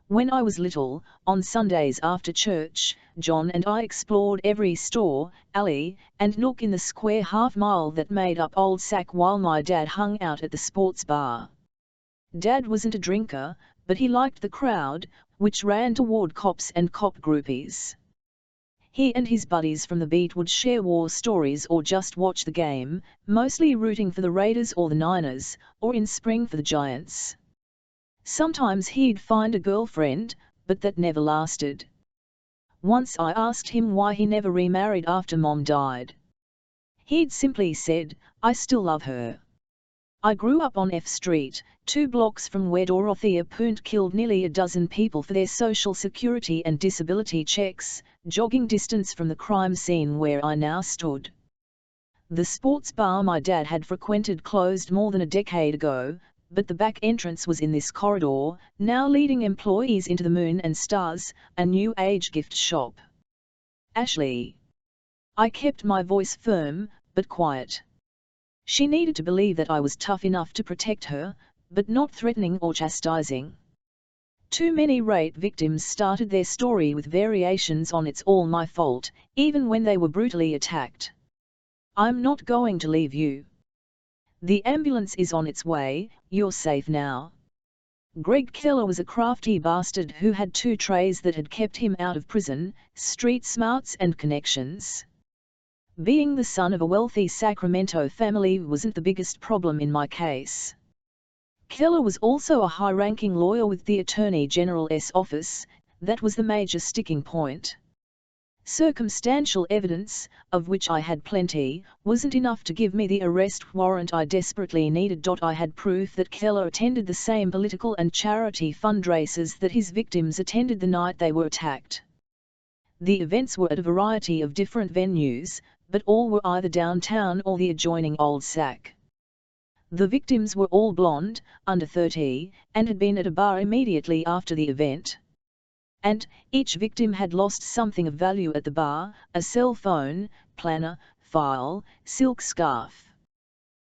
When I was little, on Sundays after church, John and I explored every store, alley, and nook in the square half-mile that made up Old Sac while my dad hung out at the sports bar. Dad wasn't a drinker, but he liked the crowd, which ran toward cops and cop groupies. he and his buddies from the beat would share war stories or just watch the game, mostly rooting for the Raiders or the Niners, or in spring for the Giants. Sometimes he'd find a girlfriend, but that never lasted. Once I asked him why he never remarried after Mom died. He'd simply said, "I still love her." I grew up on F Street, 2 blocks from where Dorothea Punt killed nearly a dozen people for their social security and disability checks, jogging distance from the crime scene where I now stood. The sports bar my dad had frequented closed more than a decade ago, but the back entrance was in this corridor, now leading employees into the Moon and Stars, a new age gift shop. Ashley. I kept my voice firm, but quiet. She needed to believe that I was tough enough to protect her, but not threatening or chastising. Too many rape victims started their story with variations on "it's all my fault," even when they were brutally attacked. "I'm not going to leave you. The ambulance is on its way, you're safe now." Greg Keller was a crafty bastard who had 2 trays that had kept him out of prison: street smarts and connections. Being the son of a wealthy Sacramento family wasn't the biggest problem in my case. Keller was also a high-ranking lawyer with the Attorney General's office. That was the major sticking point. Circumstantial evidence, of which I had plenty, wasn't enough to give me the arrest warrant I desperately needed. I had proof that Keller attended the same political and charity fundraisers that his victims attended the night they were attacked. The events were at a variety of different venues, but all were either downtown or the adjoining Old Sac. The victims were all blonde, under 30, and had been at a bar immediately after the event. And each victim had lost something of value at the bar: a cell phone, planner, file, silk scarf.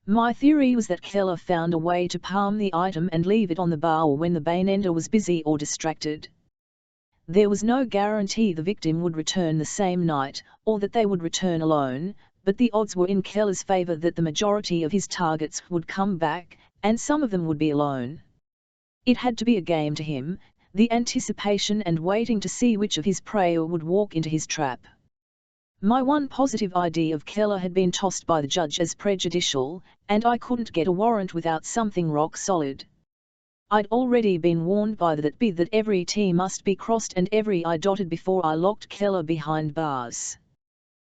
My theory was that Keller found a way to palm the item and leave it on the bar when the bartender was busy or distracted. There was no guarantee the victim would return the same night, or that they would return alone, but the odds were in Keller's favor that the majority of his targets would come back, and some of them would be alone. It had to be a game to him, the anticipation and waiting to see which of his prey would walk into his trap. My one positive ID of Keller had been tossed by the judge as prejudicial, and I couldn't get a warrant without something rock solid. I'd already been warned by that every T must be crossed and every I dotted before I locked Keller behind bars.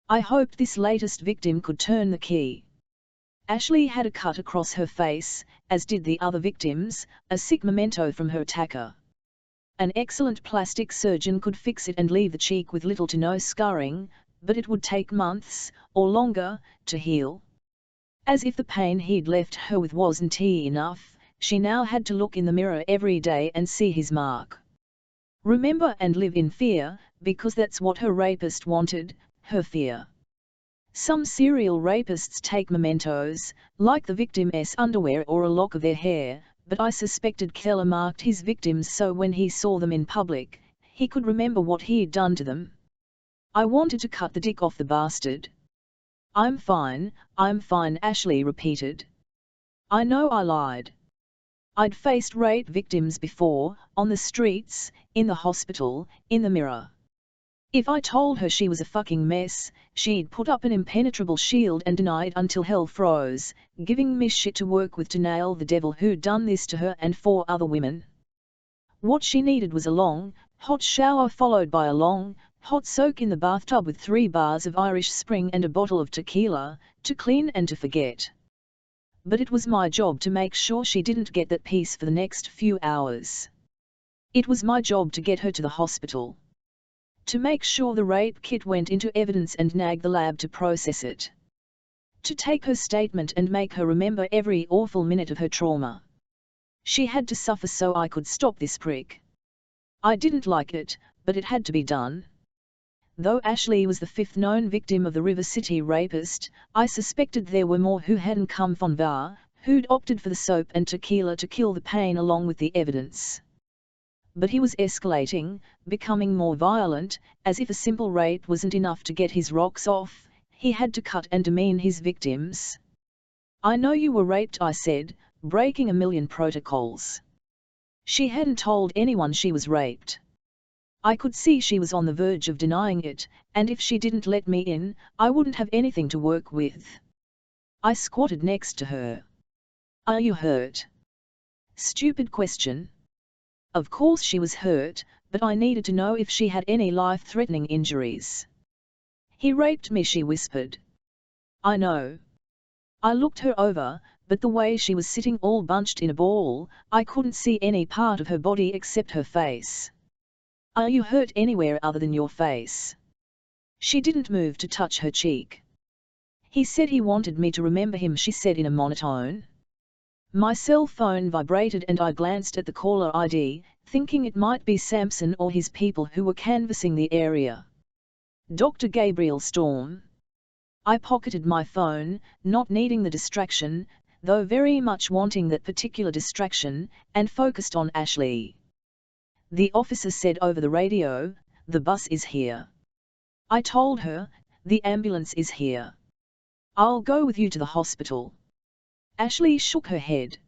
I hoped this latest victim could turn the key. Ashley had a cut across her face, as did the other victims, a sick memento from her attacker. An excellent plastic surgeon could fix it and leave the cheek with little to no scarring, but it would take months, or longer, to heal. As if the pain he'd left her with wasn't enough, she now had to look in the mirror every day and see his mark. Remember and live in fear, because that's what her rapist wanted, her fear. Some serial rapists take mementos, like the victim's underwear or a lock of their hair, but I suspected Keller marked his victims so when he saw them in public, he could remember what he'd done to them. I wanted to cut the dick off the bastard. I'm fine," Ashley repeated. "I know I lied. I'd faced rape victims before, on the streets, in the hospital, in the mirror. If I told her she was a fucking mess, she'd put up an impenetrable shield and deny it until hell froze, giving me shit to work with to nail the devil who'd done this to her and 4 other women. What she needed was a long, hot shower followed by a long, hot soak in the bathtub with 3 bars of Irish Spring and a bottle of tequila, to clean and to forget. But it was my job to make sure she didn't get that peace for the next few hours. It was my job to get her to the hospital. To make sure the rape kit went into evidence and nag the lab to process it. To take her statement and make her remember every awful minute of her trauma. She had to suffer so I could stop this prick. I didn't like it, but it had to be done. Though Ashley was the 5th known victim of the River City rapist, I suspected there were more who hadn't come von var, who'd opted for the soap and tequila to kill the pain along with the evidence. But he was escalating, becoming more violent, as if a simple rape wasn't enough to get his rocks off, he had to cut and demean his victims. "I know you were raped," I said, breaking a million protocols. She hadn't told anyone she was raped. I could see she was on the verge of denying it, and if she didn't let me in, I wouldn't have anything to work with. I squatted next to her. Are you hurt? Stupid question. Of course she was hurt, but I needed to know if she had any life-threatening injuries. He raped me, she whispered. I know. I looked her over, but the way she was sitting all bunched in a ball, I couldn't see any part of her body except her face. Are you hurt anywhere other than your face? She didn't move to touch her cheek. He said he wanted me to remember him, she said in a monotone. My cell phone vibrated and I glanced at the caller ID, thinking it might be Samson or his people who were canvassing the area. Dr. Gabriel Storm. I pocketed my phone, not needing the distraction, though very much wanting that particular distraction, and focused on Ashley. The officer said over the radio, "The bus is here." I told her, "The ambulance is here. I'll go with you to the hospital." Ashley shook her head.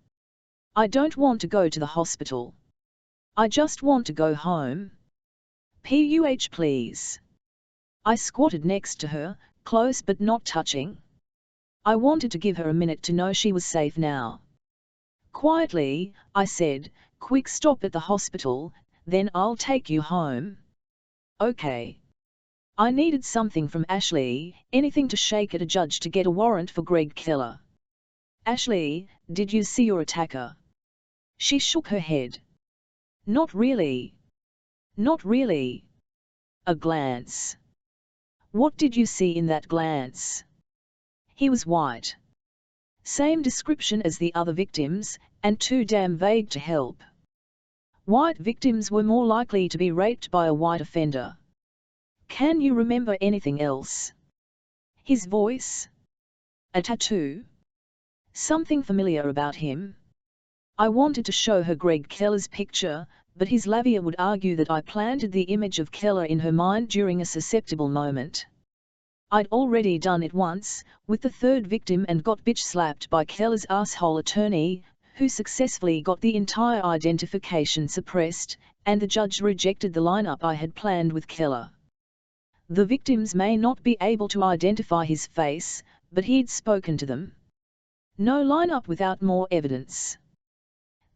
I don't want to go to the hospital. I just want to go home. Puh, please. I squatted next to her, close but not touching. I wanted to give her a minute to know she was safe now. Quietly, I said, "Quick stop at the hospital, then I'll take you home." Okay. I needed something from Ashley, anything to shake at a judge to get a warrant for Greg Keller. Ashley, did you see your attacker? She shook her head. Not really. Not really. A glance. What did you see in that glance? He was white. Same description as the other victims, and too damn vague to help. White victims were more likely to be raped by a white offender. Can you remember anything else? His voice? A tattoo? Something familiar about him? I wanted to show her Greg Keller's picture, but his lavia would argue that I planted the image of Keller in her mind during a susceptible moment. I'd already done it once, with the third victim, and got bitch-slapped by Keller's asshole attorney, who successfully got the entire identification suppressed, and the judge rejected the lineup I had planned with Keller. The victims may not be able to identify his face, but he'd spoken to them. No lineup without more evidence.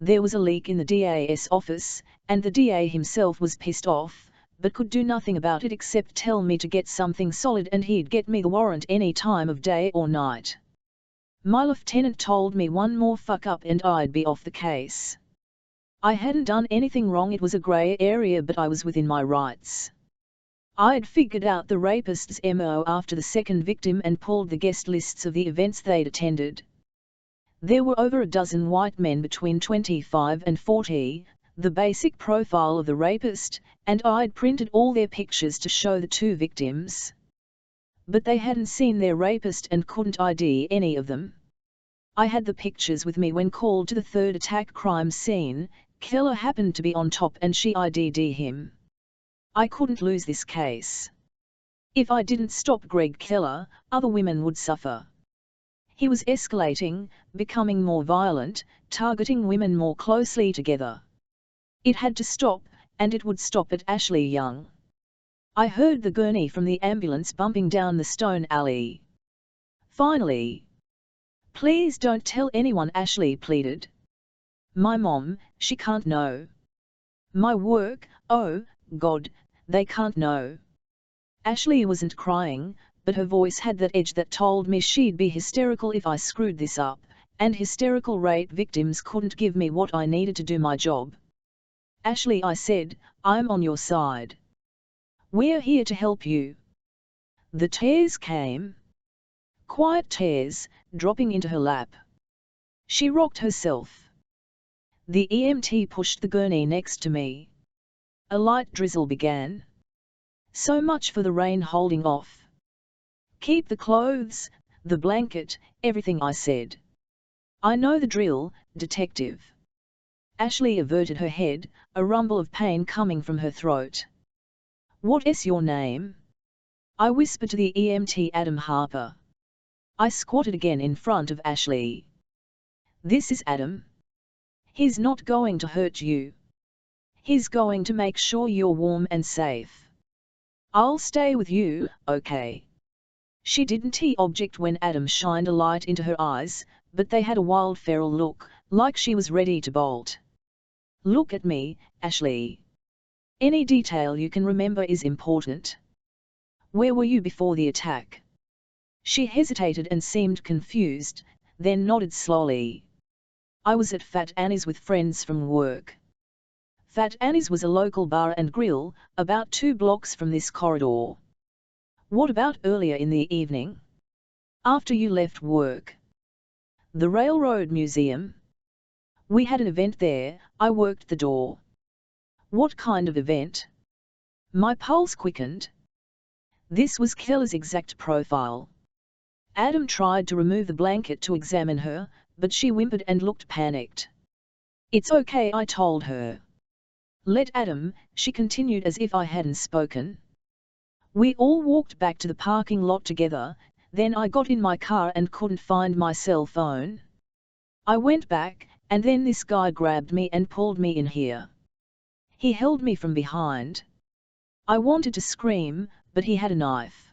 There was a leak in the DA's office, and the DA himself was pissed off, but could do nothing about it except tell me to get something solid and he'd get me the warrant any time of day or night. My lieutenant told me one more fuck up and I'd be off the case. I hadn't done anything wrong, it was a grey area, but I was within my rights. I'd figured out the rapist's MO after the second victim and pulled the guest lists of the events they'd attended. There were over a dozen white men between 25 and 40, the basic profile of the rapist, and I'd printed all their pictures to show the two victims. But they hadn't seen their rapist and couldn't ID any of them. I had the pictures with me when called to the third attack crime scene. Keller happened to be on top and she ID'd him. I couldn't lose this case. If I didn't stop Greg Keller, other women would suffer. He was escalating, becoming more violent, targeting women more closely together. It had to stop, and it would stop at Ashley Young. I heard the gurney from the ambulance bumping down the stone alley. Finally. "Please don't tell anyone," Ashley pleaded. "My mom, she can't know. My work, oh, God, they can't know." Ashley wasn't crying, but her voice had that edge that told me she'd be hysterical if I screwed this up, and hysterical rape victims couldn't give me what I needed to do my job. "Ashley," I said, "I'm on your side. We're here to help you." The tears came. Quiet tears, dropping into her lap. She rocked herself. The EMT pushed the gurney next to me. A light drizzle began. So much for the rain holding off. "Keep the clothes, the blanket, everything," I said. "I know the drill, detective." Ashley averted her head, a rumble of pain coming from her throat. "What is your name?" I whispered to the EMT, "Adam Harper." I squatted again in front of Ashley. "This is Adam. He's not going to hurt you. He's going to make sure you're warm and safe. I'll stay with you, okay? She didn't object when Adam shined a light into her eyes, but they had a wild feral look, like she was ready to bolt. Look at me, Ashley. Any detail you can remember is important. Where were you before the attack? She hesitated and seemed confused, then nodded slowly. I was at Fat Annie's with friends from work. Fat Annie's was a local bar and grill, about 2 blocks from this corridor. What about earlier in the evening? After you left work? The Railroad Museum? We had an event there, I worked the door. What kind of event? My pulse quickened. This was Keller's exact profile. Adam tried to remove the blanket to examine her, but she whimpered and looked panicked. It's okay, I told her. Let Adam, she continued as if I hadn't spoken. We all walked back to the parking lot together, then I got in my car and couldn't find my cell phone. I went back, and then this guy grabbed me and pulled me in here. He held me from behind. I wanted to scream, but he had a knife.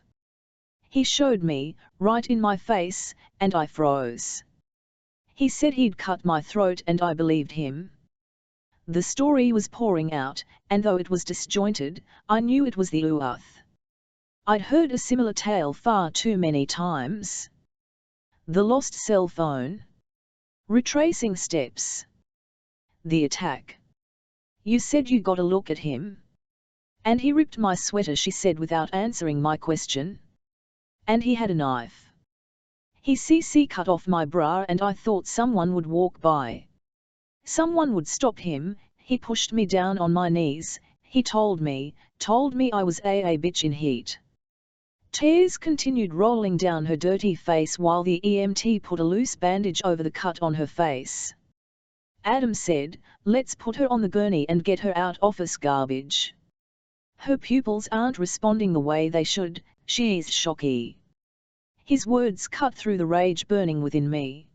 He showed me, right in my face, and I froze. He said he'd cut my throat and I believed him. The story was pouring out, and though it was disjointed, I knew it was the truth. I'd heard a similar tale far too many times. The lost cell phone. Retracing steps. The attack. You said you got a look at him. And he ripped my sweater, she said without answering my question. And he had a knife. He cut off my bra and I thought someone would walk by. Someone would stop him. He pushed me down on my knees, he told me I was a bitch in heat. Tears continued rolling down her dirty face while the EMT put a loose bandage over the cut on her face. Adam said, let's put her on the gurney and get her out office garbage. Her pupils aren't responding the way they should, she's shocky. His words cut through the rage burning within me.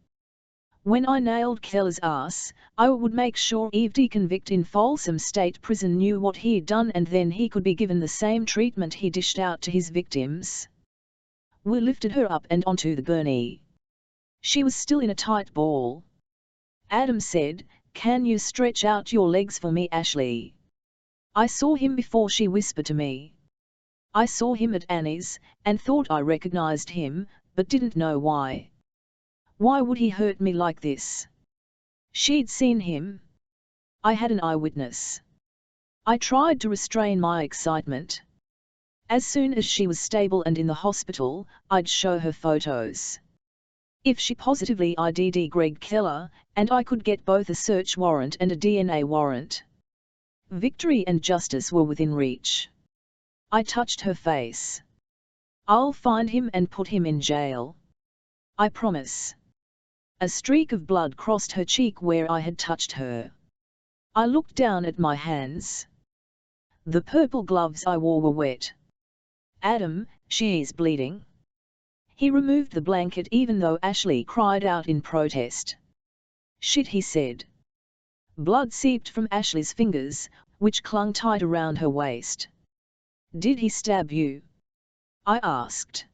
When I nailed Keller's ass, I would make sure Eve convict in Folsom State Prison knew what he'd done and then he could be given the same treatment he dished out to his victims. We lifted her up and onto the gurney. She was still in a tight ball. Adam said, can you stretch out your legs for me, Ashley? I saw him before, she whispered to me. I saw him at Annie's, and thought I recognized him, but didn't know why. Why would he hurt me like this? She'd seen him. I had an eyewitness. I tried to restrain my excitement. As soon as she was stable and in the hospital, I'd show her photos. If she positively ID'd Greg Keller, and I could get both a search warrant and a DNA warrant. Victory and justice were within reach. I touched her face. I'll find him and put him in jail. I promise. A streak of blood crossed her cheek where I had touched her. I looked down at my hands. The purple gloves I wore were wet. Adam, she's bleeding. He removed the blanket even though Ashley cried out in protest. Shit, he said. Blood seeped from Ashley's fingers, which clung tight around her waist. Did he stab you? I asked.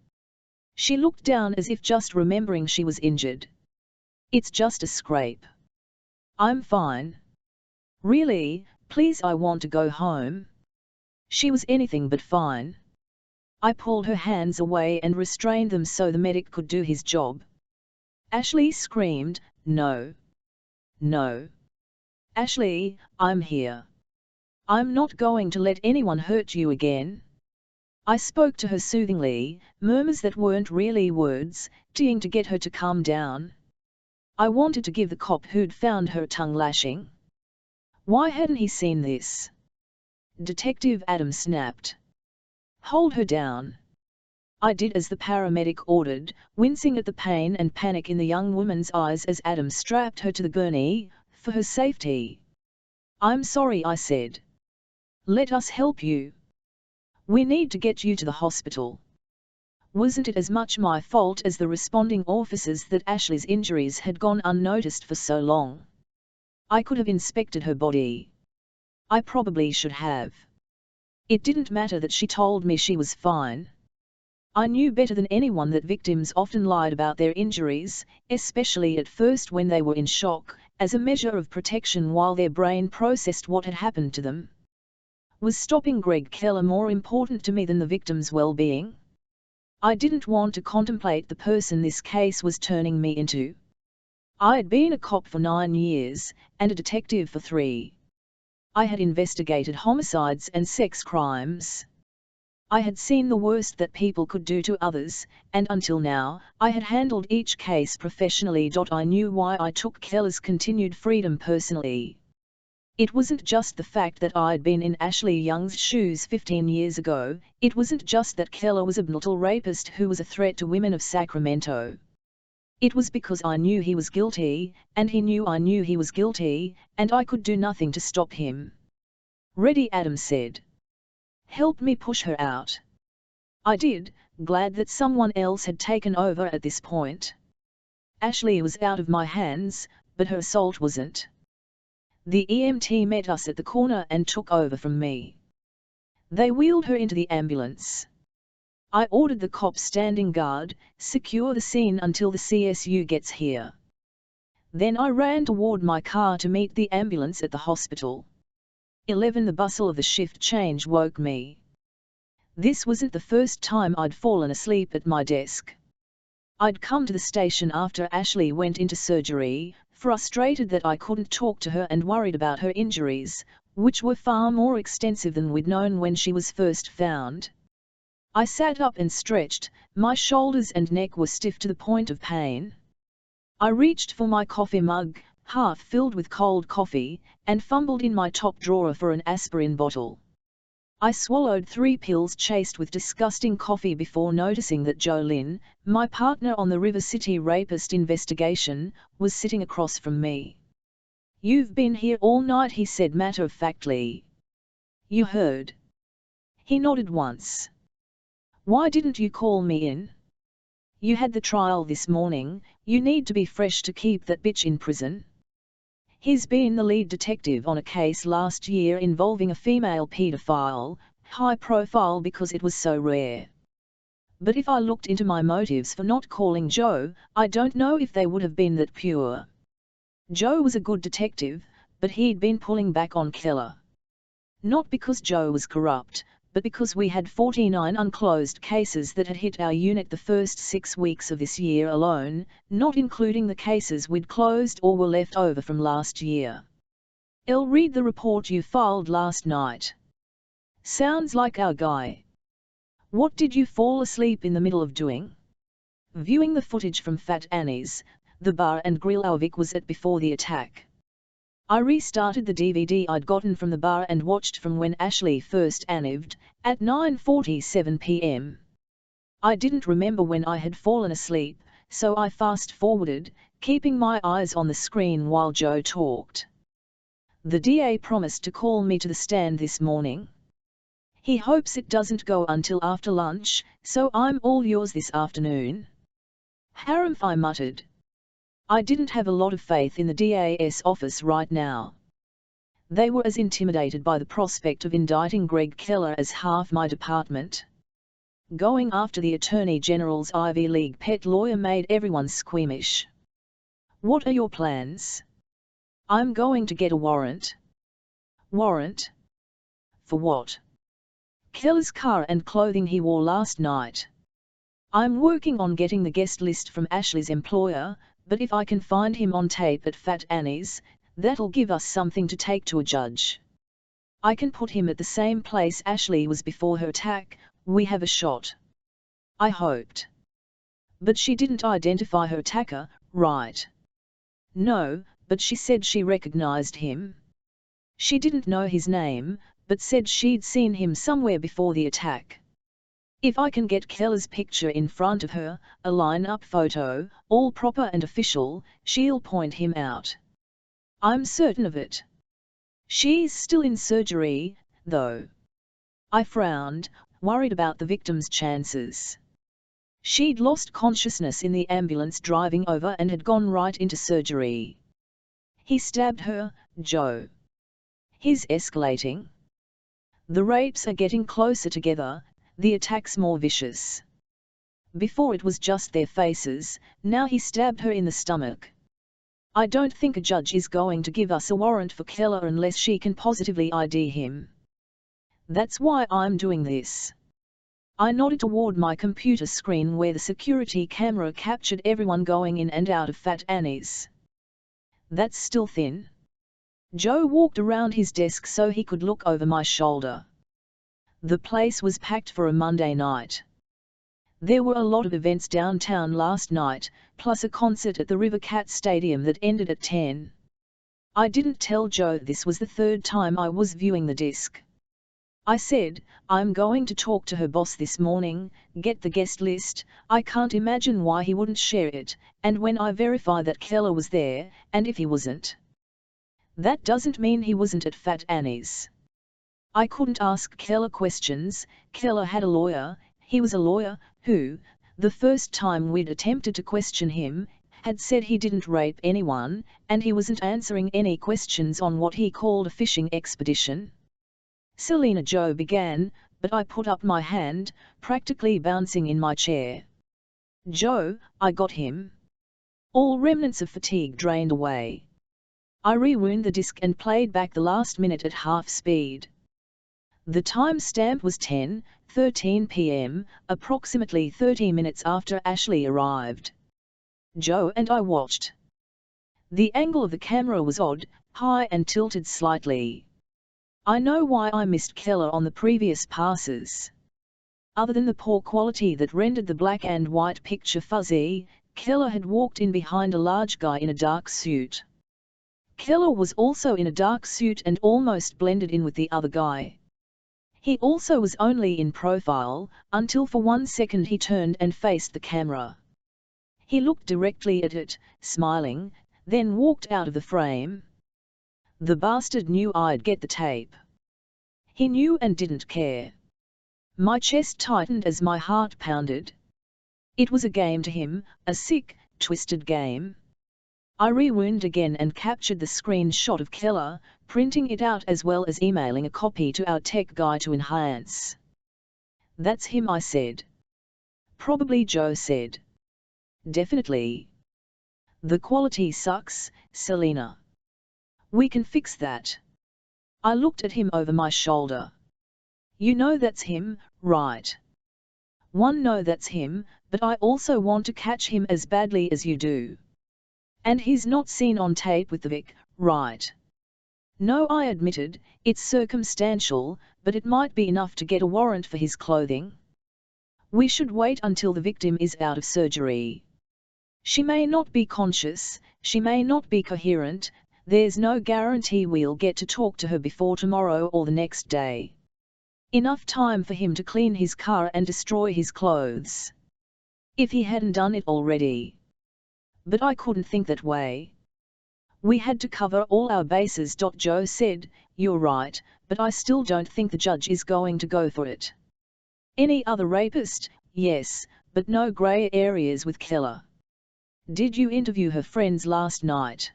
She looked down as if just remembering she was injured. It's just a scrape. I'm fine. Really, please, I want to go home. She was anything but fine. I pulled her hands away and restrained them so the medic could do his job. Ashley screamed, no. No. Ashley, I'm here. I'm not going to let anyone hurt you again. I spoke to her soothingly, murmurs that weren't really words, trying to get her to calm down. I wanted to give the cop who'd found her a tongue lashing. Why hadn't he seen this? Detective Adam snapped. Hold her down. I did as the paramedic ordered, wincing at the pain and panic in the young woman's eyes as Adam strapped her to the gurney, for her safety. I'm sorry, I said. Let us help you. We need to get you to the hospital. Wasn't it as much my fault as the responding officers that Ashley's injuries had gone unnoticed for so long? I could have inspected her body. I probably should have. It didn't matter that she told me she was fine. I knew better than anyone that victims often lied about their injuries, especially at first when they were in shock, as a measure of protection while their brain processed what had happened to them. Was stopping Greg Keller more important to me than the victim's well-being? I didn't want to contemplate the person this case was turning me into. I had been a cop for 9 years, and a detective for 3. I had investigated homicides and sex crimes. I had seen the worst that people could do to others, and until now, I had handled each case professionally. I knew why I took Keller's continued freedom personally. It wasn't just the fact that I'd been in Ashley Young's shoes 15 years ago, it wasn't just that Keller was a brutal rapist who was a threat to women of Sacramento. It was because I knew he was guilty, and he knew I knew he was guilty, and I could do nothing to stop him. Ready, Adam said. Help me push her out. I did, glad that someone else had taken over at this point. Ashley was out of my hands, but her assault wasn't. The EMT met us at the corner and took over from me. They wheeled her into the ambulance. I ordered the cops standing guard, secure the scene until the CSU gets here. Then I ran toward my car to meet the ambulance at the hospital. 11. The bustle of the shift change woke me. This wasn't the first time I'd fallen asleep at my desk. I'd come to the station after Ashley went into surgery, frustrated that I couldn't talk to her and worried about her injuries, which were far more extensive than we'd known when she was first found. I sat up and stretched, my shoulders and neck were stiff to the point of pain. I reached for my coffee mug, half filled with cold coffee, and fumbled in my top drawer for an aspirin bottle. I swallowed 3 pills chased with disgusting coffee before noticing that Joe Lynn, my partner on the River City rapist investigation, was sitting across from me. You've been here all night, he said matter-of-factly. You heard. He nodded once. Why didn't you call me in? You had the trial this morning, you need to be fresh to keep that bitch in prison. He's been the lead detective on a case last year involving a female pedophile, high profile because it was so rare. But if I looked into my motives for not calling Joe, I don't know if they would have been that pure. Joe was a good detective, but he'd been pulling back on Keller. Not because Joe was corrupt, but because we had 49 unclosed cases that had hit our unit the first 6 weeks of this year alone, not including the cases we'd closed or were left over from last year. I'll read the report you filed last night. Sounds like our guy. What did you fall asleep in the middle of doing? Viewing the footage from Fat Annie's, the bar and grill our Vic was at before the attack. I restarted the DVD I'd gotten from the bar and watched from when Ashley first arrived, at 9:47 p.m. I didn't remember when I had fallen asleep, so I fast-forwarded, keeping my eyes on the screen while Joe talked. The DA promised to call me to the stand this morning. He hopes it doesn't go until after lunch, so I'm all yours this afternoon. Harumph, I muttered. I didn't have a lot of faith in the DA's office right now. They were as intimidated by the prospect of indicting Greg Keller as half my department. Going after the Attorney General's Ivy League pet lawyer made everyone squeamish. What are your plans? I'm going to get a warrant. Warrant? For what? Keller's car and clothing he wore last night. I'm working on getting the guest list from Ashley's employer, but if I can find him on tape at Fat Annie's, that'll give us something to take to a judge. I can put him at the same place Ashley was before her attack, we have a shot. I hoped. But she didn't identify her attacker, right? No, but she said she recognized him. She didn't know his name, but said she'd seen him somewhere before the attack. If I can get Keller's picture in front of her, a line-up photo, all proper and official, she'll point him out. I'm certain of it. She's still in surgery, though. I frowned, worried about the victim's chances. She'd lost consciousness in the ambulance driving over and had gone right into surgery. He stabbed her, Joe. He's escalating. The rapes are getting closer together, the attacks more vicious. Before it was just their faces, now he stabbed her in the stomach. I don't think a judge is going to give us a warrant for Keller unless she can positively ID him. That's why I'm doing this. I nodded toward my computer screen where the security camera captured everyone going in and out of Fat Annie's. That's still thin. Joe walked around his desk so he could look over my shoulder. The place was packed for a Monday night. There were a lot of events downtown last night, plus a concert at the River Cat Stadium that ended at 10. I didn't tell Joe this was the third time I was viewing the disc. I said, I'm going to talk to her boss this morning, get the guest list. I can't imagine why he wouldn't share it, and when I verify that Keller was there, and if he wasn't. That doesn't mean he wasn't at Fat Annie's. I couldn't ask Keller questions. Keller had a lawyer. He was a lawyer who, the first time we'd attempted to question him, had said he didn't rape anyone, and he wasn't answering any questions on what he called a fishing expedition. Selena, Joe began, but I put up my hand, practically bouncing in my chair. Joe, I got him. All remnants of fatigue drained away. I rewound the disc and played back the last minute at half speed. The time stamp was 10:13 p.m., approximately 30 minutes after Ashley arrived. Joe and I watched. The angle of the camera was odd, high and tilted slightly. I know why I missed Keller on the previous passes. Other than the poor quality that rendered the black and white picture fuzzy, Keller had walked in behind a large guy in a dark suit. Keller was also in a dark suit and almost blended in with the other guy. He also was only in profile, until for 1 second he turned and faced the camera. He looked directly at it, smiling, then walked out of the frame. The bastard knew I'd get the tape. He knew and didn't care. My chest tightened as my heart pounded. It was a game to him, a sick, twisted game. I rewound again and captured the screenshot of Keller, printing it out as well as emailing a copy to our tech guy to enhance. That's him, I said. Probably, Joe said. Definitely. The quality sucks, Selena. We can fix that. I looked at him over my shoulder. You know that's him, right? No, that's him, but I also want to catch him as badly as you do. And he's not seen on tape with the Vic, right? No, I admitted, it's circumstantial, but it might be enough to get a warrant for his clothing. We should wait until the victim is out of surgery. She may not be conscious, she may not be coherent, there's no guarantee we'll get to talk to her before tomorrow or the next day. Enough time for him to clean his car and destroy his clothes. If he hadn't done it already. But I couldn't think that way. We had to cover all our bases. Joe said, you're right, but I still don't think the judge is going to go for it. Any other rapist, yes, but no grey areas with Keller. Did you interview her friends last night?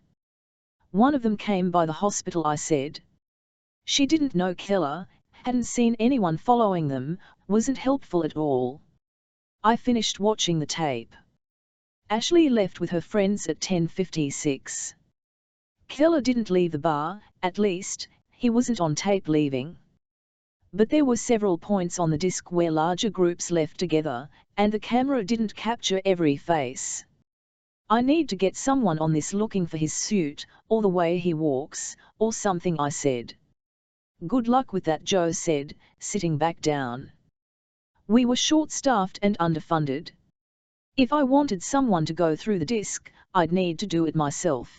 One of them came by the hospital, I said. She didn't know Keller, hadn't seen anyone following them, wasn't helpful at all. I finished watching the tape. Ashley left with her friends at 10:56. Keller didn't leave the bar, at least, he wasn't on tape leaving. But there were several points on the disc where larger groups left together, and the camera didn't capture every face. I need to get someone on this looking for his suit, or the way he walks, or something, I said. Good luck with that, Joe said, sitting back down. We were short-staffed and underfunded. If I wanted someone to go through the disc, I'd need to do it myself.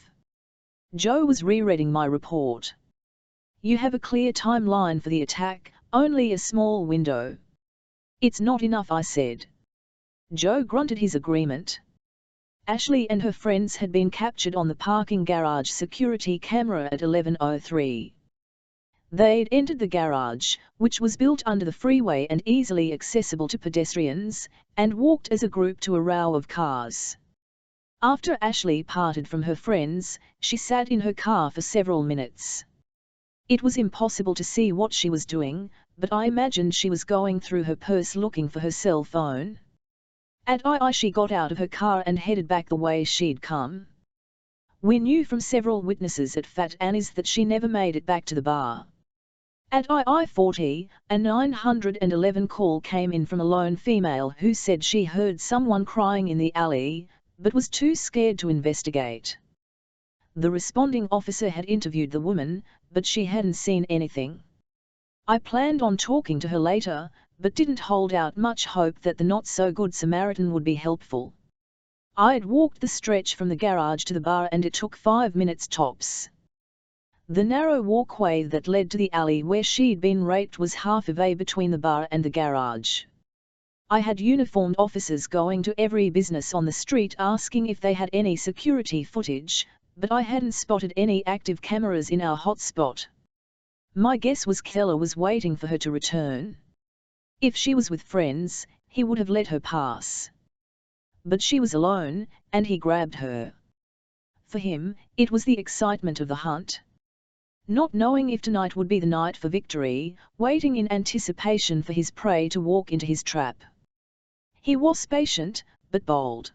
Joe was rereading my report. You have a clear timeline for the attack, only a small window. It's not enough, I said. Joe grunted his agreement. Ashley and her friends had been captured on the parking garage security camera at 11:03. They'd entered the garage, which was built under the freeway and easily accessible to pedestrians, and walked as a group to a row of cars. After Ashley parted from her friends, she sat in her car for several minutes. It was impossible to see what she was doing, but I imagined she was going through her purse looking for her cell phone. At II she got out of her car and headed back the way she'd come. We knew from several witnesses at Fat Annie's that she never made it back to the bar. At II-40, a 911 call came in from a lone female who said she heard someone crying in the alley, but was too scared to investigate. The responding officer had interviewed the woman, but she hadn't seen anything. I planned on talking to her later, but didn't hold out much hope that the not-so-good Samaritan would be helpful. I'd walked the stretch from the garage to the bar and it took 5 minutes tops. The narrow walkway that led to the alley where she'd been raped was half a way between the bar and the garage. I had uniformed officers going to every business on the street asking if they had any security footage, but I hadn't spotted any active cameras in our hotspot. My guess was Keller was waiting for her to return. If she was with friends, he would have let her pass. But she was alone, and he grabbed her. For him, it was the excitement of the hunt. Not knowing if tonight would be the night for victory, waiting in anticipation for his prey to walk into his trap. He was patient, but bold.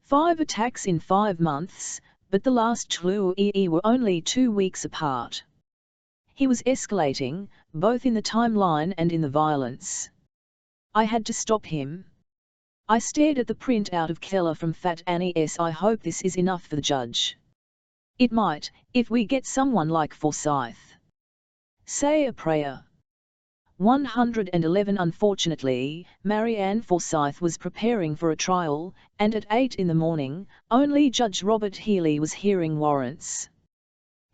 5 attacks in 5 months, but the last 2 were only 2 weeks apart. He was escalating, both in the timeline and in the violence. I had to stop him. I stared at the printout of Keller from Fat Annie's. I hope this is enough for the judge. It might, if we get someone like Forsyth. Say a prayer. 111 Unfortunately, Marianne Forsyth was preparing for a trial, and at 8 in the morning, only Judge Robert Healy was hearing warrants.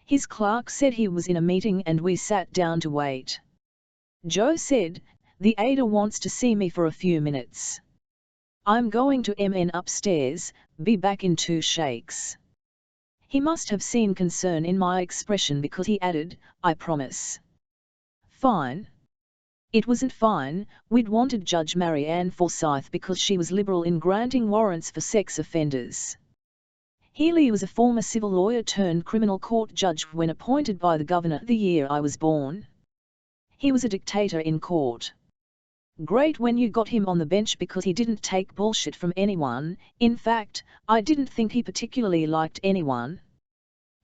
His clerk said he was in a meeting and we sat down to wait. Joe said, "The Ada wants to see me for a few minutes. I'm going to MN upstairs, be back in 2 shakes." He must have seen concern in my expression because he added, "I promise." Fine. It wasn't fine. We'd wanted Judge Marianne Forsyth because she was liberal in granting warrants for sex offenders. Healy was a former civil lawyer turned criminal court judge when appointed by the governor the year I was born. He was a dictator in court. Great when you got him on the bench because he didn't take bullshit from anyone. In fact, I didn't think he particularly liked anyone.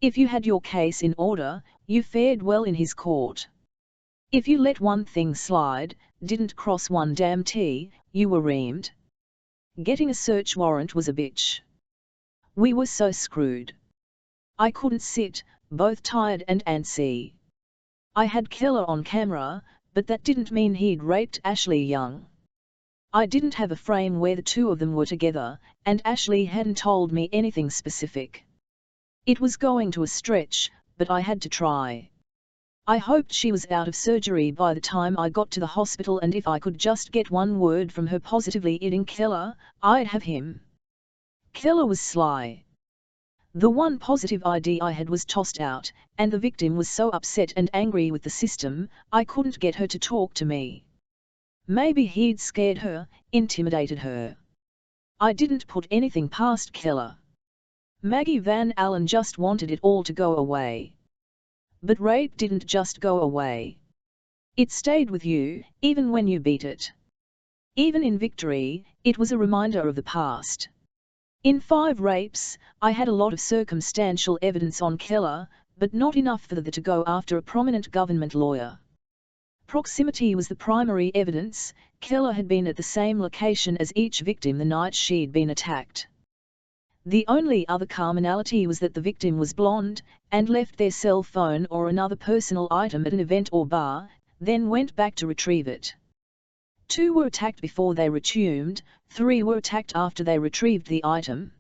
If you had your case in order, you fared well in his court. If you let one thing slide, didn't cross one damn T, you were reamed. Getting a search warrant was a bitch. We were so screwed. I couldn't sit, both tired and antsy. I had Keller on camera, but that didn't mean he'd raped Ashley Young. I didn't have a frame where the two of them were together, and Ashley hadn't told me anything specific. It was going to a stretch, but I had to try. I hoped she was out of surgery by the time I got to the hospital, and if I could just get one word from her positively aiding Keller, I'd have him. Keller was sly. The one positive ID I had was tossed out, and the victim was so upset and angry with the system, I couldn't get her to talk to me. Maybe he'd scared her, intimidated her. I didn't put anything past Keller. Maggie Van Allen just wanted it all to go away. But rape didn't just go away. It stayed with you, even when you beat it. Even in victory, it was a reminder of the past. In 5 rapes, I had a lot of circumstantial evidence on Keller, but not enough for that to go after a prominent government lawyer. Proximity was the primary evidence. Keller had been at the same location as each victim the night she'd been attacked. The only other commonality was that the victim was blonde, and left their cell phone or another personal item at an event or bar, then went back to retrieve it. 2 were attacked before they returned, 3 were attacked after they retrieved the item.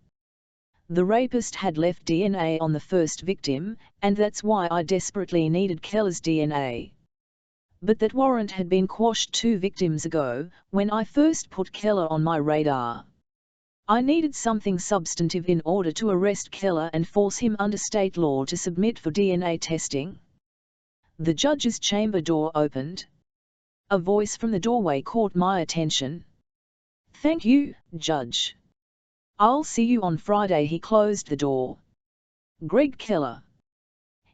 The rapist had left DNA on the first victim, and that's why I desperately needed Keller's DNA. But that warrant had been quashed 2 victims ago, when I first put Keller on my radar. I needed something substantive in order to arrest Keller and force him under state law to submit for DNA testing. The judge's chamber door opened. A voice from the doorway caught my attention. "Thank you, Judge. I'll see you on Friday." He closed the door. "Greg Keller."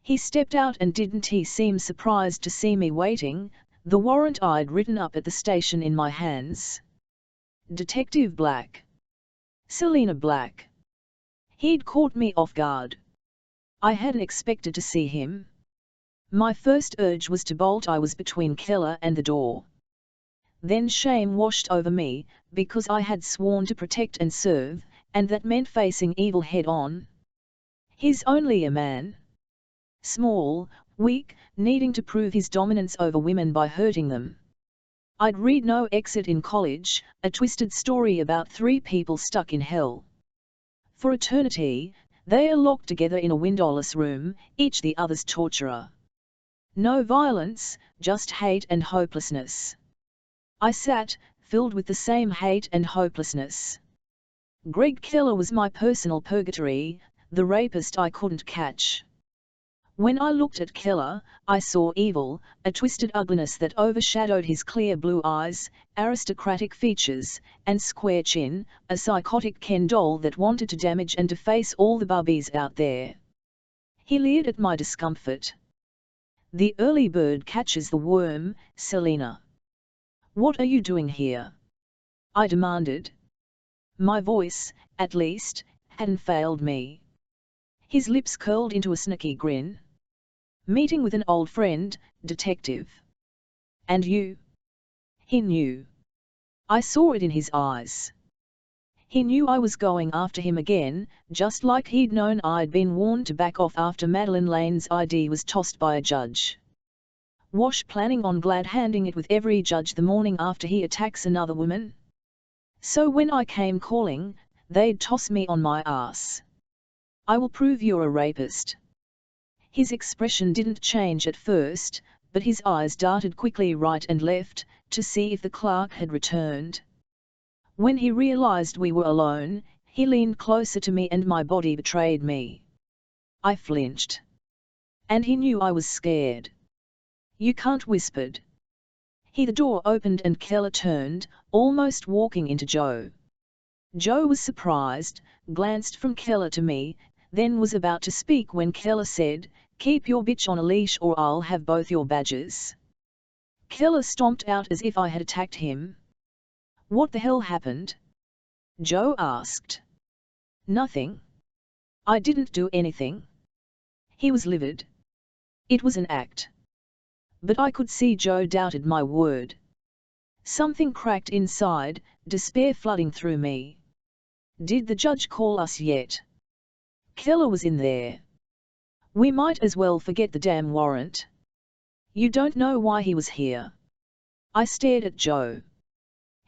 He stepped out, and didn't he seem surprised to see me waiting, the warrant I'd written up at the station in my hands. Detective Black. Selina Black. He'd caught me off guard. I hadn't expected to see him. My first urge was to bolt. I was between Keller and the door. Then shame washed over me, because I had sworn to protect and serve, and that meant facing evil head-on. He's only a man. Small, weak, needing to prove his dominance over women by hurting them. I'd read No Exit in college, a twisted story about 3 people stuck in hell. For eternity, they are locked together in a windowless room, each the other's torturer. No violence, just hate and hopelessness. I sat, filled with the same hate and hopelessness. Greg Keller was my personal purgatory, the rapist I couldn't catch. When I looked at Keller, I saw evil, a twisted ugliness that overshadowed his clear blue eyes, aristocratic features, and square chin, a psychotic Ken doll that wanted to damage and deface all the bubbies out there. He leered at my discomfort. The early bird catches the worm, Selina. What are you doing here? I demanded. My voice, at least, hadn't failed me. His lips curled into a sneaky grin. Meeting with an old friend, detective. And you? He knew. I saw it in his eyes. He knew I was going after him again, just like he'd known I'd been warned to back off after Madeline Lane's ID was tossed by a judge. Wash planning on glad-handing it with every judge the morning after he attacks another woman? So when I came calling, they'd toss me on my ass. I will prove you're a rapist. His expression didn't change at first, but his eyes darted quickly right and left, to see if the clerk had returned. When he realized we were alone, he leaned closer to me and my body betrayed me. I flinched. And he knew I was scared. You can't, whispered. The door opened and Keller turned, almost walking into Joe. Joe was surprised, glanced from Keller to me, then was about to speak when Keller said, "Keep your bitch on a leash or I'll have both your badges." Keller stomped out as if I had attacked him. What the hell happened? Joe asked. Nothing. I didn't do anything. He was livid. It was an act. But I could see Joe doubted my word. Something cracked inside, despair flooding through me. Did the judge call us yet? Keller was in there. We might as well forget the damn warrant. You don't know why he was here. I stared at Joe.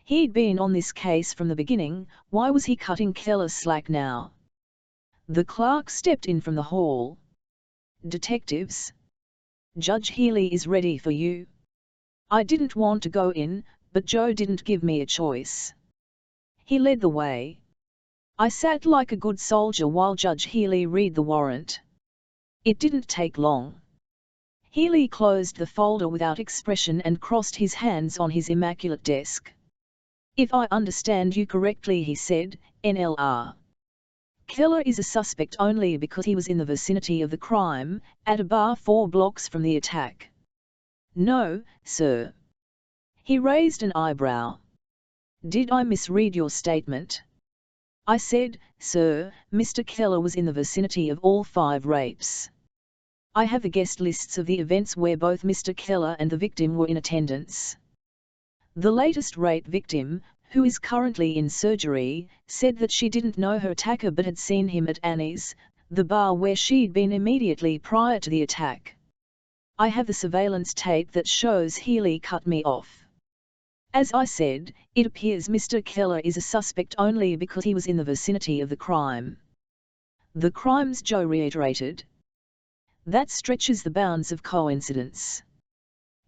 He'd been on this case from the beginning, why was he cutting Keller slack now? The clerk stepped in from the hall. Detectives? Judge Healy is ready for you. I didn't want to go in, but Joe didn't give me a choice. He led the way. I sat like a good soldier while Judge Healy read the warrant. It didn't take long. Healy closed the folder without expression and crossed his hands on his immaculate desk. If I understand you correctly, he said, NLR. Keller is a suspect only because he was in the vicinity of the crime, at a bar 4 blocks from the attack. No, sir. He raised an eyebrow. Did I misread your statement? I said, sir, Mr. Keller was in the vicinity of all 5 rapes. I have the guest lists of the events where both Mr. Keller and the victim were in attendance. The latest rape victim, who is currently in surgery, said that she didn't know her attacker but had seen him at Annie's, the bar where she'd been immediately prior to the attack. I have the surveillance tape that shows Healy cut me off. As I said, it appears Mr. Keller is a suspect only because he was in the vicinity of the crime. The crimes, Joe reiterated. That stretches the bounds of coincidence.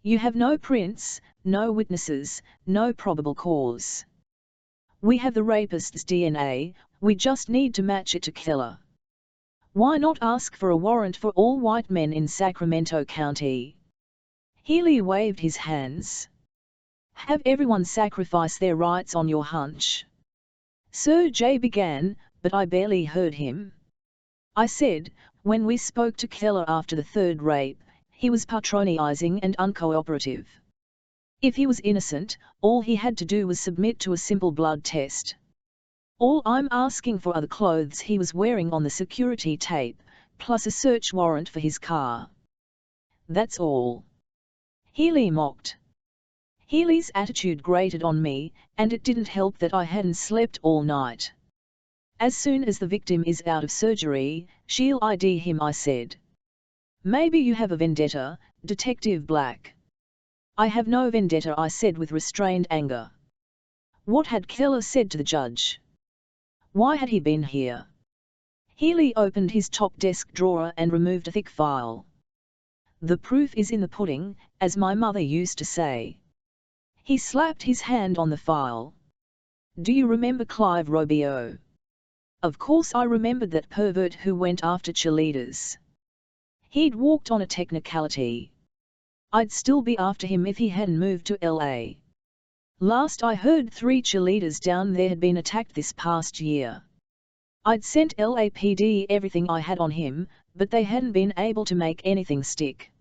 You have no prints, no witnesses, no probable cause. We have the rapist's DNA, we just need to match it to Keller. Why not ask for a warrant for all white men in Sacramento County? Healy waved his hands. Have everyone sacrifice their rights on your hunch. Sir Jay began, but I barely heard him. I said, When we spoke to Keller after the third rape, he was patronizing and uncooperative. If he was innocent, all he had to do was submit to a simple blood test. All I'm asking for are the clothes he was wearing on the security tape, plus a search warrant for his car. That's all. Healy mocked. Healy's attitude grated on me, and it didn't help that I hadn't slept all night. As soon as the victim is out of surgery, she'll ID him, I said. Maybe you have a vendetta, Detective Black. I have no vendetta, I said with restrained anger. What had Keller said to the judge? Why had he been here? Healy opened his top desk drawer and removed a thick file. The proof is in the pudding, as my mother used to say. He slapped his hand on the file. Do you remember Clive Robio? Of course I remembered that pervert who went after cheerleaders. He'd walked on a technicality. I'd still be after him if he hadn't moved to LA. Last I heard 3 cheerleaders down there had been attacked this past year. I'd sent LAPD everything I had on him, but they hadn't been able to make anything stick.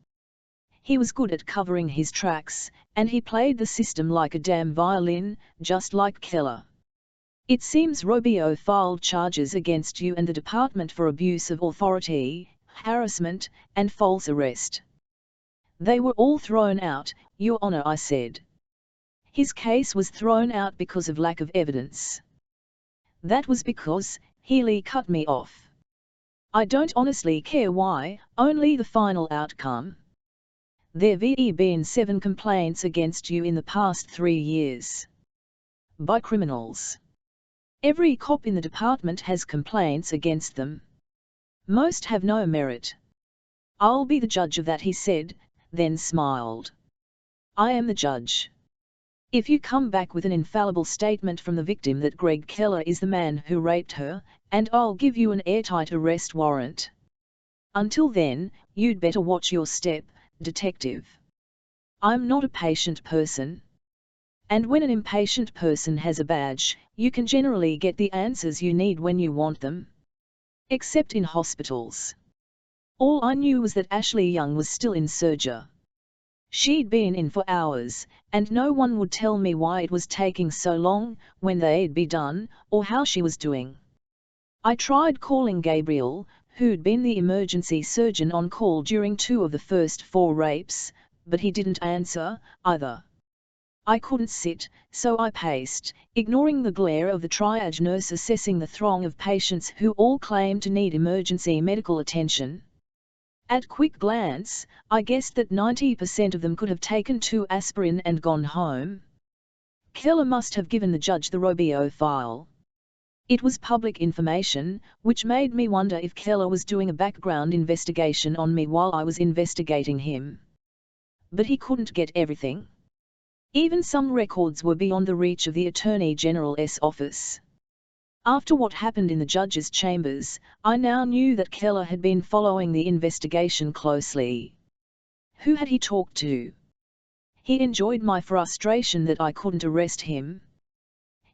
He was good at covering his tracks, and he played the system like a damn violin, just like Keller. It seems Robio filed charges against you and the department for abuse of authority, harassment, and false arrest. They were all thrown out, Your Honor, I said. His case was thrown out because of lack of evidence. That was because, Healy cut me off. I don't honestly care why, only the final outcome. There've been 7 complaints against you in the past 3 years. By criminals. Every cop in the department has complaints against them. Most have no merit. I'll be the judge of that, he said, then smiled. I am the judge. If you come back with an infallible statement from the victim that Greg Keller is the man who raped her, and I'll give you an airtight arrest warrant. Until then, you'd better watch your step, Detective. I'm not a patient person. And when an impatient person has a badge, you can generally get the answers you need when you want them. Except in hospitals. All I knew was that Ashley Young was still in surgery. She'd been in for hours, and no one would tell me why it was taking so long, when they'd be done, or how she was doing. I tried calling Gabriel, who'd been the emergency surgeon on call during 2 of the first 4 rapes, but he didn't answer, either. I couldn't sit, so I paced, ignoring the glare of the triage nurse assessing the throng of patients who all claimed to need emergency medical attention. At quick glance, I guessed that 90% of them could have taken 2 aspirin and gone home. Keller must have given the judge the Robio file. It was public information, which made me wonder if Keller was doing a background investigation on me while I was investigating him. But he couldn't get everything. Even some records were beyond the reach of the Attorney General's office. After what happened in the judge's chambers, I now knew that Keller had been following the investigation closely. Who had he talked to? He enjoyed my frustration that I couldn't arrest him.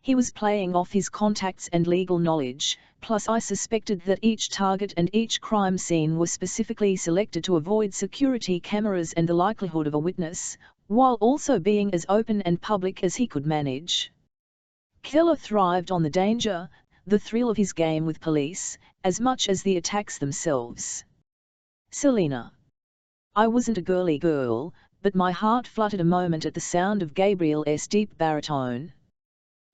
He was playing off his contacts and legal knowledge, plus I suspected that each target and each crime scene was specifically selected to avoid security cameras and the likelihood of a witness, while also being as open and public as he could manage. Keller thrived on the danger, the thrill of his game with police, as much as the attacks themselves. Selena. I wasn't a girly girl, but my heart fluttered a moment at the sound of Gabriel's deep baritone.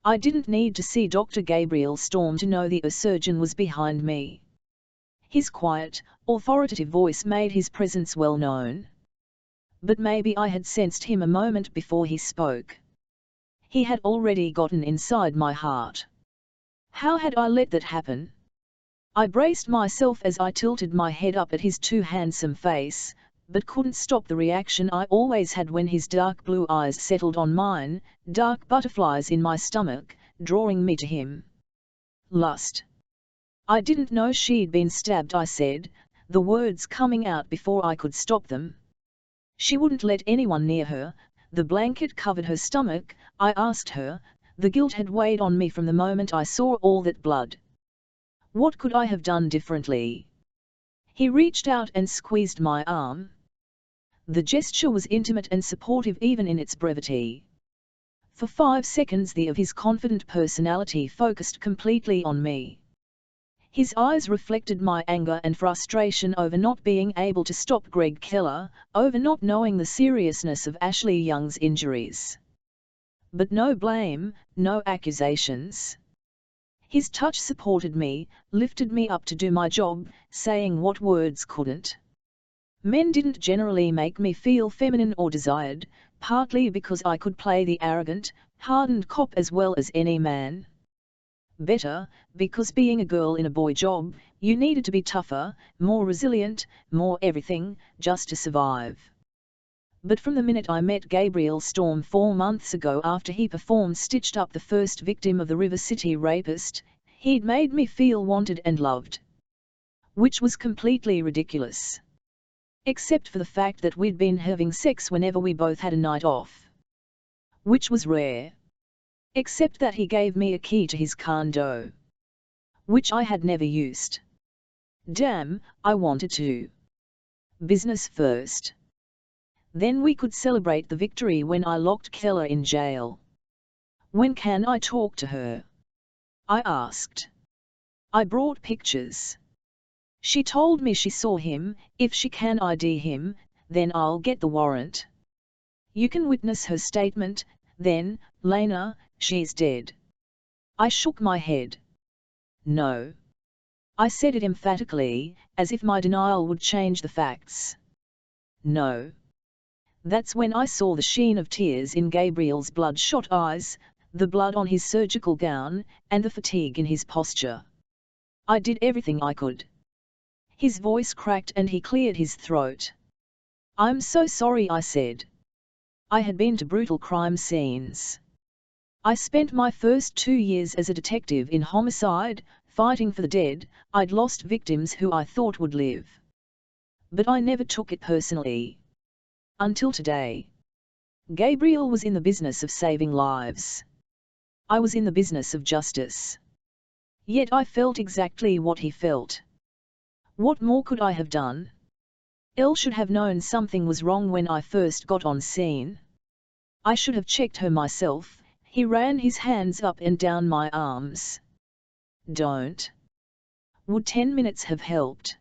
I didn't need to see Dr. Gabriel Storm to know the surgeon was behind me. His quiet, authoritative voice made his presence well known. But maybe I had sensed him a moment before he spoke. He had already gotten inside my heart. How had I let that happen? I braced myself as I tilted my head up at his too handsome face, but couldn't stop the reaction I always had when his dark blue eyes settled on mine, dark butterflies in my stomach, drawing me to him. Lust. I didn't know she'd been stabbed, I said, the words coming out before I could stop them. She wouldn't let anyone near her, the blanket covered her stomach, I asked her, the guilt had weighed on me from the moment I saw all that blood. What could I have done differently? He reached out and squeezed my arm. The gesture was intimate and supportive even in its brevity. For 5 seconds the of his confident personality focused completely on me. His eyes reflected my anger and frustration over not being able to stop Greg Keller, over not knowing the seriousness of Ashley Young's injuries. But no blame, no accusations. His touch supported me, lifted me up to do my job, saying what words couldn't. Men didn't generally make me feel feminine or desired, partly because I could play the arrogant, hardened cop as well as any man. Better, because being a girl in a boy job, you needed to be tougher, more resilient, more everything, just to survive. But from the minute I met Gabriel Storm 4 months ago after he performed Stitched Up, the first victim of the River City rapist, he'd made me feel wanted and loved. Which was completely ridiculous. Except for the fact that we'd been having sex whenever we both had a night off. Which was rare. Except that he gave me a key to his condo. Which I had never used. Damn, I wanted to. Business first. Then we could celebrate the victory when I locked Keller in jail. When can I talk to her? I asked. I brought pictures. She told me she saw him. If she can ID him, then I'll get the warrant. You can witness her statement, then, Lena, she's dead. I shook my head. No. I said it emphatically, as if my denial would change the facts. No. That's when I saw the sheen of tears in Gabriel's bloodshot eyes, the blood on his surgical gown, and the fatigue in his posture. I did everything I could. His voice cracked and he cleared his throat. I'm so sorry, I said. I had been to brutal crime scenes. I spent my first 2 years as a detective in homicide, fighting for the dead. I'd lost victims who I thought would live. But I never took it personally. Until today. Gabriel was in the business of saving lives. I was in the business of justice. Yet I felt exactly what he felt. What more could I have done? Elle should have known something was wrong when I first got on scene. I should have checked her myself. He ran his hands up and down my arms. Don't. Would 10 minutes have helped?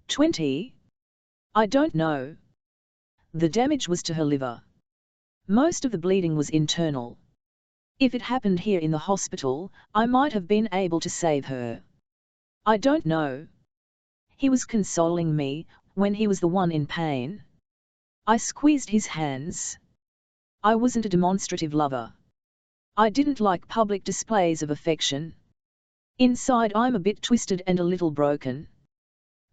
20? I don't know. The damage was to her liver. Most of the bleeding was internal. If it happened here in the hospital, I might have been able to save her. I don't know. He was consoling me, when he was the one in pain. I squeezed his hands. I wasn't a demonstrative lover. I didn't like public displays of affection. Inside I'm a bit twisted and a little broken.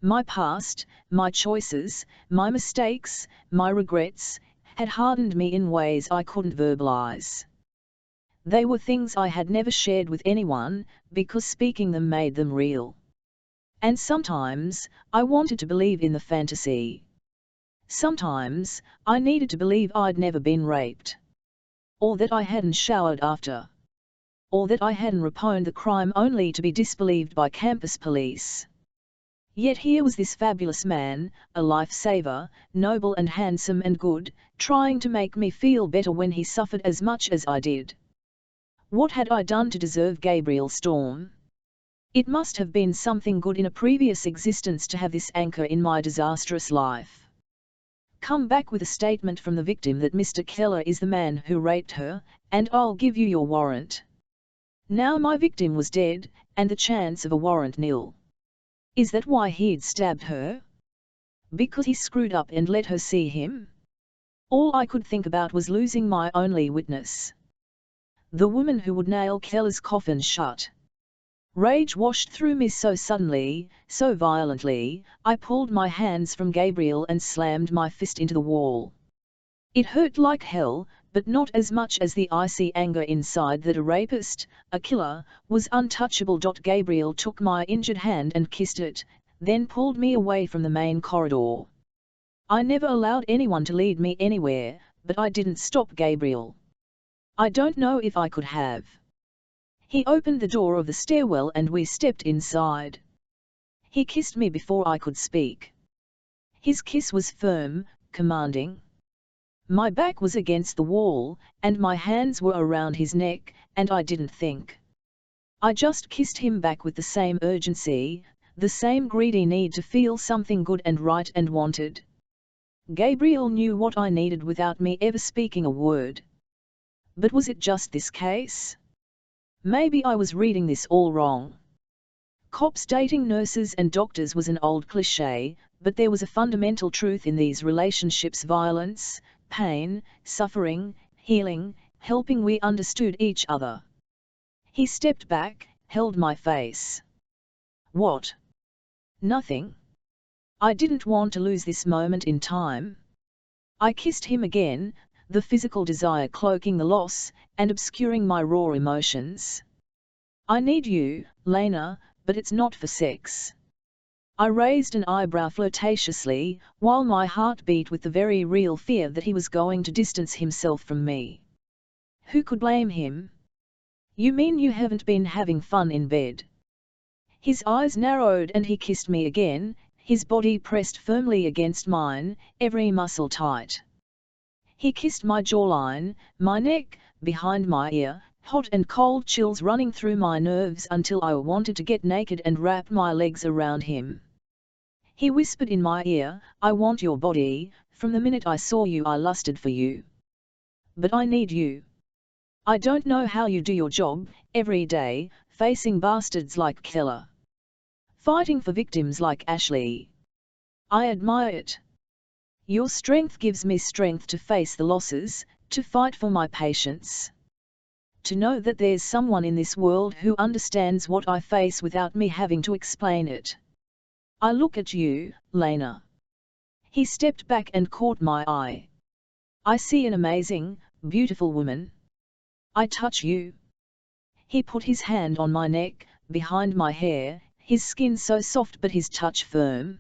My past, my choices, my mistakes, my regrets, had hardened me in ways I couldn't verbalize. They were things I had never shared with anyone, because speaking them made them real. And sometimes, I wanted to believe in the fantasy. Sometimes, I needed to believe I'd never been raped. Or that I hadn't showered after. Or that I hadn't reponed the crime only to be disbelieved by campus police. Yet here was this fabulous man, a lifesaver, noble and handsome and good, trying to make me feel better when he suffered as much as I did. What had I done to deserve Gabriel Storm? It must have been something good in a previous existence to have this anchor in my disastrous life. Come back with a statement from the victim that Mr. Keller is the man who raped her, and I'll give you your warrant. Now my victim was dead, and the chance of a warrant nil. Is that why he'd stabbed her? Because he screwed up and let her see him? All I could think about was losing my only witness. The woman who would nail Keller's coffin shut. Rage washed through me so suddenly, so violently, I pulled my hands from Gabriel and slammed my fist into the wall. It hurt like hell, but not as much as the icy anger inside that a rapist, a killer, was untouchable. Gabriel took my injured hand and kissed it, then pulled me away from the main corridor. I never allowed anyone to lead me anywhere, but I didn't stop Gabriel. I don't know if I could have. He opened the door of the stairwell and we stepped inside. He kissed me before I could speak. His kiss was firm, commanding. My back was against the wall, and my hands were around his neck, and I didn't think. I just kissed him back with the same urgency, the same greedy need to feel something good and right and wanted. Gabriel knew what I needed without me ever speaking a word. But was it just this case? Maybe I was reading this all wrong. Cops dating nurses and doctors was an old cliché, but there was a fundamental truth in these relationships: violence, pain, suffering, healing, helping. We understood each other. He stepped back, held my face. What? Nothing. I didn't want to lose this moment in time. I kissed him again, the physical desire cloaking the loss, and obscuring my raw emotions. I need you, Lena, but it's not for sex. I raised an eyebrow flirtatiously, while my heart beat with the very real fear that he was going to distance himself from me. Who could blame him? You mean you haven't been having fun in bed? His eyes narrowed and he kissed me again, his body pressed firmly against mine, every muscle tight. He kissed my jawline, my neck, behind my ear, hot and cold chills running through my nerves until I wanted to get naked and wrap my legs around him. He whispered in my ear, I want your body, from the minute I saw you I lusted for you. But I need you. I don't know how you do your job, every day, facing bastards like Keller. Fighting for victims like Ashley. I admire it. Your strength gives me strength to face the losses, to fight for my patients. To know that there's someone in this world who understands what I face without me having to explain it. I look at you, Lena. He stepped back and caught my eye. I see an amazing, beautiful woman. I touch you. He put his hand on my neck, behind my hair, his skin so soft but his touch firm.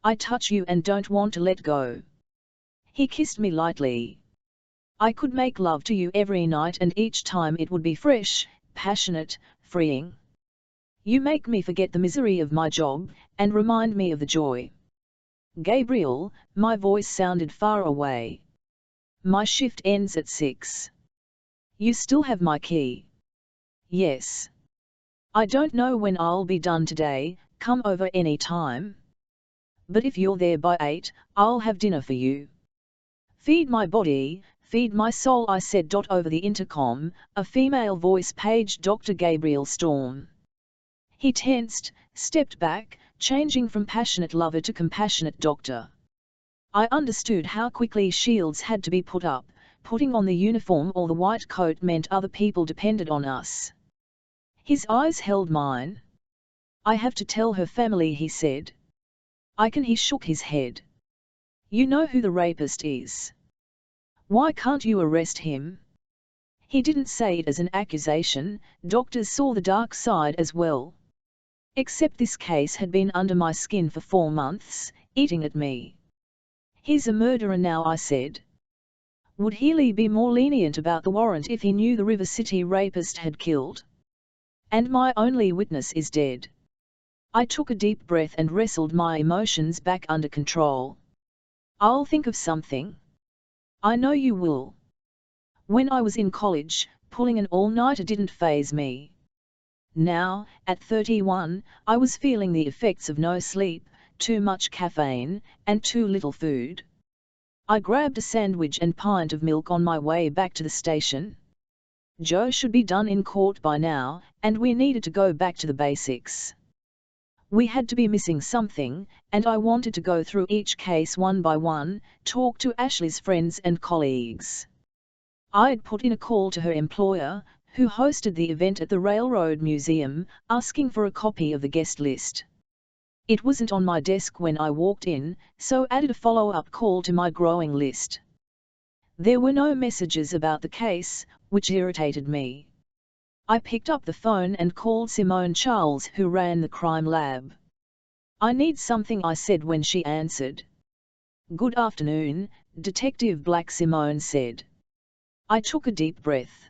I touch you and don't want to let go. He kissed me lightly. I could make love to you every night and each time it would be fresh, passionate, freeing. You make me forget the misery of my job, and remind me of the joy. Gabriel, my voice sounded far away. My shift ends at 6. You still have my key? Yes. I don't know when I'll be done today, come over any time. But if you're there by 8, I'll have dinner for you. Feed my body, feed my soul, I said. Over the intercom, a female voice paged Dr. Gabriel Storm. He tensed, stepped back, changing from passionate lover to compassionate doctor. I understood how quickly shields had to be put up. Putting on the uniform or the white coat meant other people depended on us. His eyes held mine. I have to tell her family, he said. He shook his head. You know who the rapist is. Why can't you arrest him? He didn't say it as an accusation, doctors saw the dark side as well. Except this case had been under my skin for 4 months, eating at me. He's a murderer now, I said. Would Healy be more lenient about the warrant if he knew the River City rapist had killed? And my only witness is dead. I took a deep breath and wrestled my emotions back under control. I'll think of something. I know you will. When I was in college, pulling an all-nighter didn't faze me. Now, at 31, I was feeling the effects of no sleep, too much caffeine, and too little food. I grabbed a sandwich and pint of milk on my way back to the station. Joe should be done in court by now, and we needed to go back to the basics. We had to be missing something, and I wanted to go through each case one by one, talk to Ashley's friends and colleagues. I'd put in a call to her employer, who hosted the event at the Railroad Museum, asking for a copy of the guest list. It wasn't on my desk when I walked in, so added a follow-up call to my growing list. There were no messages about the case, which irritated me. I picked up the phone and called Simone Charles, who ran the crime lab. I need something, I said when she answered. Good afternoon, Detective Black, Simone said. I took a deep breath.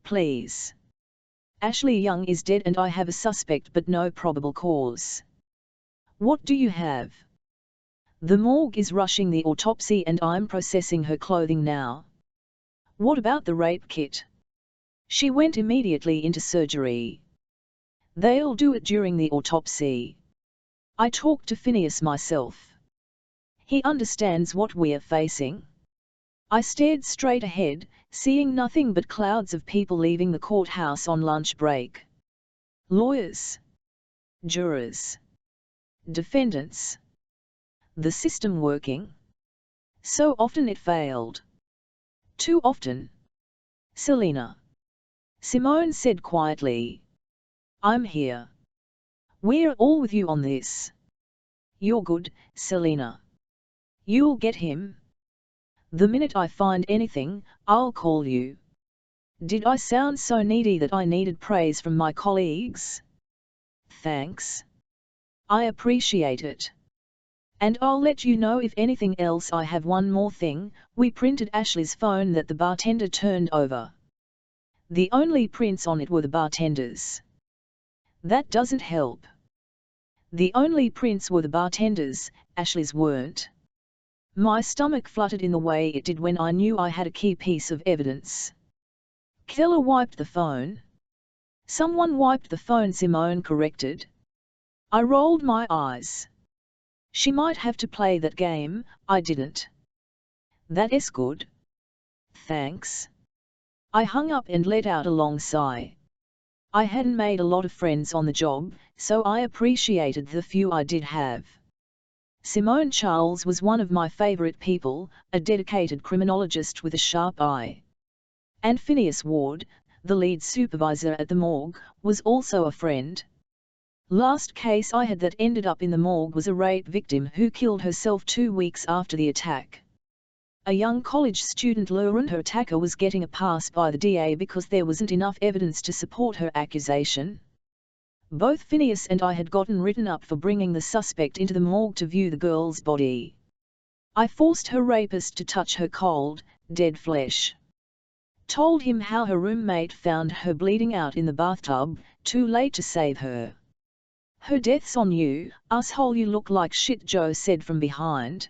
Please. Ashley Young is dead and I have a suspect but no probable cause. What do you have? The morgue is rushing the autopsy and I'm processing her clothing now. What about the rape kit? She went immediately into surgery. They'll do it during the autopsy. I talked to Phineas myself. He understands what we're facing. I stared straight ahead, seeing nothing but clouds of people leaving the courthouse on lunch break. Lawyers, jurors, defendants. The system working? So often it failed. Too often. Selina. Simone said quietly. I'm here. We're all with you on this. You're good, Selina. You'll get him. The minute I find anything, I'll call you. Did I sound so needy that I needed praise from my colleagues? Thanks. I appreciate it. And I'll let you know if anything else. I have one more thing. We printed Ashley's phone that the bartender turned over. The only prints on it were the bartender's. That doesn't help. The only prints were the bartender's, Ashley's weren't. My stomach fluttered in the way it did when I knew I had a key piece of evidence. Keller wiped the phone. Someone wiped the phone, Simone corrected. I rolled my eyes. She might have to play that game, I didn't. That is good. Thanks. I hung up and let out a long sigh. I hadn't made a lot of friends on the job, so I appreciated the few I did have. Simone Charles was one of my favorite people, a dedicated criminologist with a sharp eye. And Phineas Ward, the lead supervisor at the morgue, was also a friend. Last case I had that ended up in the morgue was a rape victim who killed herself 2 weeks after the attack. A young college student learned her attacker was getting a pass by the DA because there wasn't enough evidence to support her accusation. Both Phineas and I had gotten written up for bringing the suspect into the morgue to view the girl's body. I forced her rapist to touch her cold, dead flesh. Told him how her roommate found her bleeding out in the bathtub, too late to save her. Her death's on you, asshole, you look like shit, Joe said from behind.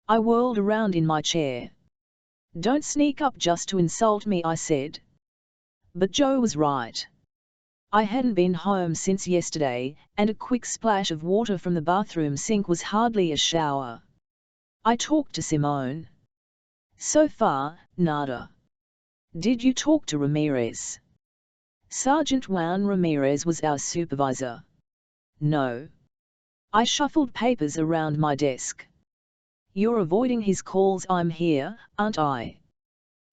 I whirled around in my chair. Don't sneak up just to insult me, I said. But Joe was right. I hadn't been home since yesterday, and a quick splash of water from the bathroom sink was hardly a shower. I talked to Simone. So far, nada. Did you talk to Ramirez? Sergeant Juan Ramirez was our supervisor. No. I shuffled papers around my desk. You're avoiding his calls. I'm here, aren't I?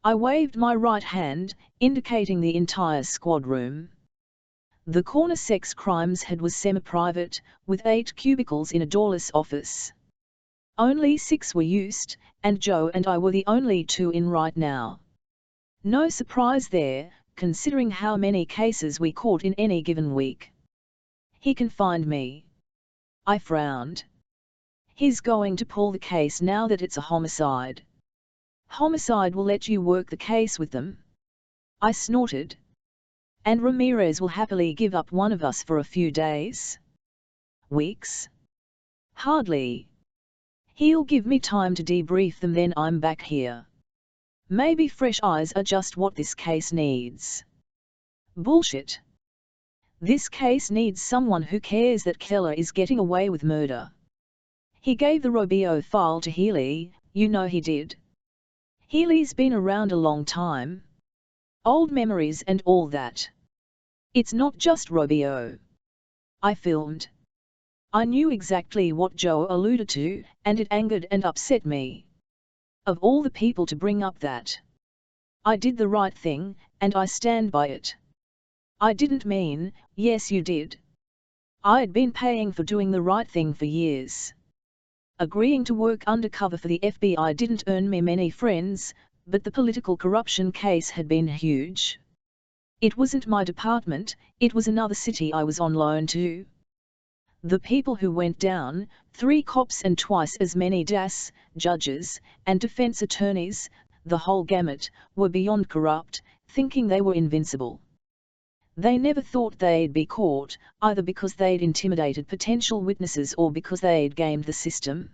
I waved my right hand, indicating the entire squad room. The corner sex crimes head was semi-private, with 8 cubicles in a doorless office. Only 6 were used, and Joe and I were the only 2 in right now. No surprise there, considering how many cases we caught in any given week. He can find me. I frowned. He's going to pull the case now that it's a homicide. Homicide will let you work the case with them. I snorted. And Ramirez will happily give up one of us for a few days? Weeks? Hardly. He'll give me time to debrief them, then I'm back here. Maybe fresh eyes are just what this case needs. Bullshit. This case needs someone who cares that Keller is getting away with murder. He gave the Robio file to Healy, you know he did. Healy's been around a long time. Old memories and all that. It's not just Robio. I filmed. I knew exactly what Joe alluded to, and it angered and upset me. Of all the people to bring up that. I did the right thing, and I stand by it. I didn't mean, yes you did. I'd been paying for doing the right thing for years. Agreeing to work undercover for the FBI didn't earn me many friends, but the political corruption case had been huge. It wasn't my department, it was another city I was on loan to. The people who went down, 3 cops and twice as many DAS, judges, and defense attorneys, the whole gamut, were beyond corrupt, thinking they were invincible. They never thought they'd be caught, either because they'd intimidated potential witnesses or because they'd gamed the system.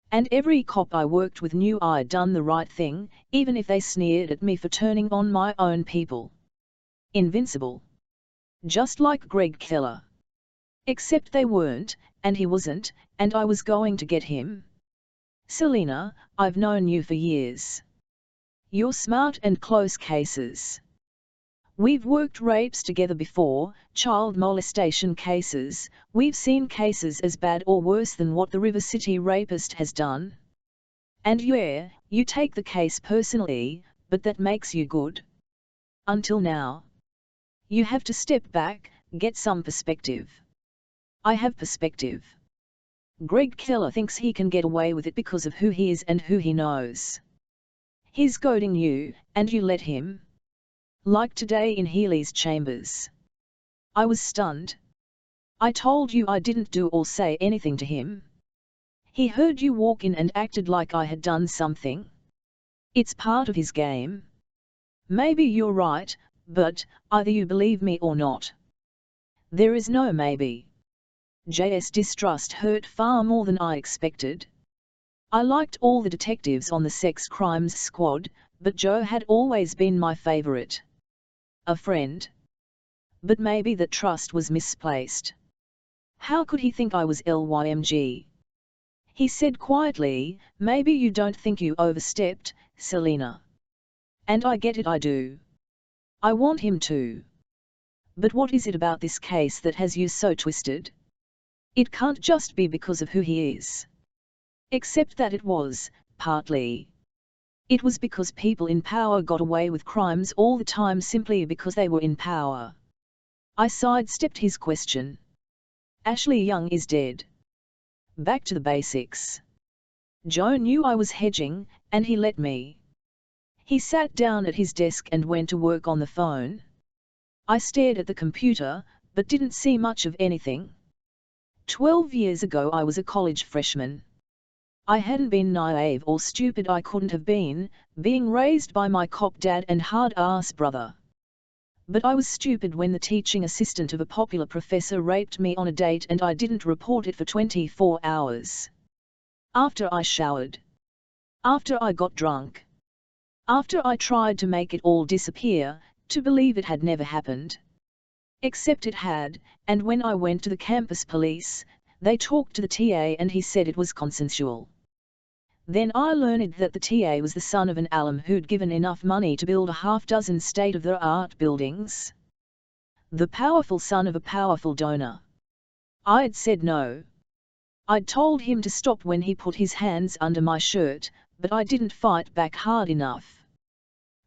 And every cop I worked with knew I'd done the right thing, even if they sneered at me for turning on my own people. Invincible. Just like Greg Keller. Except they weren't, and he wasn't, and I was going to get him. Selena, I've known you for years. You're smart and close cases. We've worked rapes together before, child molestation cases, we've seen cases as bad or worse than what the River City rapist has done. And yeah, you take the case personally, but that makes you good. Until now. You have to step back, get some perspective. I have perspective. Greg Keller thinks he can get away with it because of who he is and who he knows. He's goading you, and you let him. Like today in Healy's chambers. I was stunned. I told you I didn't do or say anything to him. He heard you walk in and acted like I had done something. It's part of his game. Maybe you're right, but either you believe me or not. There is no maybe. JS distrust hurt far more than I expected. I liked all the detectives on the sex crimes squad, but Joe had always been my favorite. A friend. But maybe that trust was misplaced. How could he think I was LYMG? He said quietly, maybe you don't think you overstepped, Selena. And I get it, I do. I want him to. But what is it about this case that has you so twisted? It can't just be because of who he is. Except that it was, partly. It was because people in power got away with crimes all the time simply because they were in power. I sidestepped his question. Ashley Young is dead. Back to the basics. Joe knew I was hedging, and he let me. He sat down at his desk and went to work on the phone. I stared at the computer, but didn't see much of anything. 12 years ago I was a college freshman. I hadn't been naive or stupid, I couldn't have been, being raised by my cop dad and hard-ass brother. But I was stupid when the teaching assistant of a popular professor raped me on a date and I didn't report it for 24 hours. After I showered. After I got drunk. After I tried to make it all disappear, to believe it had never happened. Except it had, and when I went to the campus police, they talked to the TA and he said it was consensual. Then I learned that the TA was the son of an alum who'd given enough money to build a half-dozen state-of-the-art buildings. The powerful son of a powerful donor. I'd said no. I'd told him to stop when he put his hands under my shirt, but I didn't fight back hard enough.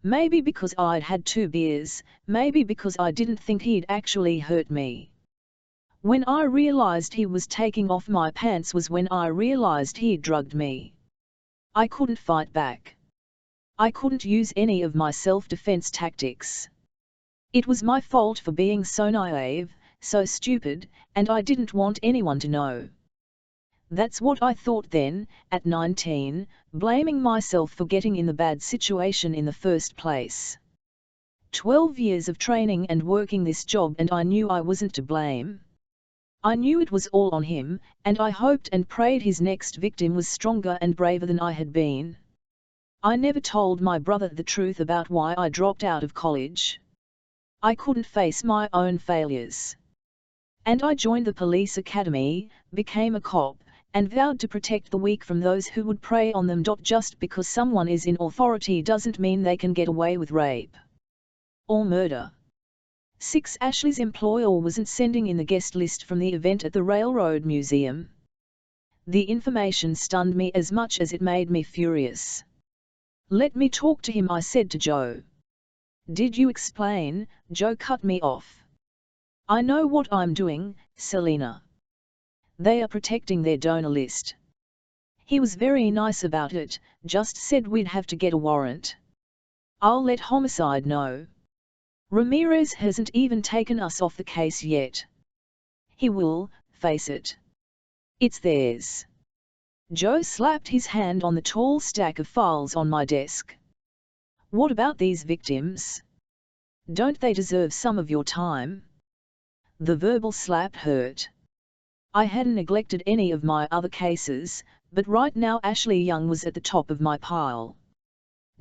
Maybe because I'd had 2 beers, maybe because I didn't think he'd actually hurt me. When I realized he was taking off my pants was when I realized he'd drugged me. I couldn't fight back. I couldn't use any of my self-defense tactics. It was my fault for being so naive, so stupid, and I didn't want anyone to know. That's what I thought then, at 19, blaming myself for getting in the bad situation in the first place. 12 years of training and working this job and I knew I wasn't to blame. I knew it was all on him, and I hoped and prayed his next victim was stronger and braver than I had been. I never told my brother the truth about why I dropped out of college. I couldn't face my own failures. And I joined the police academy, became a cop, and vowed to protect the weak from those who would prey on them. Just because someone is in authority doesn't mean they can get away with rape. Or murder. 6. Ashley's employer wasn't sending in the guest list from the event at the Railroad Museum. The information stunned me as much as it made me furious. Let me talk to him, I said to Joe. Did you explain? Joe cut me off. I know what I'm doing, Selena. They are protecting their donor list. He was very nice about it, just said we'd have to get a warrant. I'll let homicide know. Ramirez hasn't even taken us off the case yet. He will, face it. It's theirs. Joe slapped his hand on the tall stack of files on my desk. What about these victims? Don't they deserve some of your time? The verbal slap hurt. I hadn't neglected any of my other cases, but right now Ashley Young was at the top of my pile.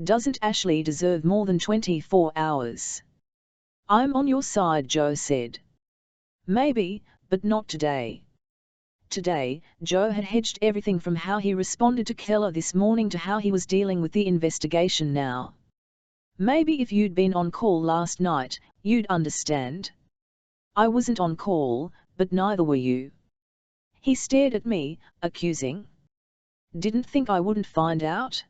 Doesn't Ashley deserve more than 24 hours? I'm on your side, Joe said. Maybe, but not today. Today, Joe had hedged everything from how he responded to Keller this morning to how he was dealing with the investigation now. Maybe if you'd been on call last night, you'd understand. I wasn't on call, but neither were you. He stared at me, accusing. Didn't think I wouldn't find out?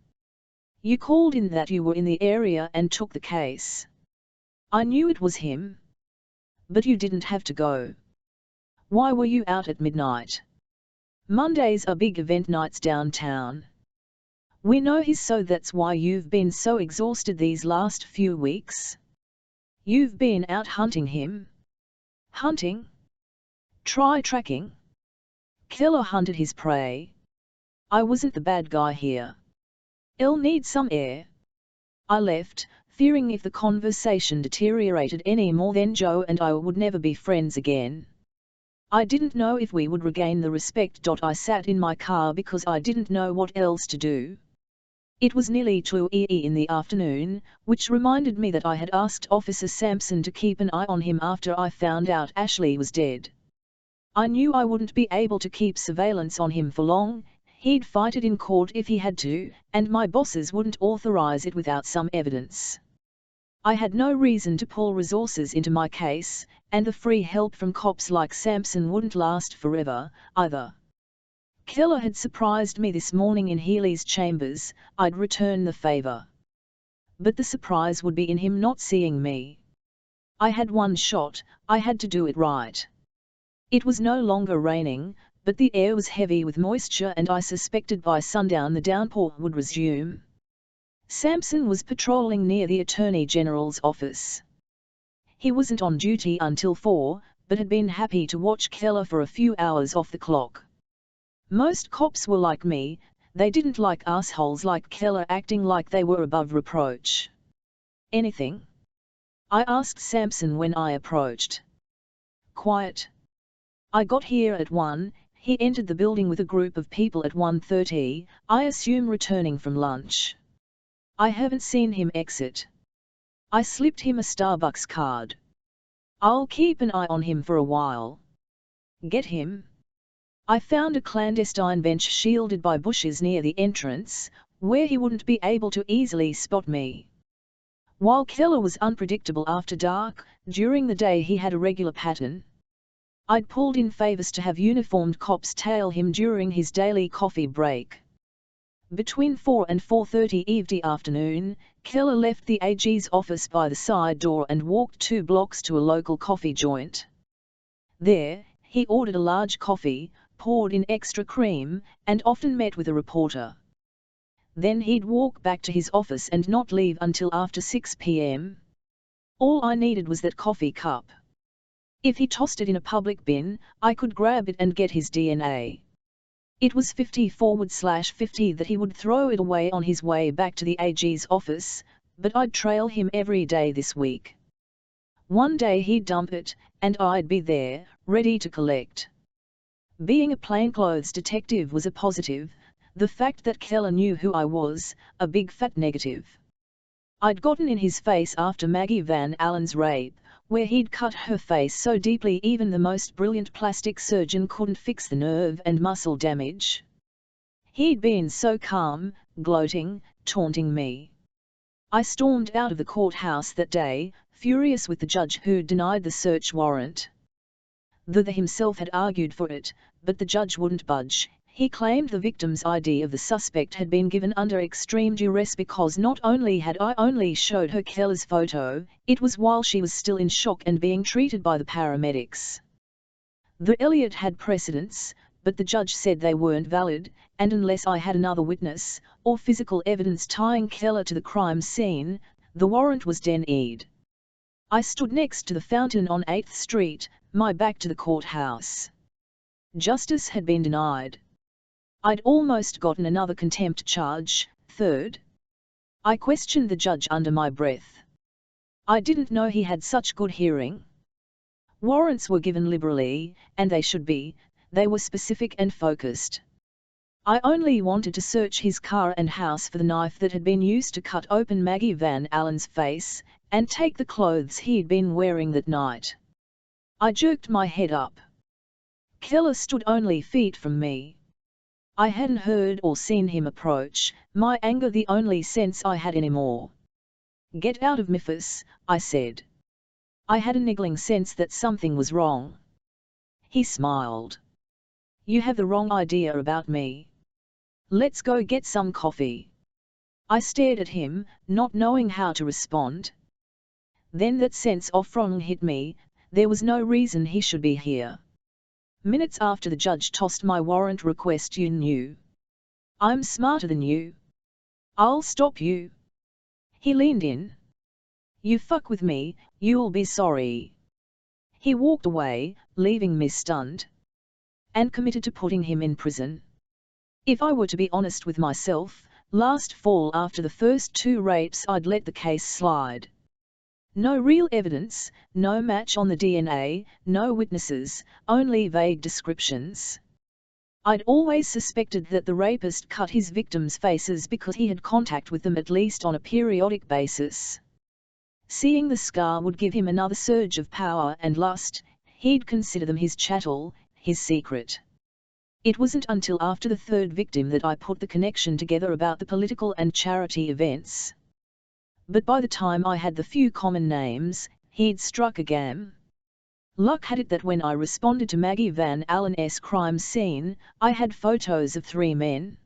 You called in that you were in the area and took the case. I knew it was him. But you didn't have to go. Why were you out at midnight? Mondays are big event nights downtown. We know he's so that's why you've been so exhausted these last few weeks. You've been out hunting him. Hunting? Try tracking. Keller hunted his prey. I wasn't the bad guy here. I'll need some air. I left, fearing if the conversation deteriorated any more then Joe and I would never be friends again. I didn't know if we would regain the respect. I sat in my car because I didn't know what else to do. It was nearly 2 in the afternoon, which reminded me that I had asked Officer Sampson to keep an eye on him after I found out Ashley was dead. I knew I wouldn't be able to keep surveillance on him for long. He'd fight it in court if he had to, and my bosses wouldn't authorize it without some evidence. I had no reason to pull resources into my case, and the free help from cops like Sampson wouldn't last forever, either. Keller had surprised me this morning in Healy's chambers. I'd return the favor. But the surprise would be in him not seeing me. I had one shot, I had to do it right. It was no longer raining, but the air was heavy with moisture and I suspected by sundown the downpour would resume. Sampson was patrolling near the Attorney General's office. He wasn't on duty until 4, but had been happy to watch Keller for a few hours off the clock. Most cops were like me, they didn't like assholes like Keller acting like they were above reproach. Anything? I asked Sampson when I approached. Quiet. I got here at 1, he entered the building with a group of people at 1:30, I assume returning from lunch. I haven't seen him exit. I slipped him a Starbucks card. I'll keep an eye on him for a while. Get him? I found a clandestine bench shielded by bushes near the entrance, where he wouldn't be able to easily spot me. While Keller was unpredictable after dark, during the day he had a regular pattern. I'd pulled in favors to have uniformed cops tail him during his daily coffee break. Between 4 and 4:30 the afternoon, Keller left the AG's office by the side door and walked 2 blocks to a local coffee joint. There, he ordered a large coffee, poured in extra cream, and often met with a reporter. Then he'd walk back to his office and not leave until after 6 p.m. All I needed was that coffee cup. If he tossed it in a public bin, I could grab it and get his DNA. It was 50/50 that he would throw it away on his way back to the AG's office, but I'd trail him every day this week. One day he'd dump it, and I'd be there, ready to collect. Being a plainclothes detective was a positive, the fact that Keller knew who I was, a big fat negative. I'd gotten in his face after Maggie Van Allen's rape, where he'd cut her face so deeply even the most brilliant plastic surgeon couldn't fix the nerve and muscle damage. He'd been so calm, gloating, taunting me. I stormed out of the courthouse that day, furious with the judge who denied the search warrant. The himself had argued for it, but the judge wouldn't budge. He claimed the victim's ID of the suspect had been given under extreme duress because not only had I only showed her Keller's photo, it was while she was still in shock and being treated by the paramedics. The Elliott had precedents, but the judge said they weren't valid, and unless I had another witness, or physical evidence tying Keller to the crime scene, the warrant was denied. I stood next to the fountain on 8th Street, my back to the courthouse. Justice had been denied. I'd almost gotten another contempt charge, 3rd. I questioned the judge under my breath. I didn't know he had such good hearing. Warrants were given liberally, and they should be. They were specific and focused. I only wanted to search his car and house for the knife that had been used to cut open Maggie Van Allen's face, and take the clothes he'd been wearing that night. I jerked my head up. Keller stood only feet from me. I hadn't heard or seen him approach, my anger the only sense I had anymore. "Get out of Memphis," I said. I had a niggling sense that something was wrong. He smiled. "You have the wrong idea about me. Let's go get some coffee." I stared at him, not knowing how to respond. Then that sense of wrong hit me. There was no reason he should be here. Minutes after the judge tossed my warrant request, "You knew. I'm smarter than you. I'll stop you." He leaned in. "You fuck with me, you'll be sorry." He walked away, leaving me stunned. And committed to putting him in prison. If I were to be honest with myself, last fall after the first 2 rapes I'd let the case slide. No real evidence, no match on the DNA, no witnesses, only vague descriptions. I'd always suspected that the rapist cut his victims' faces because he had contact with them at least on a periodic basis. Seeing the scar would give him another surge of power and lust. He'd consider them his chattel, his secret. It wasn't until after the 3rd victim that I put the connection together about the political and charity events. But by the time I had the few common names, he'd struck again. Luck had it that when I responded to Maggie Van Allen's crime scene, I had photos of 3 men.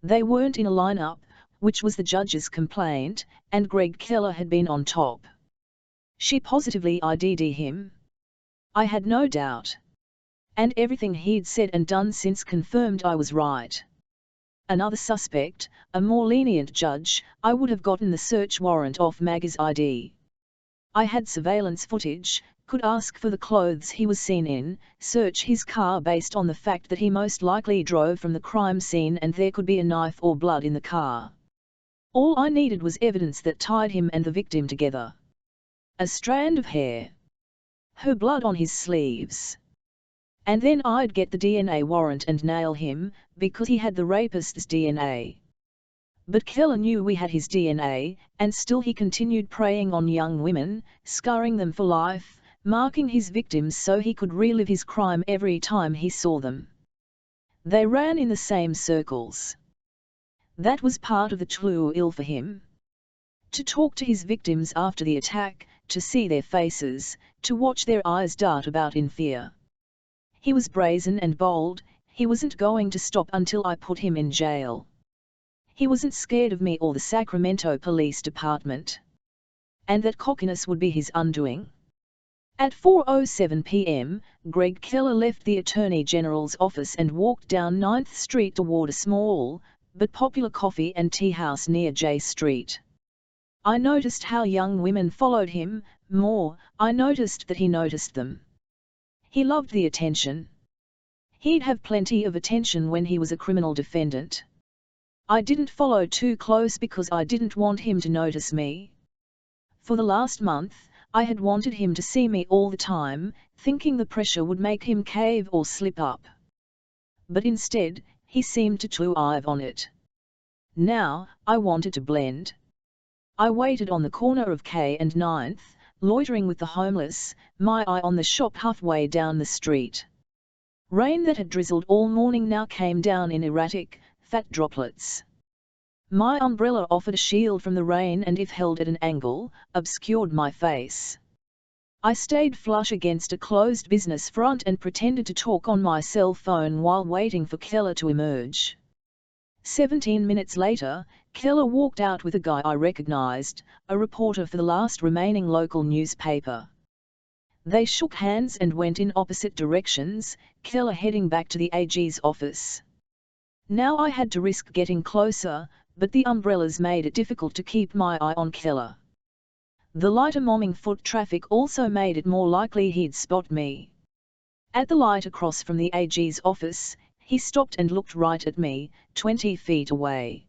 They weren't in a lineup, which was the judge's complaint, and Greg Keller had been on top. She positively ID'd him. I had no doubt. And everything he'd said and done since confirmed I was right. Another suspect, a more lenient judge, I would have gotten the search warrant off Maggie's ID. I had surveillance footage, could ask for the clothes he was seen in, search his car based on the fact that he most likely drove from the crime scene and there could be a knife or blood in the car. All I needed was evidence that tied him and the victim together. A strand of hair. Her blood on his sleeves. And then I'd get the DNA warrant and nail him, because he had the rapist's DNA. But Keller knew we had his DNA, and still he continued preying on young women, scarring them for life, marking his victims so he could relive his crime every time he saw them. They ran in the same circles. That was part of the true ill for him. To talk to his victims after the attack, to see their faces, to watch their eyes dart about in fear. He was brazen and bold. He wasn't going to stop until I put him in jail. He wasn't scared of me or the Sacramento Police Department. And that cockiness would be his undoing. At 4:07 p.m., Greg Keller left the Attorney General's office and walked down 9th Street toward a small, but popular coffee and tea house near J Street. I noticed how young women followed him. More, I noticed that he noticed them. He loved the attention. He'd have plenty of attention when he was a criminal defendant. I didn't follow too close because I didn't want him to notice me. For the last month, I had wanted him to see me all the time, thinking the pressure would make him cave or slip up. But instead, he seemed to thrive on it. Now, I wanted to blend. I waited on the corner of K and 9th, loitering with the homeless, my eye on the shop halfway down the street. Rain that had drizzled all morning now came down in erratic, fat droplets. My umbrella offered a shield from the rain and, if held at an angle, obscured my face. I stayed flush against a closed business front and pretended to talk on my cell phone while waiting for Keller to emerge. 17 minutes later, Keller walked out with a guy I recognized, a reporter for the last remaining local newspaper. They shook hands and went in opposite directions, Keller heading back to the AG's office. Now I had to risk getting closer, but the umbrellas made it difficult to keep my eye on Keller. The lighter momming foot traffic also made it more likely he'd spot me. At the light across from the AG's office, he stopped and looked right at me, 20 feet away.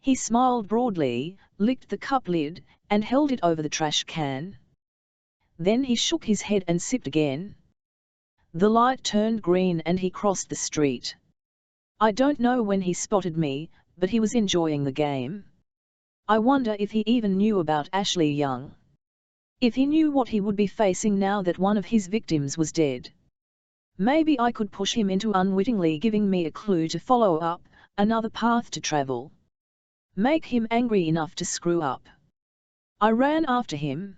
He smiled broadly, licked the cup lid, and held it over the trash can. Then he shook his head and sipped again. The light turned green and he crossed the street. I don't know when he spotted me, but he was enjoying the game. I wonder if he even knew about Ashley Young. If he knew what he would be facing now that one of his victims was dead. Maybe I could push him into unwittingly giving me a clue to follow up, another path to travel. Make him angry enough to screw up. I ran after him.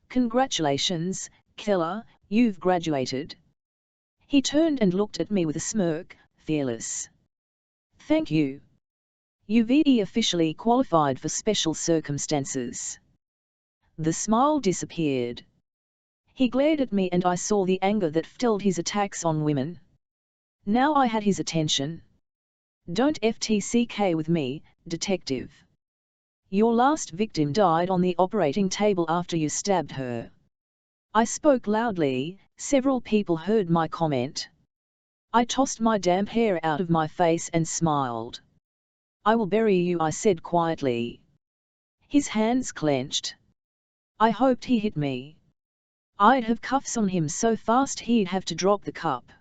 Congratulations, Keller, you've graduated. He turned and looked at me with a smirk, fearless. Thank you. You've officially qualified for special circumstances. The smile disappeared. He glared at me and I saw the anger that fueled his attacks on women. Now I had his attention. Don't FTCK with me, detective. Your last victim died on the operating table after you stabbed her. I spoke loudly, several people heard my comment. I tossed my damp hair out of my face and smiled. I will bury you, I said quietly. His hands clenched. I hoped he hit me. I'd have cuffs on him so fast he'd have to drop the cup.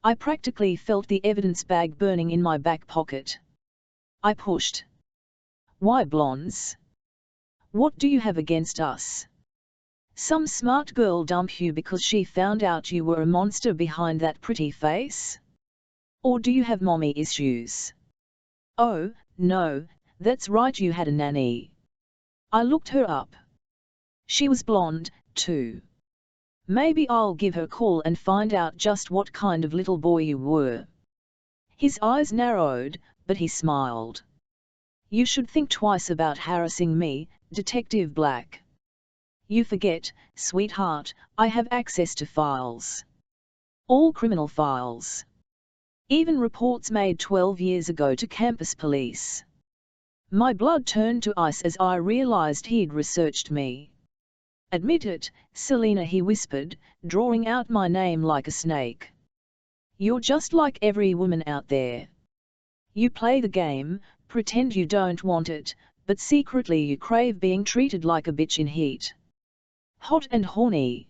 I practically felt the evidence bag burning in my back pocket. I pushed. Why blondes? What do you have against us? Some smart girl dump you because she found out you were a monster behind that pretty face? Or do you have mommy issues? Oh, no, that's right, you had a nanny. I looked her up. She was blonde, too. Maybe I'll give her a call and find out just what kind of little boy you were. His eyes narrowed, but he smiled. You should think twice about harassing me, Detective Black. You forget, sweetheart, I have access to files. All criminal files. Even reports made 12 years ago to campus police. My blood turned to ice as I realized he'd researched me. Admit it, Selena, he whispered, drawing out my name like a snake. You're just like every woman out there. You play the game, pretend you don't want it, but secretly you crave being treated like a bitch in heat. Hot and horny.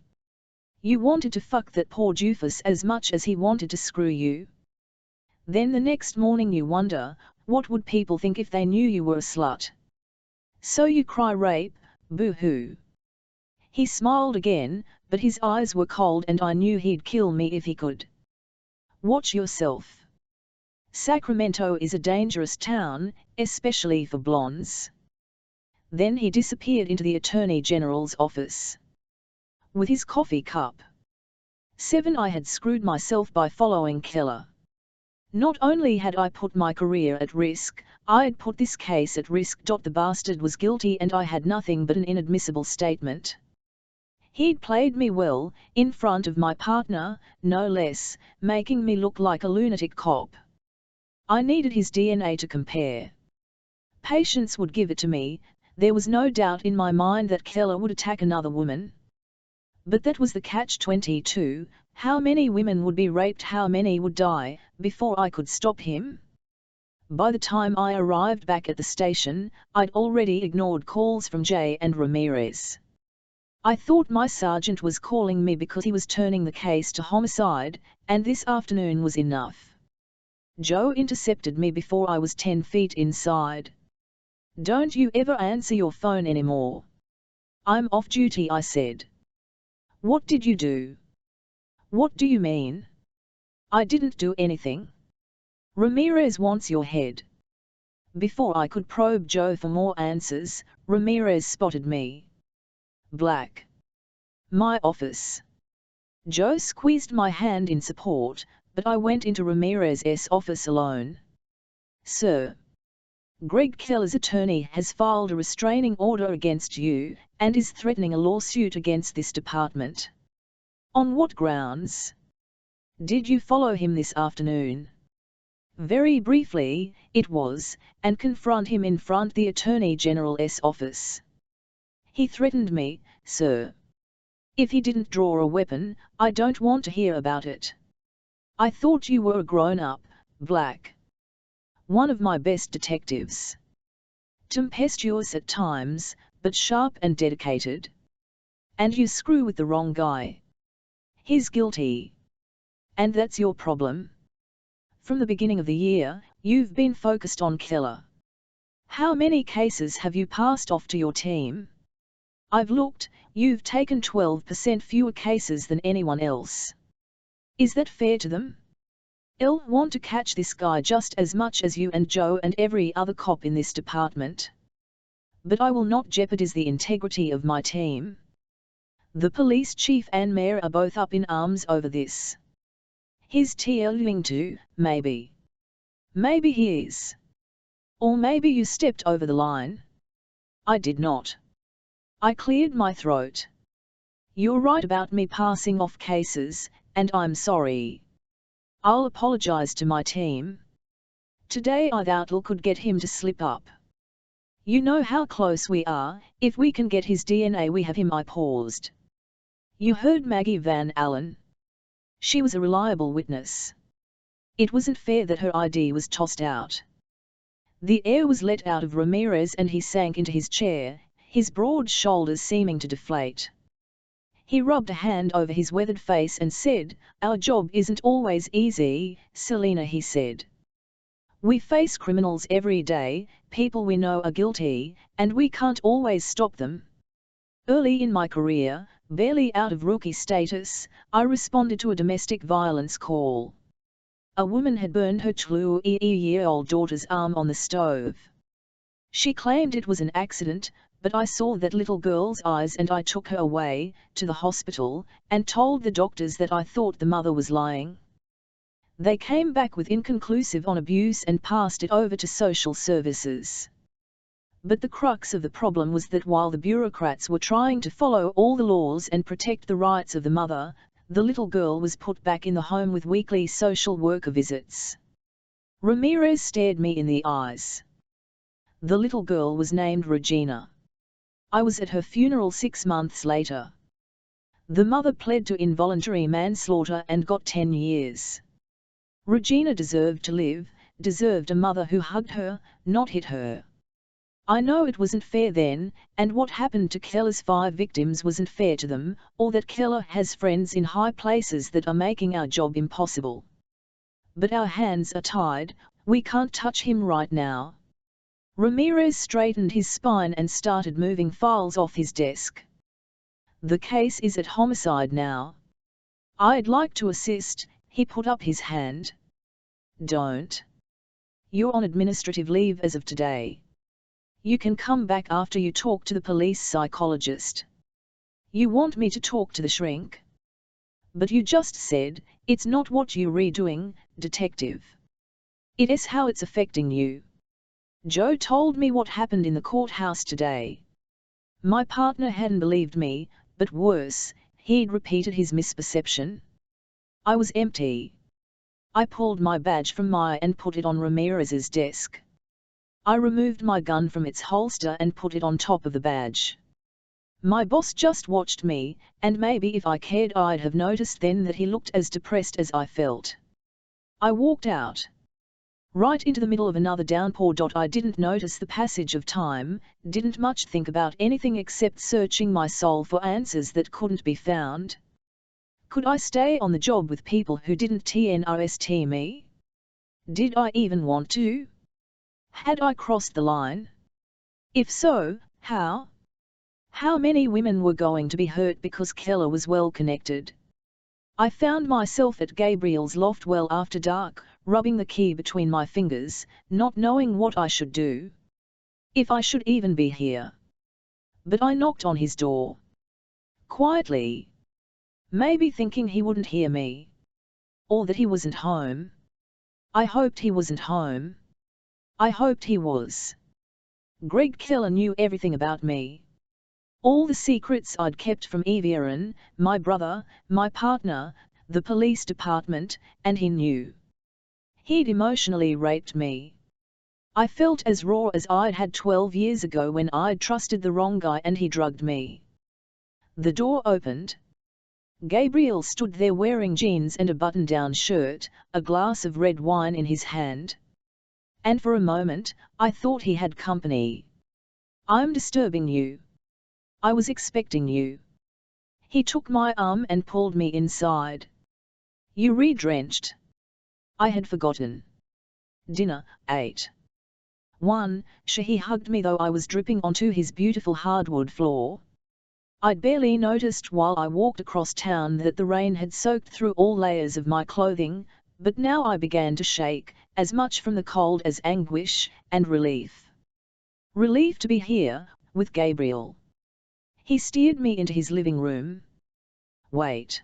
You wanted to fuck that poor doofus as much as he wanted to screw you. Then the next morning you wonder, what would people think if they knew you were a slut? So you cry rape, boo-hoo. He smiled again, but his eyes were cold and I knew he'd kill me if he could. Watch yourself. Sacramento is a dangerous town, especially for blondes. Then he disappeared into the Attorney General's office. With his coffee cup. 7. I had screwed myself by following Keller. Not only had I put my career at risk, I'd put this case at risk. The bastard was guilty and I had nothing but an inadmissible statement. He'd played me well, in front of my partner, no less, making me look like a lunatic cop. I needed his DNA to compare. Patience would give it to me, there was no doubt in my mind that Keller would attack another woman. But that was the catch-22, how many women would be raped, how many would die, before I could stop him? By the time I arrived back at the station, I'd already ignored calls from Jay and Ramirez. I thought my sergeant was calling me because he was turning the case to homicide, and this afternoon was enough. Joe intercepted me before I was 10 feet inside. Don't you ever answer your phone anymore. I'm off duty, I said. What did you do? What do you mean? I didn't do anything. Ramirez wants your head. Before I could probe Joe for more answers, Ramirez spotted me. Black. My office. Joe squeezed my hand in support, but I went into Ramirez's office alone. Sir. Greg Keller's attorney has filed a restraining order against you, and is threatening a lawsuit against this department. On what grounds? Did you follow him this afternoon? Very briefly, it was, and confront him in front the Attorney General's office. He threatened me, sir. If he didn't draw a weapon, I don't want to hear about it. I thought you were a grown-up, Black. One of my best detectives. Tempestuous at times, but sharp and dedicated. And you screw with the wrong guy. He's guilty. And that's your problem. From the beginning of the year, you've been focused on Keller. How many cases have you passed off to your team? I've looked, you've taken 12% fewer cases than anyone else. Is that fair to them? I'll want to catch this guy just as much as you and Joe and every other cop in this department. But I will not jeopardize the integrity of my team. The police chief and mayor are both up in arms over this. He's telling to, maybe. Maybe he is. Or maybe you stepped over the line. I did not. I cleared my throat. You're right about me passing off cases, and I'm sorry. I'll apologize to my team. Today I thought I could get him to slip up. You know how close we are. If we can get his DNA we have him. I paused. You heard Maggie Van Allen. She was a reliable witness. It wasn't fair that her ID was tossed out. The air was let out of Ramirez and he sank into his chair, his broad shoulders seeming to deflate. He rubbed a hand over his weathered face and said, "Our job isn't always easy, Selena," he said. "We face criminals every day, people we know are guilty, and we can't always stop them." Early in my career, barely out of rookie status, I responded to a domestic violence call. A woman had burned her 2-year-old daughter's arm on the stove. She claimed it was an accident, but I saw that little girl's eyes and I took her away, to the hospital, and told the doctors that I thought the mother was lying. They came back with inconclusive on abuse and passed it over to social services. But the crux of the problem was that while the bureaucrats were trying to follow all the laws and protect the rights of the mother, the little girl was put back in the home with weekly social worker visits. Ramirez stared me in the eyes. The little girl was named Regina. I was at her funeral 6 months later. The mother pled to involuntary manslaughter and got 10 years. Regina deserved to live, deserved a mother who hugged her, not hit her. I know it wasn't fair then, and what happened to Keller's 5 victims wasn't fair to them, or that Keller has friends in high places that are making our job impossible. But our hands are tied, we can't touch him right now. Ramirez straightened his spine and started moving files off his desk. The case is at homicide now. I'd like to assist. He put up his hand. Don't. You're on administrative leave as of today. You can come back after you talk to the police psychologist. You want me to talk to the shrink? But you just said, it's not what you're redoing, detective. It is how it's affecting you. Joe told me what happened in the courthouse today. My partner hadn't believed me, but worse, he'd repeated his misperception. I was empty. I pulled my badge from my and put it on Ramirez's desk. I removed my gun from its holster and put it on top of the badge. My boss just watched me, and maybe if I cared I'd have noticed then that he looked as depressed as I felt. I walked out. Right into the middle of another downpour. I didn't notice the passage of time, didn't much think about anything except searching my soul for answers that couldn't be found. Could I stay on the job with people who didn't trust me? Did I even want to? Had I crossed the line? If so, how? How many women were going to be hurt because Keller was well connected? I found myself at Gabriel's loft well after dark, rubbing the key between my fingers, not knowing what I should do. If I should even be here. But I knocked on his door. Quietly. Maybe thinking he wouldn't hear me. Or that he wasn't home. I hoped he wasn't home. I hoped he was. Greg Keller knew everything about me. All the secrets I'd kept from Evian, my brother, my partner, the police department, and he knew. He'd emotionally raped me. I felt as raw as I'd had 12 years ago when I'd trusted the wrong guy and he drugged me. The door opened. Gabriel stood there wearing jeans and a button-down shirt, a glass of red wine in his hand. And for a moment, I thought he had company. I'm disturbing you. I was expecting you. He took my arm and pulled me inside. You re-drenched. I had forgotten. Dinner, 8. 1. He hugged me though I was dripping onto his beautiful hardwood floor. I'd barely noticed while I walked across town that the rain had soaked through all layers of my clothing, but now I began to shake, as much from the cold as anguish and relief. Relief to be here, with Gabriel. He steered me into his living room. Wait.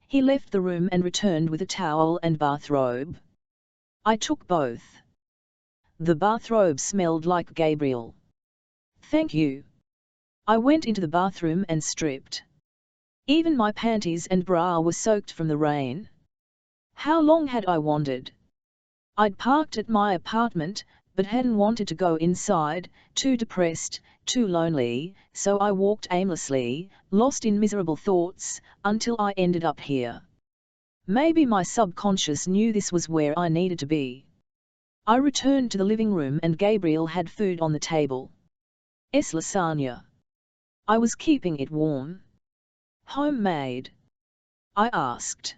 He left the room and returned with a towel and bathrobe. I took both. The bathrobe smelled like Gabriel. Thank you. I went into the bathroom and stripped. Even my panties and bra were soaked from the rain. How long had I wandered? I'd parked at my apartment, but hadn't wanted to go inside, too depressed, too lonely, so I walked aimlessly, lost in miserable thoughts, until I ended up here. Maybe my subconscious knew this was where I needed to be. I returned to the living room and Gabriel had food on the table. Lasagna. I was keeping it warm. Homemade? I asked.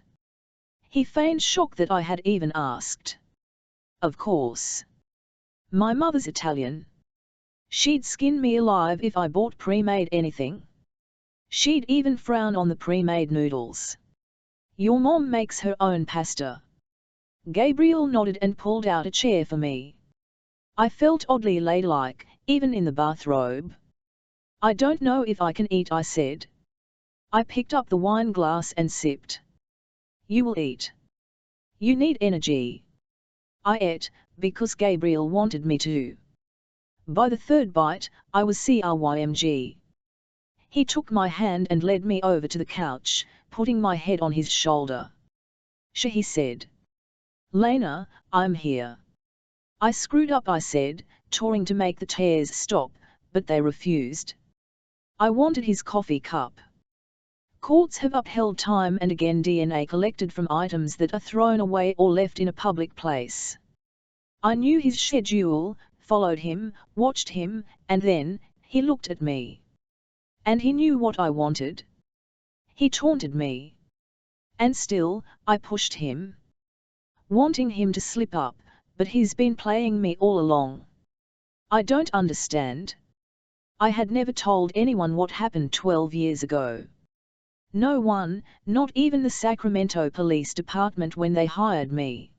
He feigned shock that I had even asked. Of course. My mother's Italian. She'd skin me alive if I bought pre-made anything. She'd even frown on the pre-made noodles. Your mom makes her own pasta. Gabriel nodded and pulled out a chair for me. I felt oddly ladylike, even in the bathrobe. I don't know if I can eat, I said. I picked up the wine glass and sipped. You will eat. You need energy. I ate, because Gabriel wanted me to. By the third bite, I was CRYMG. He took my hand and led me over to the couch, putting my head on his shoulder. He said. Lena, I'm here. I screwed up, I said, trying to make the tears stop, but they refused. I wanted his coffee cup. Courts have upheld time and again DNA collected from items that are thrown away or left in a public place. I knew his schedule, followed him, watched him, and then, he looked at me. And he knew what I wanted. He taunted me. And still, I pushed him. Wanting him to slip up, but he's been playing me all along. I don't understand. I had never told anyone what happened 12 years ago. No one, not even the Sacramento Police Department when they hired me.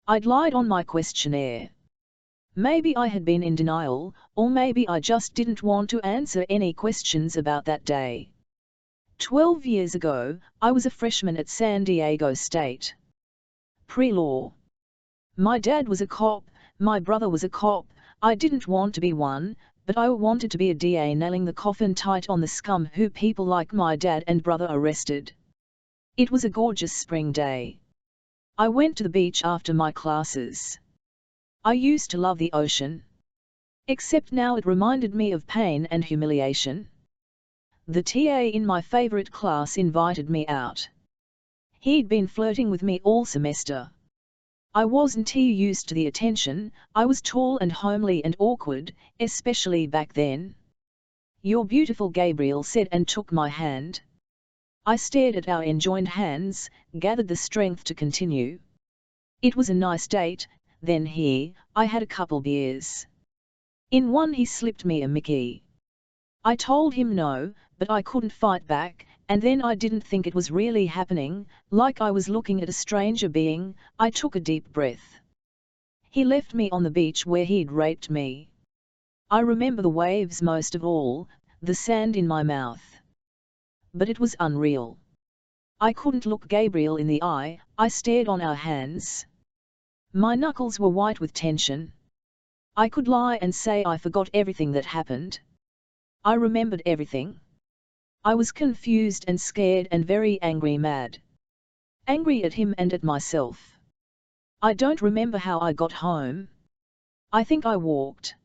I'd lied on my questionnaire. Maybe I had been in denial, or maybe I just didn't want to answer any questions about that day. 12 years ago, I was a freshman at San Diego State. Pre-law. My dad was a cop, my brother was a cop, I didn't want to be one, but I wanted to be a DA nailing the coffin tight on the scum who people like my dad and brother arrested. It was a gorgeous spring day. I went to the beach after my classes. I used to love the ocean. Except now it reminded me of pain and humiliation. The TA in my favorite class invited me out. He'd been flirting with me all semester. I wasn't used to the attention, I was tall and homely and awkward, especially back then. You're beautiful, Gabriel said and took my hand. I stared at our enjoined hands, gathered the strength to continue. It was a nice date, then I had a couple beers. In one he slipped me a Mickey. I told him no, but I couldn't fight back, and then I didn't think it was really happening, like I was looking at a stranger being. I took a deep breath. He left me on the beach where he'd raped me. I remember the waves most of all, the sand in my mouth. But it was unreal. I couldn't look Gabriel in the eye, I stared on our hands. My knuckles were white with tension. I could lie and say I forgot everything that happened. I remembered everything. I was confused and scared and very angry, mad. Angry at him and at myself. I don't remember how I got home. I think I walked.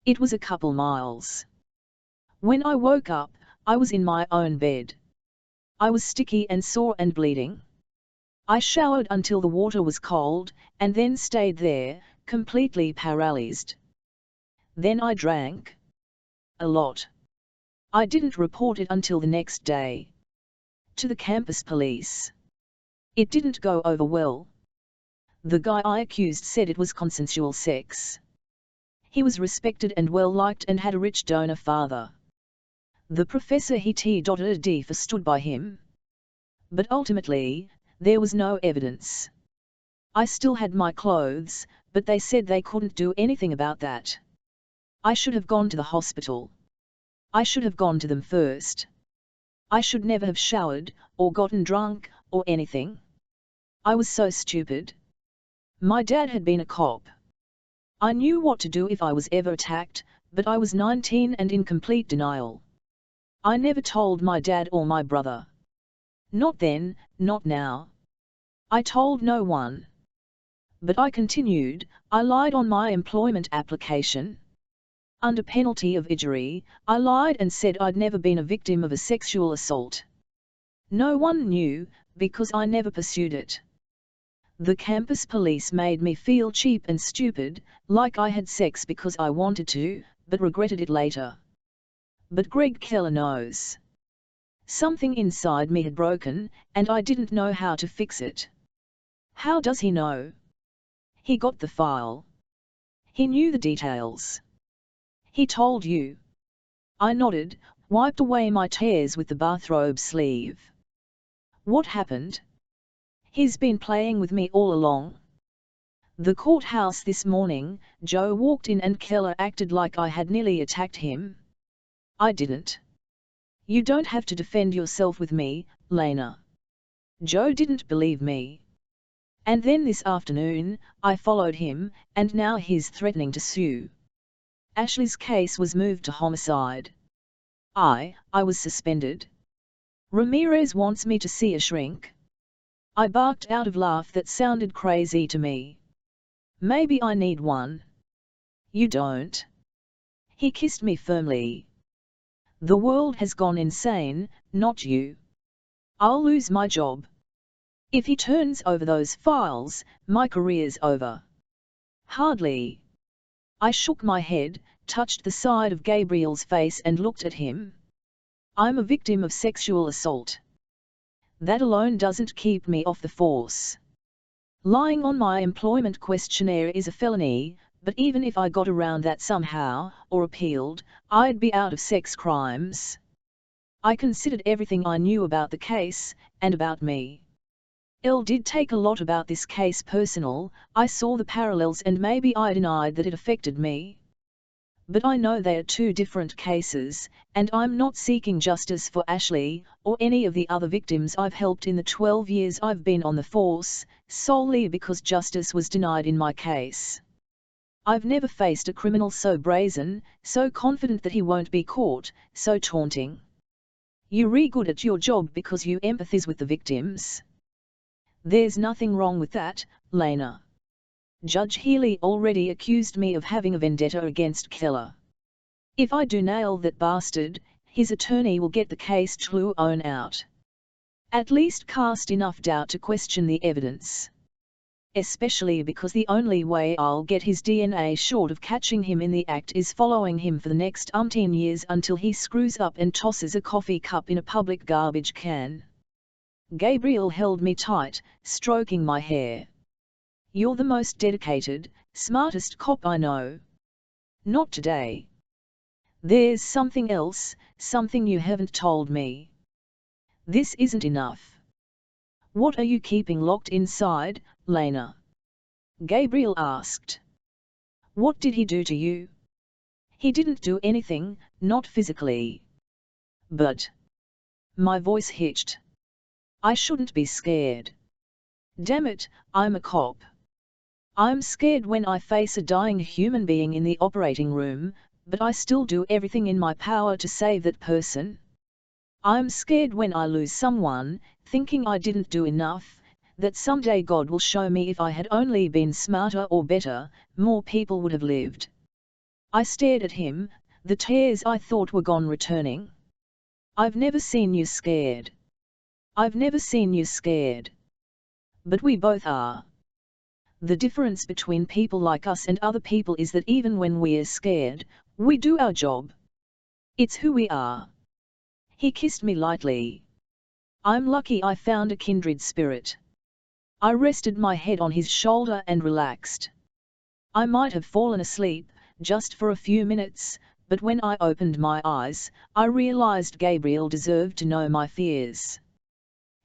It was a couple miles. When I woke up, I was in my own bed. I was sticky and sore and bleeding. I showered until the water was cold, and then stayed there, completely paralyzed. Then I drank. A lot. I didn't report it until the next day. To the campus police. It didn't go over well. The guy I accused said it was consensual sex. He was respected and well-liked and had a rich donor father. The professor he T.D for stood by him. But ultimately, there was no evidence. I still had my clothes, but they said they couldn't do anything about that. I should have gone to the hospital. I should have gone to them first. I should never have showered, or gotten drunk, or anything. I was so stupid. My dad had been a cop. I knew what to do if I was ever attacked, but I was 19 and in complete denial. I never told my dad or my brother. Not then, not now. I told no one. But I continued, I lied on my employment application. Under penalty of injury, I lied and said I'd never been a victim of a sexual assault. No one knew, because I never pursued it. The campus police made me feel cheap and stupid, like I had sex because I wanted to, but regretted it later. But Greg Keller knows. Something inside me had broken, and I didn't know how to fix it. How does he know? He got the file. He knew the details. He told you. I nodded, wiped away my tears with the bathrobe sleeve. What happened? He's been playing with me all along. The courthouse this morning, Joe walked in and Keller acted like I had nearly attacked him. I didn't. You don't have to defend yourself with me, Lena. Joe didn't believe me. And then this afternoon, I followed him, and now he's threatening to sue. Ashley's case was moved to homicide. I was suspended. Ramirez wants me to see a shrink. I barked out of laugh that sounded crazy to me. Maybe I need one. You don't. He kissed me firmly. The world has gone insane, not you. I'll lose my job. If he turns over those files, my career's over. Hardly. I shook my head, touched the side of Gabriel's face and looked at him. I'm a victim of sexual assault. That alone doesn't keep me off the force. Lying on my employment questionnaire is a felony, but even if I got around that somehow, or appealed, I'd be out of sex crimes. I considered everything I knew about the case, and about me. Elle did take a lot about this case personal, I saw the parallels and maybe I denied that it affected me. But I know they are two different cases, and I'm not seeking justice for Ashley, or any of the other victims I've helped in the 12 years I've been on the force, solely because justice was denied in my case. I've never faced a criminal so brazen, so confident that he won't be caught, so taunting. You're really good at your job because you empathize with the victims. There's nothing wrong with that, Lena. Judge Healy already accused me of having a vendetta against Keller. If I do nail that bastard, his attorney will get the case thrown out. At least cast enough doubt to question the evidence. Especially because the only way I'll get his DNA short of catching him in the act is following him for the next umpteen years until he screws up and tosses a coffee cup in a public garbage can. Gabriel held me tight, stroking my hair. You're the most dedicated, smartest cop I know. Not today. There's something else, something you haven't told me. This isn't enough. What are you keeping locked inside, Lena? Gabriel asked. What did he do to you? He didn't do anything, not physically. But. My voice hitched. I shouldn't be scared. Damn it, I'm a cop. I'm scared when I face a dying human being in the operating room, but I still do everything in my power to save that person. I'm scared when I lose someone, thinking I didn't do enough, that someday God will show me if I had only been smarter or better, more people would have lived. I stared at him, the tears I thought were gone returning. I've never seen you scared. I've never seen you scared. But we both are. The difference between people like us and other people is that even when we're scared, we do our job. It's who we are. He kissed me lightly. I'm lucky I found a kindred spirit. I rested my head on his shoulder and relaxed. I might have fallen asleep, just for a few minutes, but when I opened my eyes, I realized Gabriel deserved to know my fears.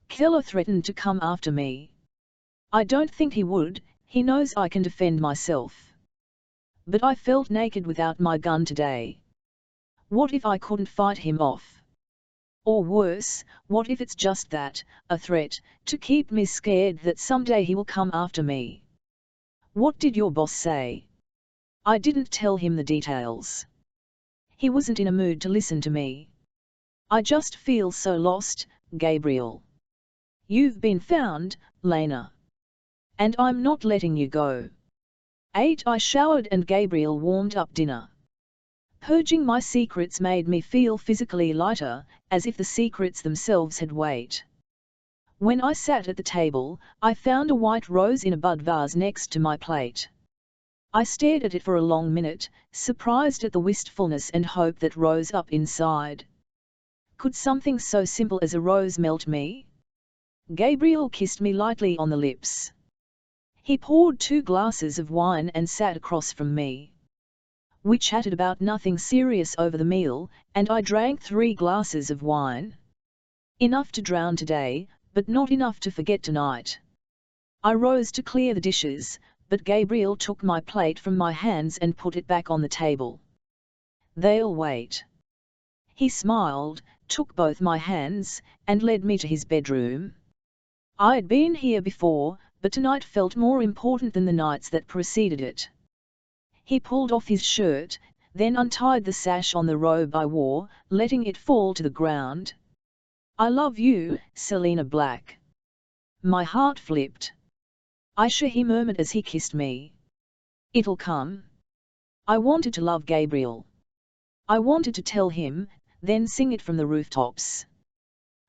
Keller threatened to come after me. I don't think he would, he knows I can defend myself. But I felt naked without my gun today. What if I couldn't fight him off? Or worse, what if it's just that, a threat, to keep me scared that someday he will come after me? What did your boss say? I didn't tell him the details. He wasn't in a mood to listen to me. I just feel so lost, Gabriel. You've been found, Lena. And I'm not letting you go. 8. I showered and Gabriel warmed up dinner. Purging my secrets made me feel physically lighter, as if the secrets themselves had weight. When I sat at the table, I found a white rose in a bud vase next to my plate. I stared at it for a long minute, surprised at the wistfulness and hope that rose up inside. Could something so simple as a rose melt me? Gabriel kissed me lightly on the lips. He poured 2 glasses of wine and sat across from me. We chatted about nothing serious over the meal, and I drank 3 glasses of wine. Enough to drown today, but not enough to forget tonight. I rose to clear the dishes, but Gabriel took my plate from my hands and put it back on the table. They'll wait. He smiled, took both my hands, and led me to his bedroom. I'd been here before, but tonight felt more important than the nights that preceded it. He pulled off his shirt, then untied the sash on the robe I wore, letting it fall to the ground. I love you, Selena Black. My heart flipped. Aisha, he murmured as he kissed me. It'll come. I wanted to love Gabriel. I wanted to tell him, then sing it from the rooftops.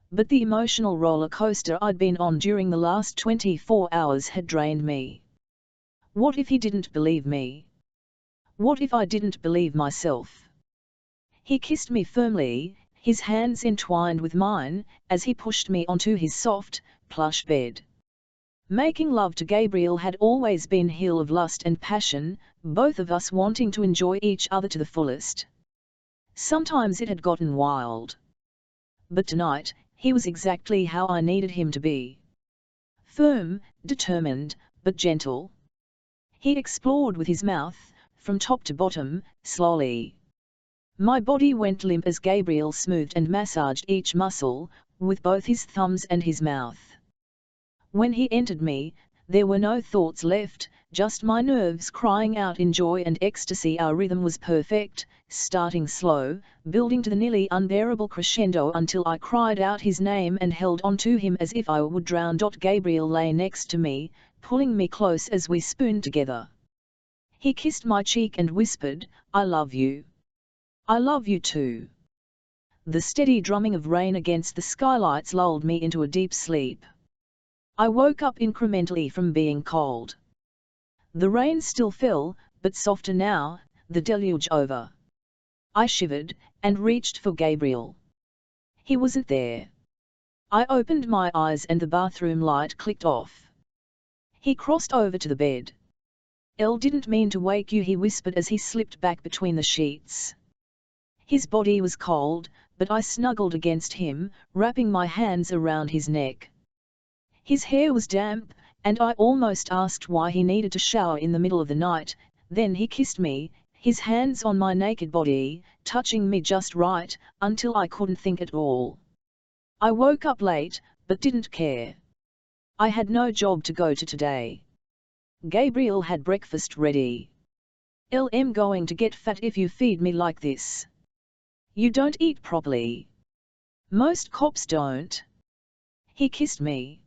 But the emotional roller coaster I'd been on during the last 24 hours had drained me. What if he didn't believe me? What if I didn't believe myself? He kissed me firmly, his hands entwined with mine, as he pushed me onto his soft, plush bed. Making love to Gabriel had always been hill of lust and passion, both of us wanting to enjoy each other to the fullest. Sometimes it had gotten wild. But tonight, he was exactly how I needed him to be. Firm, determined, but gentle. He explored with his mouth, from top to bottom, slowly. My body went limp as Gabriel smoothed and massaged each muscle, with both his thumbs and his mouth. When he entered me, there were no thoughts left, just my nerves crying out in joy and ecstasy. Our rhythm was perfect, starting slow, building to the nearly unbearable crescendo until I cried out his name and held onto him as if I would drown. Gabriel lay next to me, pulling me close as we spooned together. He kissed my cheek and whispered, "I love you. I love you too." The steady drumming of rain against the skylights lulled me into a deep sleep. I woke up incrementally from being cold. The rain still fell, but softer now, the deluge over. I shivered, and reached for Gabriel. He wasn't there. I opened my eyes and the bathroom light clicked off. He crossed over to the bed. "Elle didn't mean to wake you," he whispered as he slipped back between the sheets. His body was cold, but I snuggled against him, wrapping my hands around his neck. His hair was damp, and I almost asked why he needed to shower in the middle of the night. Then he kissed me, his hands on my naked body, touching me just right, until I couldn't think at all. I woke up late, but didn't care. I had no job to go to today. Gabriel had breakfast ready. "I'm going to get fat if you feed me like this. You don't eat properly. Most cops don't." He kissed me.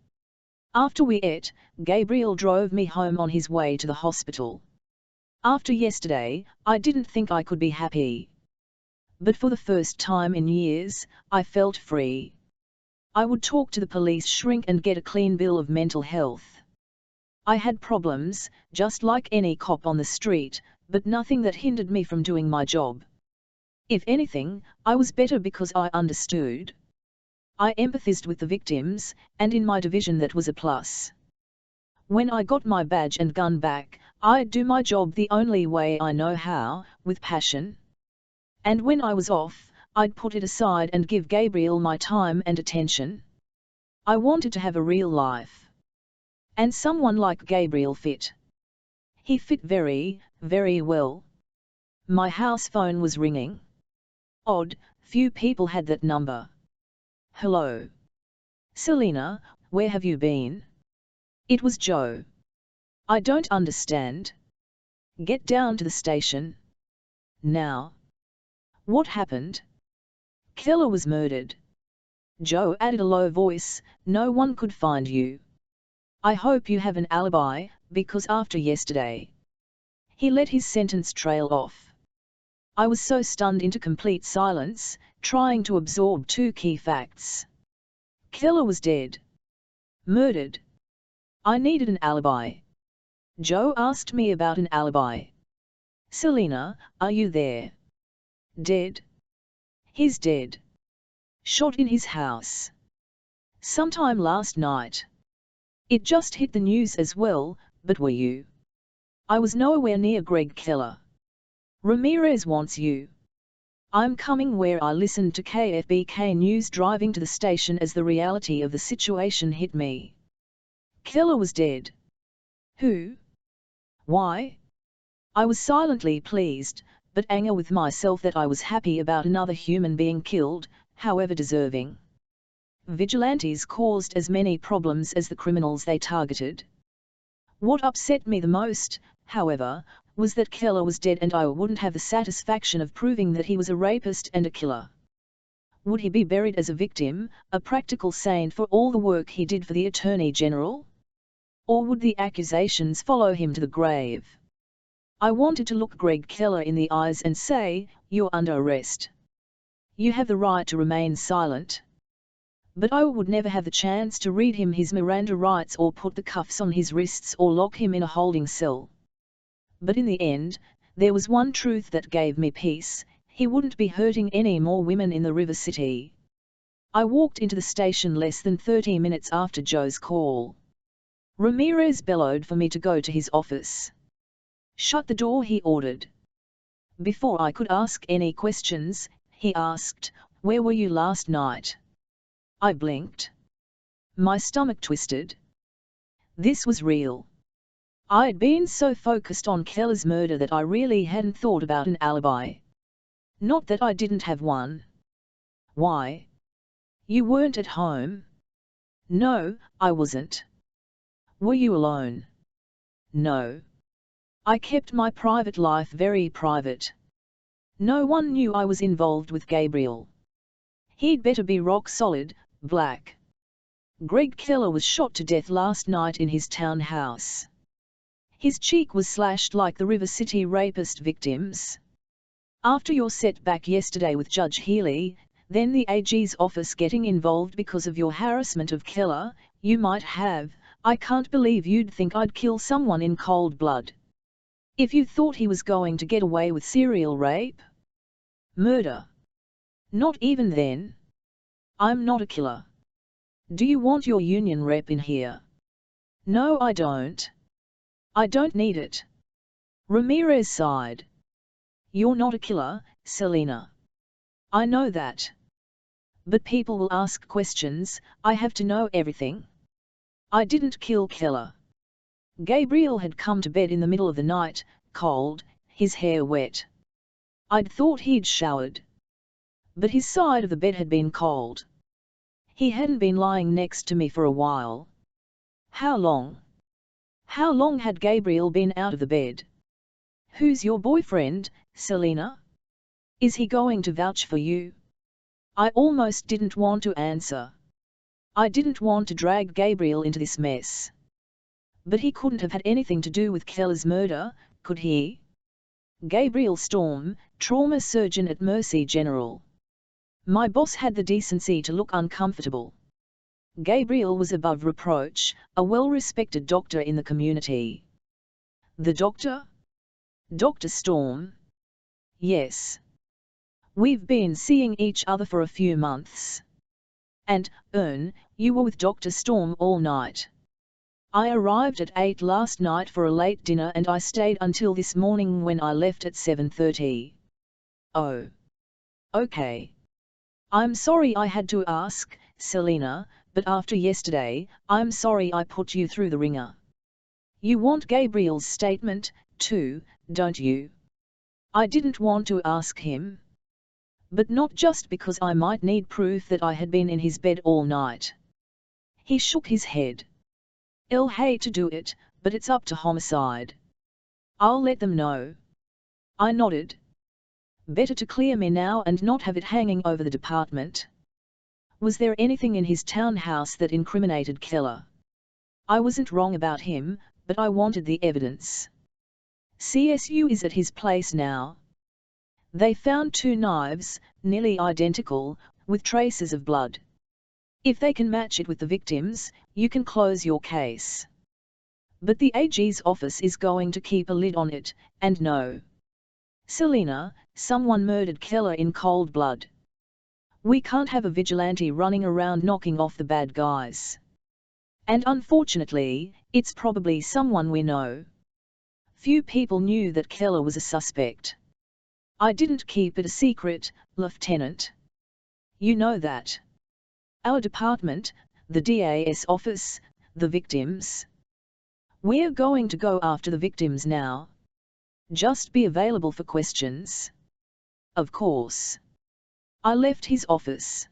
After we ate, Gabriel drove me home on his way to the hospital. After yesterday, I didn't think I could be happy. But for the first time in years, I felt free. I would talk to the police shrink and get a clean bill of mental health. I had problems, just like any cop on the street, but nothing that hindered me from doing my job. If anything, I was better because I understood. I empathized with the victims, and in my division that was a plus. When I got my badge and gun back, I'd do my job the only way I know how, with passion. And when I was off, I'd put it aside and give Gabriel my time and attention. I wanted to have a real life. And someone like Gabriel fit. He fit very, very well. My house phone was ringing. Odd, few people had that number. Hello. Selena, where have you been? It was Joe. I don't understand. Get down to the station. Now. What happened? Keller was murdered. Joe added a low voice, no one could find you. I hope you have an alibi, because after yesterday. He let his sentence trail off. I was so stunned into complete silence, trying to absorb two key facts. Keller was dead. Murdered. I needed an alibi. Joe asked me about an alibi. Selena, are you there? Dead? He's dead. Shot in his house. Sometime last night. It just hit the news as well, but were you? I was nowhere near Greg Keller. Ramirez wants you. I'm coming where I listened to KFBK News driving to the station as the reality of the situation hit me. Keller was dead. Who? Why? I was silently pleased, but angry with myself that I was happy about another human being killed, however deserving. Vigilantes caused as many problems as the criminals they targeted. What upset me the most, however, was that Keller was dead and I wouldn't have the satisfaction of proving that he was a rapist and a killer. Would he be buried as a victim, a practical saint for all the work he did for the Attorney General? Or would the accusations follow him to the grave? I wanted to look Greg Keller in the eyes and say, you're under arrest. You have the right to remain silent. But I would never have the chance to read him his Miranda rights or put the cuffs on his wrists or lock him in a holding cell. But in the end, there was one truth that gave me peace: he wouldn't be hurting any more women in the River City. I walked into the station less than 30 minutes after Joe's call. Ramirez bellowed for me to go to his office. Shut the door, he ordered. Before I could ask any questions, he asked, where were you last night? I blinked. My stomach twisted. This was real. I'd been so focused on Keller's murder that I really hadn't thought about an alibi. Not that I didn't have one. Why? You weren't at home? No, I wasn't. Were you alone? No. I kept my private life very private. No one knew I was involved with Gabriel. He'd better be rock solid, Black. Greg Keller was shot to death last night in his townhouse. His cheek was slashed like the River City rapist victims. After your setback yesterday with Judge Healy, then the AG's office getting involved because of your harassment of Keller, you might have, I can't believe you'd think I'd kill someone in cold blood. If you thought he was going to get away with serial rape? Murder? Not even then. I'm not a killer. Do you want your union rep in here? No, I don't. I don't need it. Ramirez sighed. You're not a killer, Selena. I know that. But people will ask questions, I have to know everything. I didn't kill Keller. Gabriel had come to bed in the middle of the night, cold, his hair wet. I'd thought he'd showered. But his side of the bed had been cold. He hadn't been lying next to me for a while. How long? How long had Gabriel been out of the bed? Who's your boyfriend, Selena? Is he going to vouch for you? I almost didn't want to answer. I didn't want to drag Gabriel into this mess. But he couldn't have had anything to do with Keller's murder, could he? Gabriel Storm, trauma surgeon at Mercy General. My boss had the decency to look uncomfortable. Gabriel was above reproach, a well-respected doctor in the community. The doctor? Dr. Storm? Yes. We've been seeing each other for a few months. And, you were with Dr. Storm all night. I arrived at 8 last night for a late dinner and I stayed until this morning when I left at 7:30. Oh. Okay. I'm sorry I had to ask, Selina, but after yesterday, I'm sorry I put you through the ringer. You want Gabriel's statement, too, don't you? I didn't want to ask him. But not just because I might need proof that I had been in his bed all night. He shook his head. I'll hate to do it, but it's up to homicide. I'll let them know. I nodded. Better to clear me now and not have it hanging over the department. Was there anything in his townhouse that incriminated Keller? I wasn't wrong about him, but I wanted the evidence. CSU is at his place now. They found 2 knives, nearly identical, with traces of blood. If they can match it with the victims, you can close your case. But the AG's office is going to keep a lid on it, and no. Selina, someone murdered Keller in cold blood. We can't have a vigilante running around knocking off the bad guys. And unfortunately, it's probably someone we know. Few people knew that Keller was a suspect. I didn't keep it a secret, Lieutenant. You know that. Our department, the DAS office, the victims. We're going to go after the victims now. Just be available for questions. Of course. I left his office.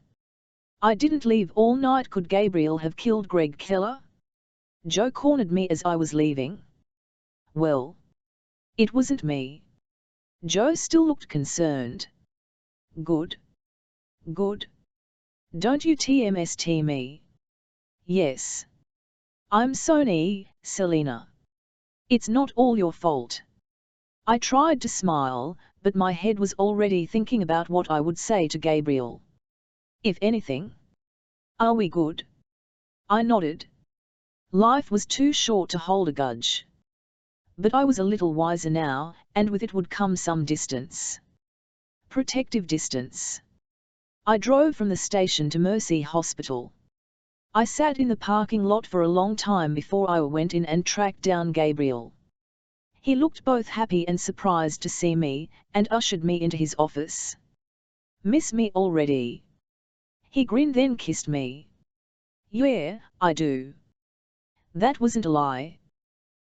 I didn't leave all night. Could Gabriel have killed Greg Keller? Joe cornered me as I was leaving. Well, it wasn't me. Joe still looked concerned. Good. Good. Don't you TMST me? Yes. I'm sorry, Selina. It's not all your fault. I tried to smile, but my head was already thinking about what I would say to Gabriel. If anything. Are we good? I nodded. Life was too short to hold a grudge. But I was a little wiser now, and with it would come some distance. Protective distance. I drove from the station to Mercy Hospital. I sat in the parking lot for a long time before I went in and tracked down Gabriel. He looked both happy and surprised to see me, and ushered me into his office. Miss me already? He grinned, then kissed me. Yeah, I do. That wasn't a lie.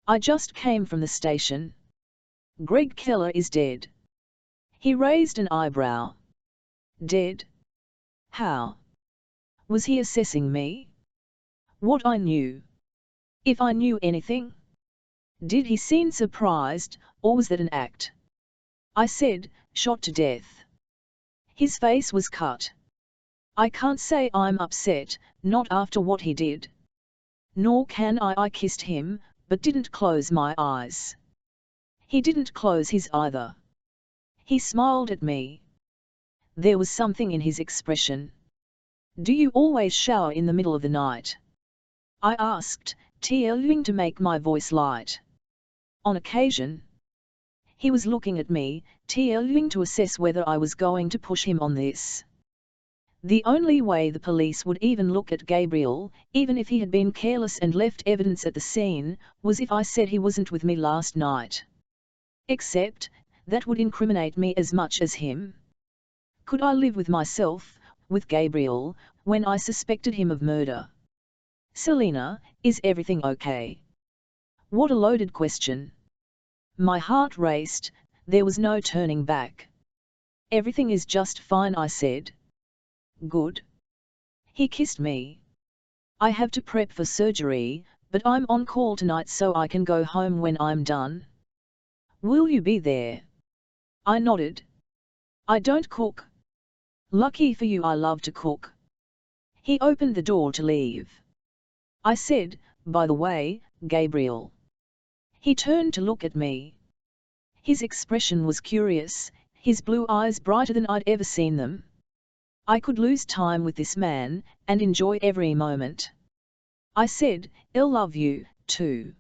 I just came from the station. Greg Keller is dead. He raised an eyebrow. Dead? How? Was he assessing me? What I knew? If I knew anything? Did he seem surprised, or was that an act? I said, shot to death. His face was cut. I can't say I'm upset, not after what he did. Nor can I kissed him, but didn't close my eyes. He didn't close his either. He smiled at me. There was something in his expression. Do you always shower in the middle of the night? I asked, trying to make my voice light. On occasion. He was looking at me, trying to assess whether I was going to push him on this. The only way the police would even look at Gabriel, even if he had been careless and left evidence at the scene, was if I said he wasn't with me last night. Except, that would incriminate me as much as him. Could I live with myself, with Gabriel, when I suspected him of murder? Selina, is everything okay? What a loaded question. My heart raced, there was no turning back. Everything is just fine, I said. Good. He kissed me. I have to prep for surgery, but I'm on call tonight so I can go home when I'm done. Will you be there? I nodded. I don't cook. Lucky for you, I love to cook. He opened the door to leave. I said, by the way, Gabriel. He turned to look at me. His expression was curious, his blue eyes brighter than I'd ever seen them. I could lose time with this man, and enjoy every moment. I said, I'll love you, too.